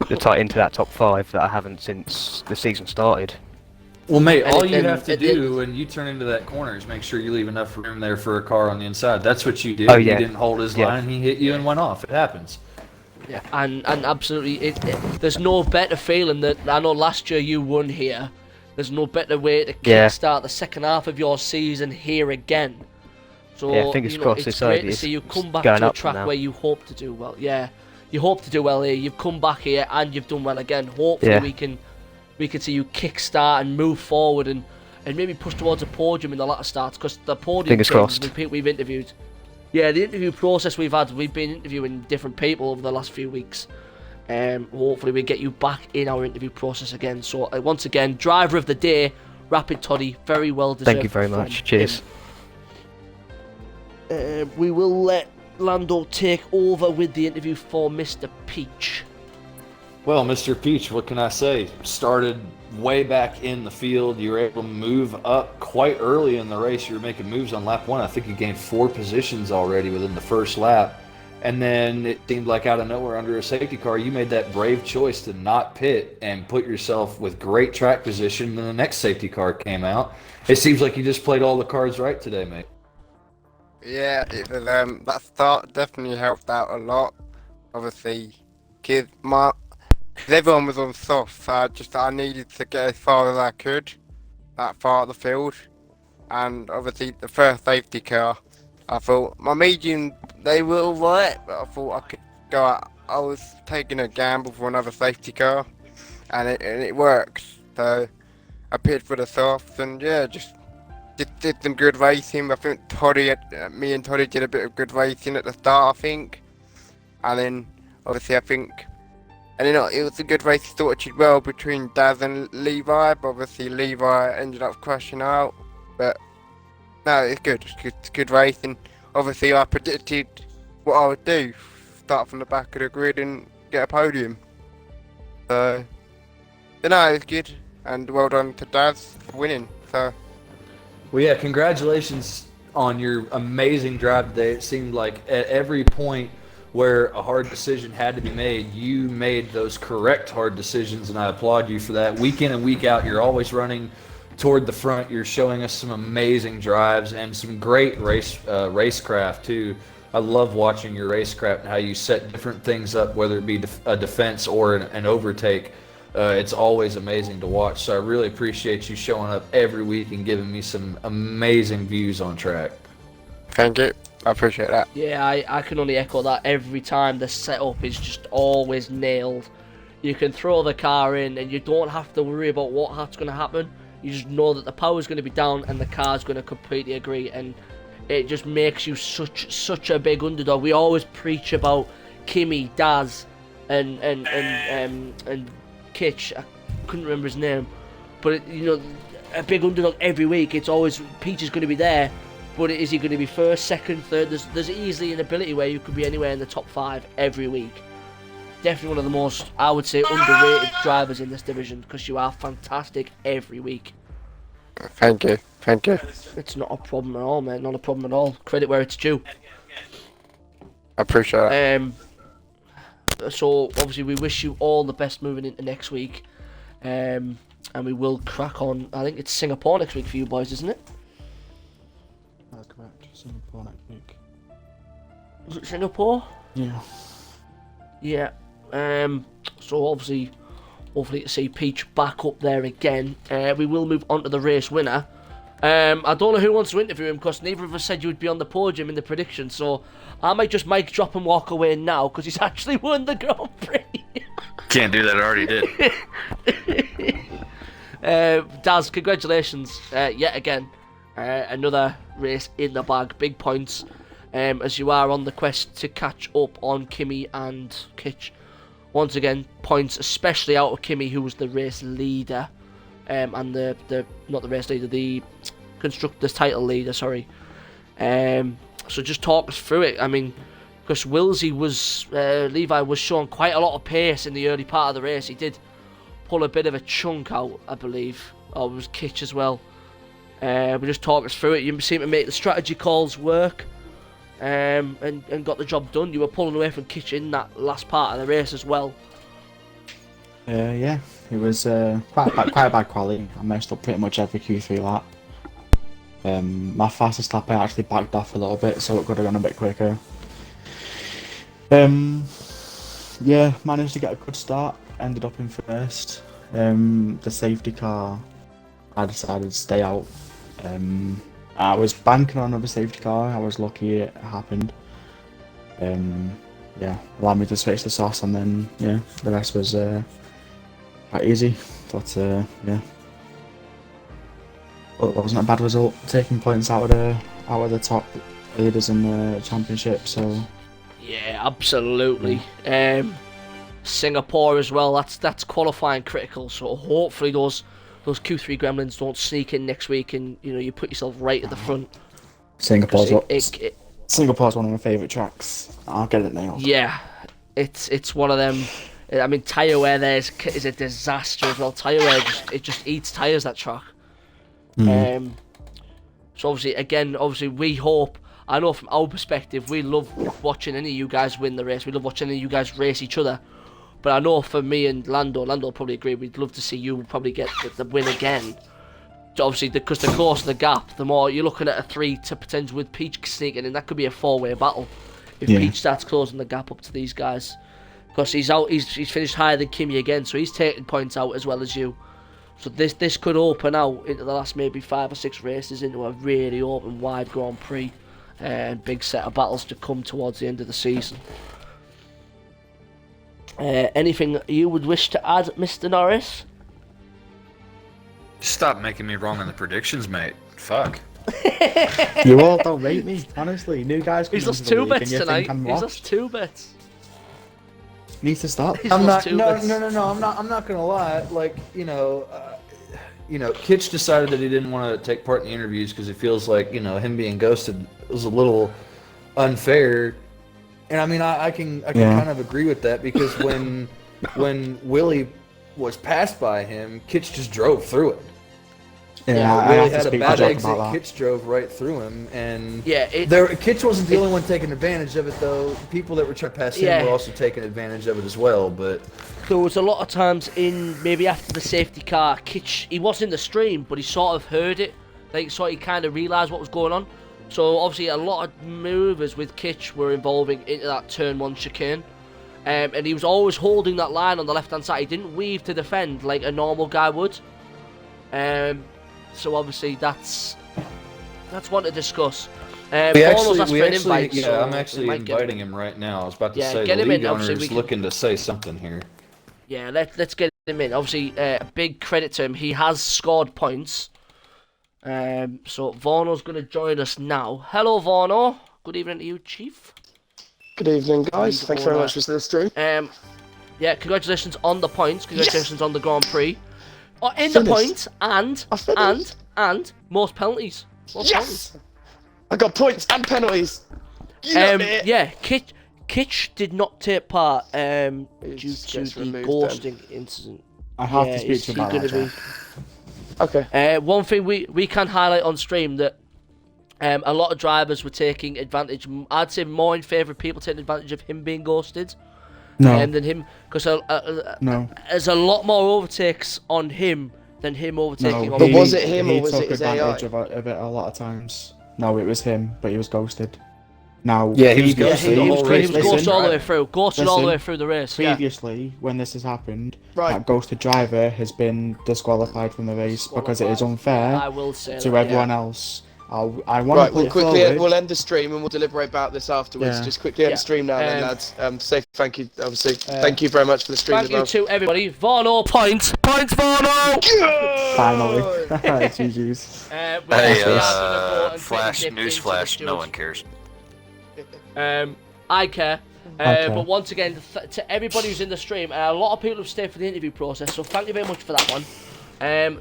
into that top 5 that I haven't since the season started. Well, mate, And all it- you and have to it- do when you turn into that corner is make sure you leave enough room there for a car on the inside. That's what you did. Oh, He yeah. didn't hold his Yeah. line. He hit you and went off. It happens. Yeah, and absolutely, there's no better feeling that I know last year you won here. There's no better way to Yeah. kickstart the second half of your season here again. So Yeah, fingers crossed it's this great side to is see you come back going to a up track now. where you hope to do well. Yeah, you hope to do well here. You've come back here and you've done well again. Hopefully Yeah. we can see you kickstart and move forward and maybe push towards a podium in the latter starts, because the podium Fingers things crossed. we've interviewed. Yeah, the interview process we've been interviewing different people over the last few weeks. Hopefully we get you back in our interview process again. So once again, driver of the day, Rapid Toddy, very well deserved. Thank you very from much. Cheers. him. We will let Lando take over with the interview for Mr. Peach. Well, Mr. Peach, what can I say? Started way back in the field. You were able to move up quite early in the race. You were making moves on lap 1. I think you gained 4 positions already within the first lap. And then it seemed like out of nowhere under a safety car, you made that brave choice to not pit and put yourself with great track position. Then the next safety car came out. It seems like you just played all the cards right today, mate. Yeah, it was, that start definitely helped out a lot. Obviously, cause everyone was on soft, so I needed to get as far as I could, that far of the field. And obviously, the first safety car, I thought my medium, they were alright, but I thought I could go out. I was taking a gamble for another safety car, and it works. So I pitted for the softs, and yeah, just did some good racing. I think me and Toddy did a bit of good racing at the start, I think. And then, obviously, it was a good race. It started well between Daz and Levi, but obviously Levi ended up crashing out. But no, it's good. It's good racing. Obviously, I predicted what I would do: start from the back of the grid and get a podium. So, no, it's good, and well done to Daz for winning. So. Well, yeah, congratulations on your amazing drive today. It seemed like at every point where a hard decision had to be made, you made those correct hard decisions, and I applaud you for that. Week in and week out, you're always running toward the front. You're showing us some amazing drives and some great racecraft too. I love watching your racecraft and how you set different things up, whether it be a defense or an overtake. It's always amazing to watch. So I really appreciate you showing up every week and giving me some amazing views on track. Thank you. I appreciate that. Yeah, I can only echo that. Every time the setup is just always nailed. You can throw the car in and you don't have to worry about what's going to happen. You just know that the power's going to be down and the car's going to completely agree, and it just makes you such a big underdog. We always preach about Kimi, Daz, and Kitch. I couldn't remember his name, but a big underdog every week. It's always Peach is going to be there, but is he going to be first, second, third? There's easily an ability where you could be anywhere in the top 5 every week. Definitely one of the most, I would say, underrated drivers in this division, because you are fantastic every week. Thank you. It's not a problem at all, mate. Not a problem at all. Credit where it's due. I appreciate that. So obviously we wish you all the best moving into next week, and we will crack on. I think it's Singapore next week for you boys, isn't it? That's correct. Singapore next week. Was it Singapore? Yeah. Yeah. So obviously, hopefully to see Peach back up there again. We will move on to the race winner. I don't know who wants to interview him, because neither of us said you would be on the podium in the prediction, so I might just mic drop and walk away now, because he's actually won the Grand Prix. Can't do that, I already did. Daz, congratulations yet again. Another race in the bag, big points, as you are on the quest to catch up on Kimi and Kitch. Once again, points, especially out of Kimi, who was the race leader, and the not the race leader, the constructors title leader, sorry. So just talk us through it. I mean, because Levi was showing quite a lot of pace in the early part of the race. He did pull a bit of a chunk out, I believe. Or it was Kitch as well. But just talk us through it. You seem to make the strategy calls work, and got the job done. You were pulling away from Kitch in that last part of the race as well. Yeah, it was quite bad quality. I messed up pretty much every Q3 lap. My fastest lap I actually backed off a little bit, so it could have gone a bit quicker. Yeah, managed to get a good start. Ended up in first. The safety car, I decided to stay out. I was banking on another safety car. I was lucky it happened. Yeah, allowed me to switch the sauce, and then yeah, the rest was quite easy. But yeah, well, it wasn't a bad result. Taking points out of the top leaders in the championship. So yeah, absolutely. Singapore as well. That's qualifying critical. So hopefully those Q3 gremlins don't sneak in next week, and you put yourself right at the front. Singapore's one of my favourite tracks. I'll get it nailed. Yeah, it's one of them. I mean, tyre wear there is a disaster as well. Tyre wear just eats tyres, that track. So obviously we hope. I know from our perspective, we love watching any of you guys win the race. We love watching any of you guys race each other. But I know for me and Lando will probably agree, we'd love to see you probably get the win again. Obviously, because the closer the gap, the more you're looking at a 3 to potential with Peach sneaking in. That could be a 4-way battle if Peach starts closing the gap up to these guys. Because he's finished higher than Kimi again, so he's taking points out as well as you. So this could open out into the last maybe 5 or 6 races into a really open, wide Grand Prix. And big set of battles to come towards the end of the season. Anything you would wish to add, Mr. Norris? Stop making me wrong on the predictions, mate. Fuck. You all don't rate me, honestly. New guys. He's lost 2 bets tonight. He's lost 2 bets. Needs to stop. I'm not. No. I'm not gonna lie. Like Kitch decided that he didn't want to take part in the interviews because he feels like him being ghosted was a little unfair. And I mean, I can kind of agree with that because when Willie was passed by him, Kitch just drove through it. Yeah, Willie had a bad exit. Kitch drove right through him, and Kitch wasn't the only one taking advantage of it, though. People that were trying to pass him were also taking advantage of it as well. But there was a lot of times in maybe after the safety car, Kitch, he was in the stream, but he sort of heard it, he kind of realised what was going on. So obviously a lot of movers with Kitch were involving into that turn 1 chicane. And he was always holding that line on the left hand side. He didn't weave to defend like a normal guy would. So obviously that's one to discuss. I'm actually inviting him right now. I was about to say the league owner is looking to say something here. Yeah, let's get him in. Obviously, a big credit to him. He has scored points. So Vorno's going to join us now. Hello, Vorno. Good evening to you, Chief. Good evening, guys. Thanks very much for the stream. Yeah, congratulations on the points. Congratulations on the Grand Prix. The points and most penalties. Penalties. I got points and penalties. Yeah, Kitch did not take part due to the ghosting incident. I have to speak to you about that. Okay. One thing we can highlight on stream that a lot of drivers were taking advantage. I'd say more in favour of people taking advantage of him being ghosted than him, because there's a lot more overtakes on him than him overtaking on But me. was it him or was it his AI? He took advantage of it a lot of times. No, it was him, but he was ghosted. Now, he was ghosted he was ghosted all the way through. Ghosted all the way through the race. Previously, when this has happened, that ghosted driver has been disqualified from the race because it is unfair to everyone else. I want to we'll end the stream and we'll deliberate about this afterwards. Just quickly end the stream now, then, lads. Say thank you, obviously. Thank you very much for the stream. Thank you to everybody. Vorno points, Vorno. Finally, GG's. Newsflash, no one cares. I care. But once again, to everybody who's in the stream, a lot of people have stayed for the interview process, so thank you very much for that one.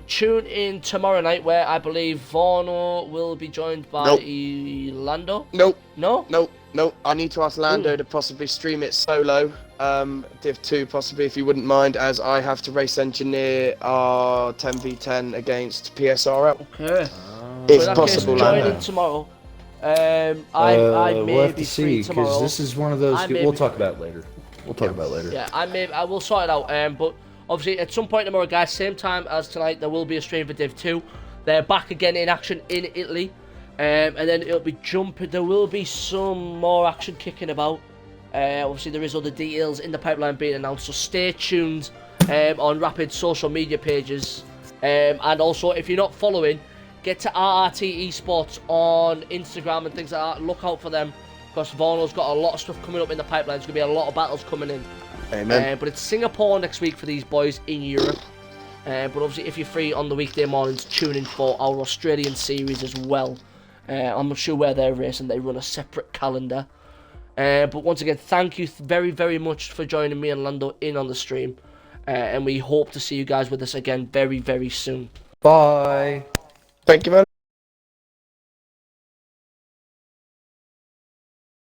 Tune in tomorrow night, where I believe Vorno will be joined by Lando. Nope. I need to ask Lando to possibly stream it solo. Div 2 possibly, if you wouldn't mind, as I have to race engineer our 10v10 against PSR. Okay. If possible, join in tomorrow. I may we'll have be to free see, tomorrow. because this is one of those. We'll talk about it later. Yeah, I will sort it out. But Obviously, at some point tomorrow, guys, same time as tonight, there will be a stream for Div 2. They're back again in action in Italy. And then it'll be jumping. There will be some more action kicking about. Obviously, there is other details in the pipeline being announced, so stay tuned on Rapid social media pages. And also, if you're not following, get to RRT Esports on Instagram and things like that. Look out for them, because Vorno's got a lot of stuff coming up in the pipeline. There's going to be a lot of battles coming in. Amen. But it's Singapore next week for these boys in Europe. But obviously, if you're free on the weekday mornings, tune in for our Australian series as well. I'm not sure where they're racing. They run a separate calendar. But once again, thank you very, very much for joining me and Lando in on the stream. And we hope to see you guys with us again very, very soon. Bye. Thank you, man.